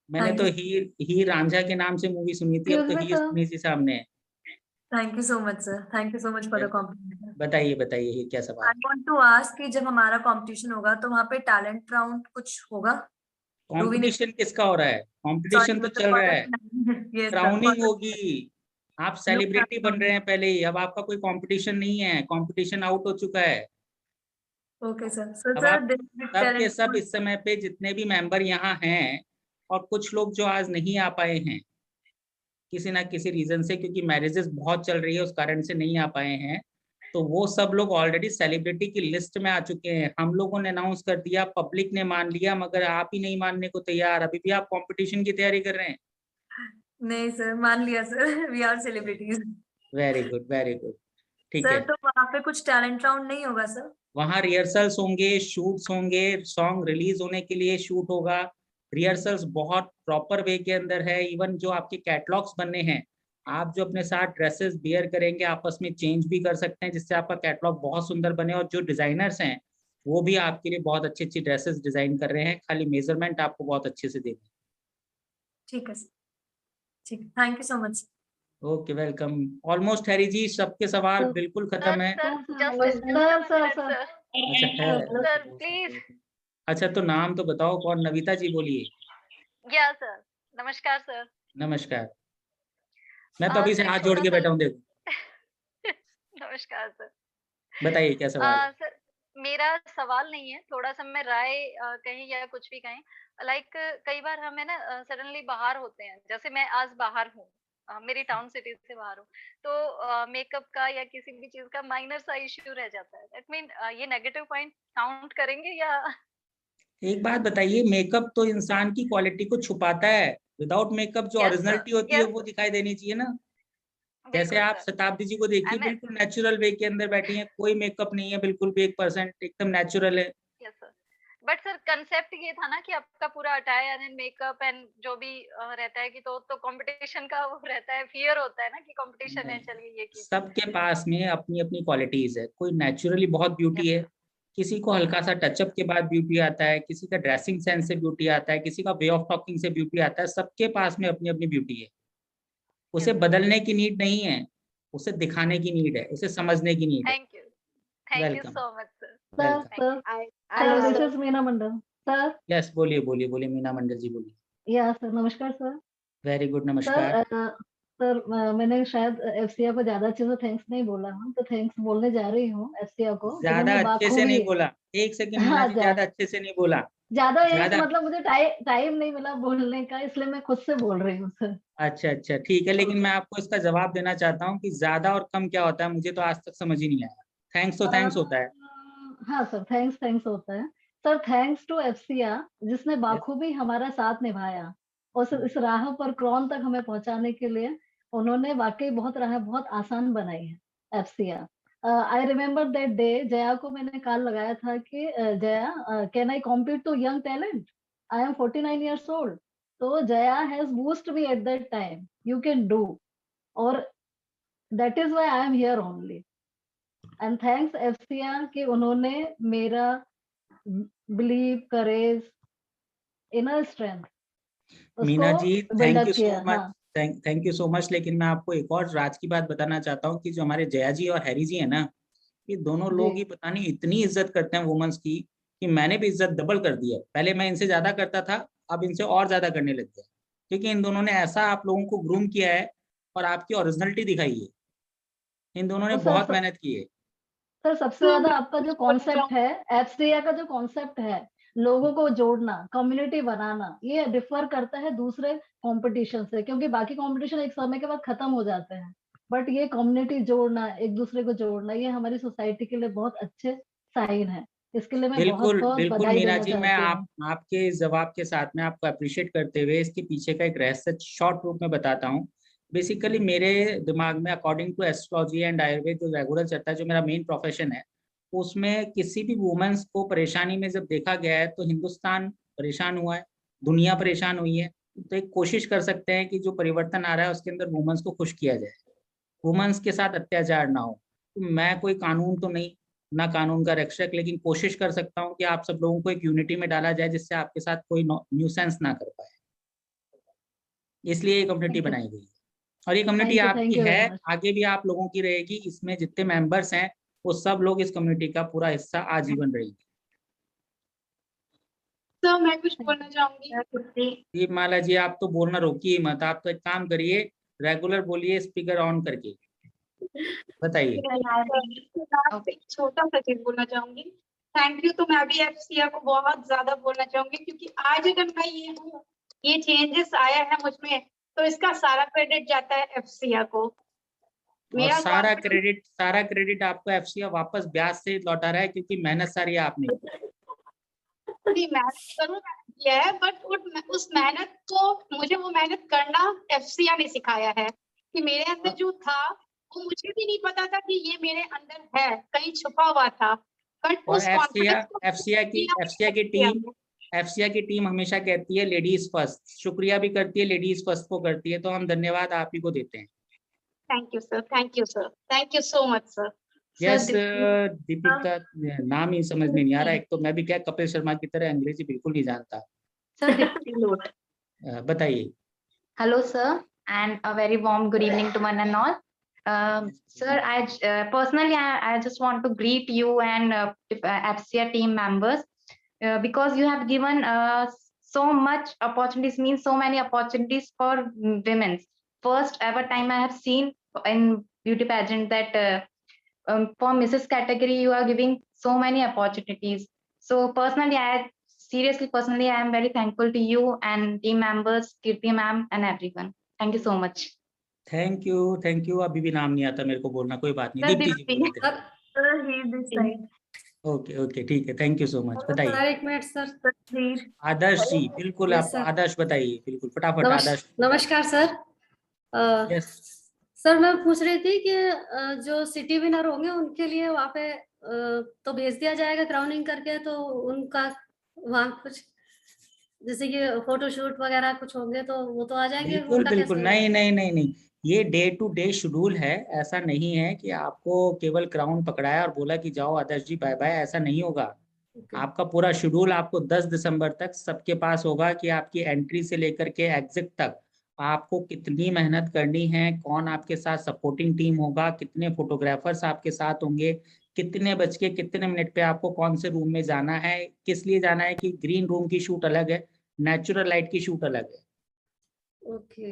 S21: मैंने तो हीर रांझा के नाम से मूवी सुनी थी, अब तो हीर सुनी सी सामने है।
S19: Thank you so much sir, thank you so much for the compliment.
S21: बताइए बताइए हीर, क्या सवाल?
S19: आई वांट टू आस्क कि जब हमारा कंपटीशन होगा तो वहाँ पे टैलेंट राउंड कुछ होगा?
S21: कंपटीशन किसका हो रहा है? कंपटीशन तो चल रहा है, क्राउनिंग होगी। आप सेलिब्रिटी बन रहे हैं पहले ही, अब आपका कोई कंपटीशन नहीं है, कंपटीशन आउट हो चुका है।
S19: Okay sir.
S21: सब के सब इस समय पे जितने भी मेंबर यहाँ हैं और कुछ लोग जो आज नहीं आ पाए हैं किसी ना किसी रीजन से, क्योंकि मैरिजेस बहुत चल रही है उस कारण से नहीं आ पाए हैं, तो वो सब लोग ऑलरेडी सेलिब्रिटी की लिस्ट में आ चुके हैं। हम लोगों ने अनाउंस कर दिया, पब्लिक ने मान लिया, मगर आप ही नहीं मानने को तैयार, अभी भी आप कंपटीशन की तैयारी कर रहे हैं।
S19: नहीं सर, मान लिया sir, we are celebrities.
S21: Very good very good, ठीक है।
S19: सर तो वहाँ पे कुछ टैलेंट राउंड नहीं होगा सर?
S21: वहाँ रिहर्सल्स होंगे, शूट्स होंगे, सॉन्ग रिलीज होने के लिए शूट होगा। रिहर्सल्स बहुत प्रॉपर वे के अंदर है। इवन जो आपके कैटलॉग्स बनने हैं, आप जो अपने साथ ड्रेसेस बियर करेंगे आपस में चेंज भी कर सकते हैं, जिससे आपका कैटलॉग बहुत सुंदर बने। और जो डिजाइनर्स हैं वो भी आपके लिए बहुत अच्छी अच्छी ड्रेसेस डिजाइन कर रहे हैं, खाली मेजरमेंट आपको बहुत अच्छे से देंगे।
S19: ठीक है सर, ठीक है, thank you so much.
S21: Okay welcome. Almost Harry ji सबके सवाल बिल्कुल खत्म है। अच्छा तो नाम तो बताओ कौन? नविता जी बोलिए।
S12: या सर, नमस्कार सर।
S21: नमस्कार, मैं तो अभी से हाथ जोड़ के बैठा हूँ, देखो।
S12: नमस्कार सर।
S21: बताइए क्या सवाल है?
S12: सर मेरा सवाल नहीं है, थोड़ा सा मैं राय कहीं या कुछ भी कहें। लाइक कई बार हमें ना सडनली बाहर होते हैं, जैसे मैं आज बाहर हूँ, मेरी टाउन सिटी से बाहर हूँ, तो मेकअप का या किसी भी चीज का माइनर सा इश्यू रह जाता है। दैट मीन ये नेगेटिव पॉइंट काउंट करेंगे या?
S21: एक बात बताइए, मेकअप तो इंसान की क्वालिटी को छुपाता है, विदाउट मेकअप जो ओरिजिनलिटी होती है वो दिखाई देनी चाहिए ना। जैसे आप शताब्दी जी को देखिए, बिल्कुल नेचुरल वे के अंदर बैठी हैं, कोई मेकअप नहीं है, बिल्कुल भी 1% एकदम नेचुरल है।
S12: Yes sir, but sir concept ये था ना कि आपका पूरा अटायर एंड मेकअप एंड जो भी रहता है कि तो कंपटीशन का वो रहता है, फियर होता है ना कि कंपटीशन है, चलिए ये
S21: सबके पास में अपनी अपनी क्वालिटीज है। कोई नेचुरली बहुत ब्यूटी है, किसी को हल्का सा टचअप के बाद ब्यूटी आता है, किसी का ड्रेसिंग सेंस से ब्यूटी आता है, किसी का वे ऑफ टॉकिंग से ब्यूटी आता है। सबके पास में अपनी अपनी ब्यूटी है। उसे बदलने की नीड नहीं है, उसे दिखाने की नीड है, उसे समझने की नीड है।
S12: Thank you so much sir.
S13: Sir this is Meena Mandal sir.
S21: Yes बोलिए बोलिए बोलिए, मीना मंडल जी बोलिए।
S13: या सर नमस्कार सर।
S21: वेरी गुड, नमस्कार
S13: सर। मैंने शायद एफसीआ को ज्यादा अच्छे से थैंक्स नहीं बोला हूँ, तो थैंक्स बोलने जा रही हूँ एफसीआ को।
S21: ज्यादा अच्छे से नहीं बोला, एक सेकंड, ज्यादा अच्छे से नहीं बोला।
S13: ज्यादा एक
S21: ज्यादा
S13: मतलब मुझे टाइम नहीं मिला बोलने का, इसलिए मैं खुद से बोल रही हूँ सर।
S21: अच्छा अच्छा ठीक है, लेकिन मैं आपको इसका जवाब देना चाहता हूँ कि ज्यादा और कम क्या होता है, मुझे तो आज तक समझ ही नहीं आया। थैंक्स तो थैंक्स होता है।
S13: हाँ सर, थैंक्स होता है सर। थैंक्स टू एफसीआ जिसने बाखूबी हमारा साथ निभाया और इस राह पर क्राउन तक हमें पहुंचाने के लिए उन्होंने वाकई बहुत राह बहुत आसान बनाई है FCA. I remember that day, Jaya को मैंने कॉल लगाया था कि Jaya can I compete to young talent, I am 49 years old। तो Jaya has boost me at that time, you can do, और that is why I am here only. And thanks FCA कि उन्होंने मेरा believe, courage, inner strength
S21: Meena ji
S13: उसको
S21: thank
S13: buildup
S21: you so
S13: किया।
S21: Much,
S13: हाँ
S21: thank you so much. लेकिन मैं आपको एक और राज की बात बताना चाहता हूँ कि जो हमारे जया जी और हैरी जी है ना, ये दोनों लोग ही पता नहीं इतनी इज्जत करते हैं वुमेन्स की कि मैंने भी इज्जत डबल कर दी है। पहले मैं इनसे ज्यादा करता था, अब इनसे और ज्यादा करने लग गया, क्योंकि इन दोनों ने ऐसा आप लोगों को ग्रूम किया है और आपकी ओरिजिनलिटी दिखाई है। इन दोनों ने
S13: और
S21: बहुत मेहनत की है।
S13: सर सबसे ज्यादा आपका जो कॉन्सेप्ट है, एफसीआ का जो कॉन्सेप्ट है, लोगों को जोड़ना, कम्युनिटी बनाना, ये डिफर करता है दूसरे कंपटीशन से, क्योंकि बाकी कंपटीशन एक समय के बाद खत्म हो जाते हैं, बट ये कम्युनिटी जोड़ना, एक दूसरे को जोड़ना, ये हमारी सोसाइटी के लिए बहुत अच्छे साइन है। इसके लिए मैं बहुत
S21: बिल्कुल
S13: बहुत
S21: बिल्कुल
S13: बधाई
S21: मीरा
S13: देना
S21: जी, मैं
S13: चाहती हूँ।
S21: आपके जवाब के साथ में आपको अप्रिशिएट करते हुए इसके पीछे का एक रहस्य शॉर्ट रूप में बताता हूँ। बेसिकली मेरे दिमाग में according to astrology and Ayurveda जो रेगुलर चलता है, जो मेरा मेन प्रोफेशन है, उसमें किसी भी वुमेन्स को परेशानी में जब देखा गया है तो हिंदुस्तान परेशान हुआ है, दुनिया परेशान हुई है। तो एक कोशिश कर सकते हैं कि जो परिवर्तन आ रहा है उसके अंदर वुमेन्स को खुश किया जाए, वुमेन्स के साथ अत्याचार ना हो। तो मैं कोई कानून तो नहीं, ना कानून का रक्षक, लेकिन कोशिश कर सकता हूँ कि आप सब लोगों को एक यूनिटी में डाला जाए जिससे आपके साथ कोई न्यूसेंस ना कर पाए। इसलिए ये कम्युनिटी बनाई गई है और ये कम्युनिटी
S13: थैंक
S21: आपकी
S13: यू
S21: है,
S13: वेरी मच।
S21: आगे भी आप लोगों की रहेगी। इसमें जितने मेंबर्स हैं वो सब लोग इस कम्युनिटी का पूरा हिस्सा आजीवन रहेंगे।
S10: तो मैं कुछ बोलना चाहूंगी।
S21: जी माला जी, आप तो बोलना रोकिए मत, आप तो एक काम करिए, रेगुलर बोलिए स्पीकर ऑन करके, बताइए।
S10: एक छोटा सा चीज बोलना चाहूंगी। Thank you. तो मैं भी एफसीआ को बहुत ज्यादा बोलना चाहूंगी, क्योंकि आज अगर मैं ये हूँ, ये चेंजेस आया है मुझ में, तो इसका सारा क्रेडिट जाता है एफसीआ को।
S21: और
S10: मेरा
S21: सारा क्रेडिट आपको एफसीआ वापस ब्याज से लौटा रहा है, क्योंकि मेहनत सारी आपने की।
S10: मेहनत जरूर किया है, बट उस मेहनत को, मुझे वो मेहनत करना एफसीआ ने सिखाया है। कि मेरे अंदर जो था वो मुझे भी नहीं पता था कि ये मेरे अंदर है, कहीं छुपा हुआ था, बट
S21: और
S10: उस कॉन्फिडेंस को
S21: एफसीआ की टीम हमेशा कहती है लेडीज फर्स्ट, शुक्रिया भी करती है, लेडीज फर्स्ट को करती है, तो हम धन्यवाद आप ही को देते हैं।
S10: Thank you sir, thank you sir, thank you so much sir.
S21: Yes Deepika, नाम ही समझ में नहीं आ रहा। एक तो मैं भी क्या कपिल शर्मा की तरह अंग्रेजी बिल्कुल नहीं जानता।
S2: सर दीप्ति लोट।
S21: बताइए।
S2: Hello sir, and a very warm good evening to one and all. Sir, personally I just want to greet you and AFCIA team members because you have given so much opportunities, means so many opportunities for women. First ever time I have seen in beauty pageant that for Mrs. category you are giving so many opportunities. So personally I am very thankful to you and team members, Kirti ma'am and everyone. Thank you so much.
S21: Thank you. अभी भी नाम नहीं आता मेरे को बोलना, कोई बात नहीं। दीप्ति जी ओके ठीक है, थैंक यू सो मच। बताइए।
S6: एक मिनट सर।
S21: आदर्श जी, बिल्कुल आप आदर्श बताइए, बिल्कुल फटाफट। आदर्श
S6: नमस्कार सर।
S21: यस
S6: सर मैं पूछ रही थी कि जो सिटी विनर होंगे उनके लिए वहाँ पे तो भेज दिया जाएगा क्राउनिंग करके, तो उनका वहाँ कुछ जैसे कि फोटोशूट वगैरह कुछ होंगे तो वो तो आ जाएंगे?
S21: बिल्कुल नहीं, ये डे टू डे शेड्यूल है। ऐसा नहीं है कि आपको केवल क्राउन पकड़ाया और बोला कि जाओ आदर्श जी बाय बाय, ऐसा नहीं होगा। आपका पूरा शेड्यूल आपको 10 दिसंबर तक सबके पास होगा कि आपकी एंट्री से लेकर के एग्जिट तक आपको कितनी मेहनत करनी है, कौन आपके साथ सपोर्टिंग टीम होगा, कितने फोटोग्राफर्स आपके साथ होंगे, कितने बज के कितने मिनट पे आपको कौन से रूम में जाना है, किस लिए जाना है कि ग्रीन रूम की शूट अलग है, नेचुरल लाइट की शूट अलग है।
S6: ओके।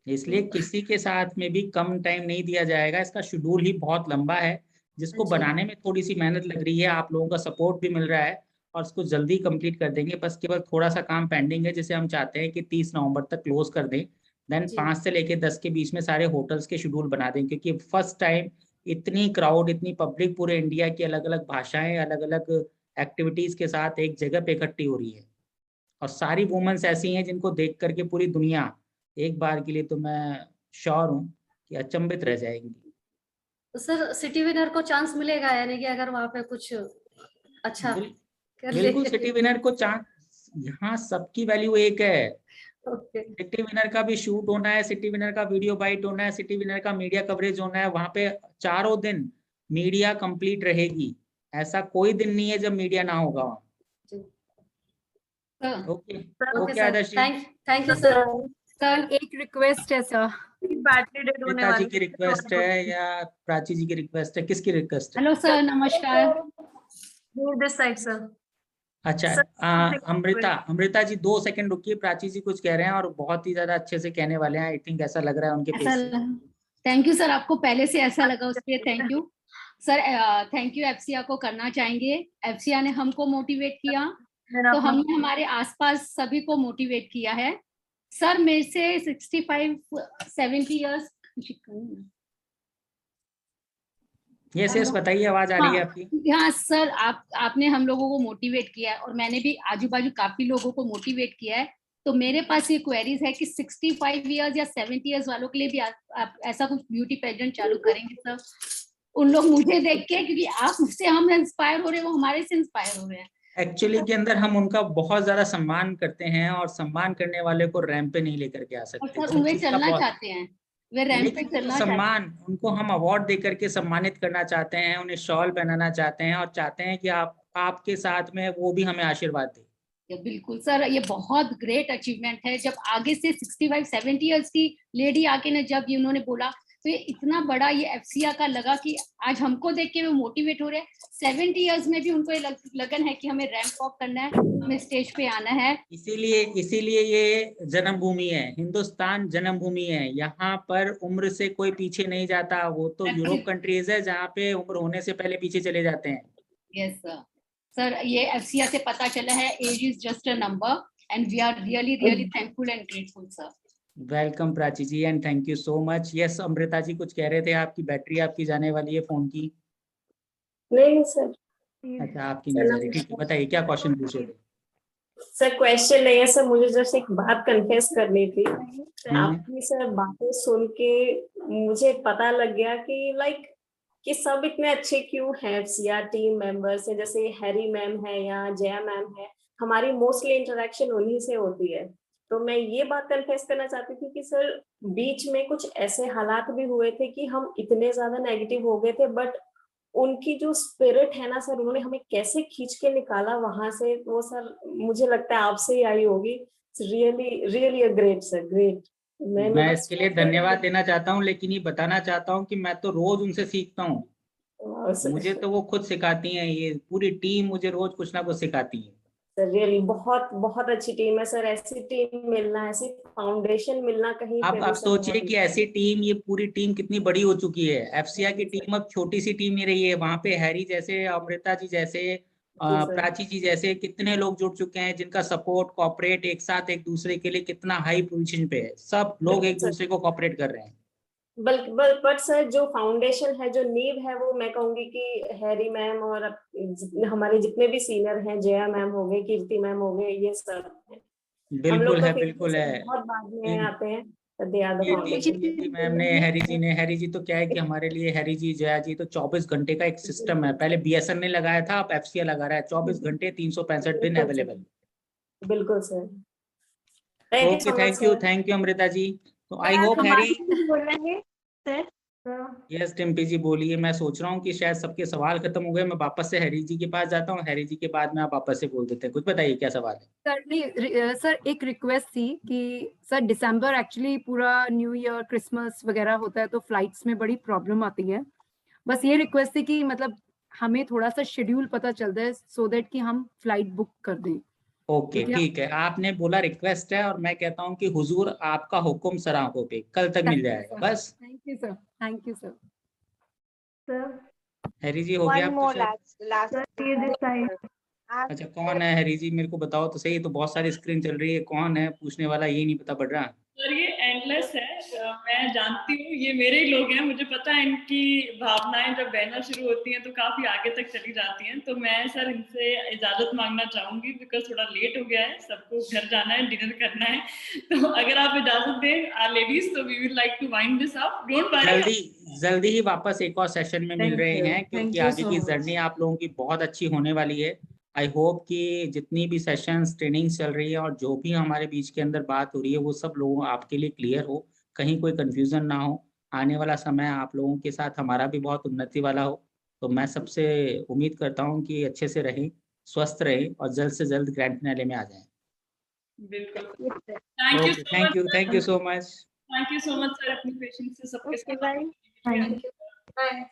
S21: इसलिए किसी के साथ में भी कम टाइम नहीं दिया जाएगा। इसका शेड्यूल ही बहुत लंबा है, जिसको बनाने में थोड़ी सी मेहनत लग रही है, आप लोगों का सपोर्ट भी मिल रहा है और उसको जल्दी कंप्लीट कर देंगे। बस केवल थोड़ा सा काम पेंडिंग है, जिसे हम चाहते हैं कि 30 नवंबर तक क्लोज कर दें। देन 5 से लेके 10 के बीच में सारे होटल्स के शेड्यूल बना दें, क्योंकि फर्स्ट टाइम इतनी क्राउड, इतनी पब्लिक पूरे इंडिया की अलग अलग भाषाएं, अलग अलग एक्टिविटीज के साथ एक जगह पे इकट्ठी हो रही है। और सारी वुमेन्स ऐसी हैं जिनको देख करके पूरी दुनिया एक बार के लिए, तो मैं श्योर हूँ कि अचंभित रह जाएंगी।
S6: तो सर सिटी विनर को चांस मिलेगा, यानी कि अगर वहाँ पे कुछ अच्छा कर ले।
S21: बिल्कुल सिटी विनर को चांस, यहाँ सबकी वैल्यू एक है। सिटी विनर का भी शूट होना है, सिटी विनर का वीडियो बाइट होना है, सिटी विनर का मीडिया कवरेज होना है। वहां पे चारों दिन मीडिया कंप्लीट रहेगी, ऐसा कोई दिन नहीं है जब मीडिया ना होगा वहाँ। Okay Adarsh,
S6: thank you sir.
S5: Sir एक रिक्वेस्ट है सर,
S21: अमृता जी की रिक्वेस्ट है या प्राची जी की रिक्वेस्ट है? किसकी रिक्वेस्ट है?
S5: हेलो सर, नमस्कार।
S19: This side sir.
S21: अच्छा अमृता जी 2 सेकंड रुकिए, प्राची जी कुछ कह रहे हैं और बहुत ही ज्यादा अच्छे से कहने वाले हैं। आई थिंक ऐसा लग रहा है उनके पेश से।
S14: थैंक यू सर, आपको पहले से ऐसा लगा उसके लिए thank you sir. Thank you FCA को करना चाहेंगे। एफसीआ ने हमको मोटिवेट किया, तो हमने हमारे आसपास सभी को मोटिवेट किया है। सर मेरे से 65-70 इयर्स।
S21: यस बताइए, आवाज आ रही है आपकी?
S14: हाँ सर, आपने हम लोगों को मोटिवेट किया है और मैंने भी आजू बाजू काफी लोगों को मोटिवेट किया है। तो मेरे पास ये क्वेरीज है कि 65 इयर्स या 70 इयर्स वालों के लिए भी आप ऐसा कुछ ब्यूटी पेजेंट चालू करेंगे सर? उन लोग मुझे देख के, क्योंकि आप मुझसे हम इंस्पायर हो रहे हैं, वो हमारे से इंस्पायर हो रहे हैं।
S21: एक्चुअली के अंदर हम उनका बहुत ज्यादा सम्मान करते हैं, और सम्मान करने वाले को रैंप पे नहीं लेकर के आ सकते।
S14: और वे चलना चाहते हैं, वे रैंप पे चलना
S21: सम्मान, उनको हम अवार्ड दे करके सम्मानित करना चाहते हैं, उन्हें शॉल पहनाना चाहते हैं, और चाहते हैं कि आपके साथ में वो भी हमें आशीर्वाद दे।
S14: बिल्कुल सर, ये बहुत ग्रेट अचीवमेंट है। जब आगे से 65-70 इयर्स की लेडी आके ने जब उन्होंने बोला, तो ये इतना बड़ा ये एफसीआ का लगा कि आज हमको देख के वो मोटिवेट हो रहे हैं। 70 इयर्स में भी उनको ये लगन है कि हमें रैंप वॉक करना है, हमें स्टेज पे आना है।
S21: इसीलिए ये जन्मभूमि है, हिंदुस्तान जन्मभूमि है। यहाँ पर उम्र से कोई पीछे नहीं जाता। वो तो यूरोप कंट्रीज है जहाँ पे उम्र होने से पहले पीछे चले जाते हैं।
S14: Yes sir. सर ये एफसीआ से पता चला है, age is just a number, and we are really thankful and grateful sir.
S21: Welcome Prachi ji and thank you so much. Yes Amrita ji कुछ कह रहे थे, आपकी बैटरी आपकी जाने वाली है फोन की।
S15: नहीं सर।
S21: अच्छा आपकी नहीं जा रही, ठीक है बताइए क्या क्वेश्चन पूछे थे?
S15: सर क्वेश्चन नहीं है सर, मुझे जस्ट एक बात कन्फेस करनी थी। आपकी सर बातें सुन के मुझे पता लग गया कि कि सब इतने अच्छे क्यों हैं। एफसीआ टीम मेंबर्स है, जैसे हैरी मैम है या जया मैम है, हमारी मोस्टली इंटरेक्शन उन्हीं से होती है। तो मैं ये बात कन्फेस करना चाहती थी कि सर बीच में कुछ ऐसे हालात भी हुए थे कि हम इतने ज्यादा नेगेटिव हो गए थे, बट उनकी जो स्पिरिट है ना सर, उन्होंने हमें कैसे खींच के निकाला वहां से, वो सर मुझे लगता है आपसे ही आई होगी। Really a great sir, great.
S21: मैं इसके लिए धन्यवाद देना चाहता हूँ, लेकिन ये बताना चाहता हूँ कि मैं तो रोज उनसे सीखता हूँ। मुझे तो वो खुद सिखाती हैं, ये पूरी टीम मुझे रोज कुछ ना कुछ सिखाती है।
S15: सर रियली बहुत बहुत अच्छी टीम है सर। ऐसी टीम मिलना, ऐसी फाउंडेशन मिलना कहीं पे।
S21: आप सोचिए कि ऐसी टीम, ये पूरी टीम कितनी बड़ी हो चुकी है। एफसीआ की टीम अब छोटी सी टीम नहीं रही है। वहाँ पे हैरी जैसे, अमृता जी जैसे, प्राची जी जैसे कितने लोग जुड़ चुके हैं, जिनका सपोर्ट कॉपरेट एक साथ एक दूसरे के लिए कितना हाई पोजीशन पे है। सब लोग एक दूसरे को कॉपरेट कर रहे हैं।
S15: बट सर जो फाउंडेशन है, जो नींव है, वो मैं कहूंगी कि हैरी मैम और हमारे जितने भी सीनियर हैं, जया मैम हो गए, कीर्ति मैम हो गए, ये सब है।
S21: बिल्कुल है, बिल्कुल है।
S15: बहुत बाद में आते हैं।
S21: मैम ने, हैरी जी तो क्या है कि हमारे लिए हैरी जी, जया जी तो 24 घंटे का एक सिस्टम है। पहले बीएसएन ने लगाया था, अब एफसीआ लगा रहा है। 24 घंटे 365 दिन अवेलेबल।
S15: बिल्कुल sir.
S21: Okay thank you Amrita ji. तो I hope Harry. Yes Timpy ji बोलिए। मैं सोच रहा हूँ कि शायद सबके सवाल खत्म हो गए, मैं वापस से हैरी जी के पास जाता हूँ। हैरी जी के बाद में आप वापस से बोल देते हैं। कुछ बताइए क्या सवाल है?
S5: सर नहीं सर, एक रिक्वेस्ट थी कि सर दिसंबर एक्चुअली पूरा न्यू ईयर क्रिसमस वगैरह होता है, तो फ्लाइट्स में बड़ी प्रॉब्लम आती है। बस ये रिक्वेस्ट थी कि मतलब हमें थोड़ा सा शेड्यूल पता चल जाए, सो दैट कि हम फ्लाइट बुक कर दें।
S21: ओके ठीक है, आपने बोला रिक्वेस्ट है, और मैं कहता हूँ कि हुजूर आपका हुक्म सर आंखों पे, कल तक मिल जाएगा बस।
S5: Thank you sir, thank you sir.
S21: Harry ji हो गया? अच्छा, कौन है हरी जी, मेरे को बताओ तो सही। तो बहुत सारी स्क्रीन चल रही है, कौन है पूछने वाला ये नहीं पता पड़ रहा।
S1: सर ये एंडलेस है, मैं जानती हूँ ये मेरे ही लोग हैं, मुझे पता है इनकी भावनाएं जब बहना शुरू होती हैं तो काफी आगे तक चली जाती हैं। तो मैं सर इनसे इजाजत मांगना चाहूंगी बिकॉज थोड़ा लेट हो गया है, सबको घर जाना है, डिनर करना है। तो अगर आप इजाजत दें लेडीज, तो we would like to wind this up. Don't worry,
S21: जल्दी ही वापस एक और सेशन में मिल रहे हैं, क्योंकि आगे की जर्नी आप लोगों की बहुत अच्छी होने वाली है। आई होप कि जितनी भी सेशंस ट्रेनिंग चल रही है और जो भी हमारे बीच के अंदर बात हो रही है वो सब लोगों आपके लिए क्लियर हो, कहीं कोई कंफ्यूजन ना हो। आने वाला समय आप लोगों के साथ हमारा भी बहुत उन्नति वाला हो। तो मैं सबसे उम्मीद करता हूँ कि अच्छे से रहें, स्वस्थ रहें और जल्द से जल्द ग्रैंड फिनाले में आ जाएं।
S1: बिल्कुल, thank you so much.
S21: Thank you so much.
S1: Thank you so much sir, अपनी पेशेंस से सबके साथ।
S9: बाय।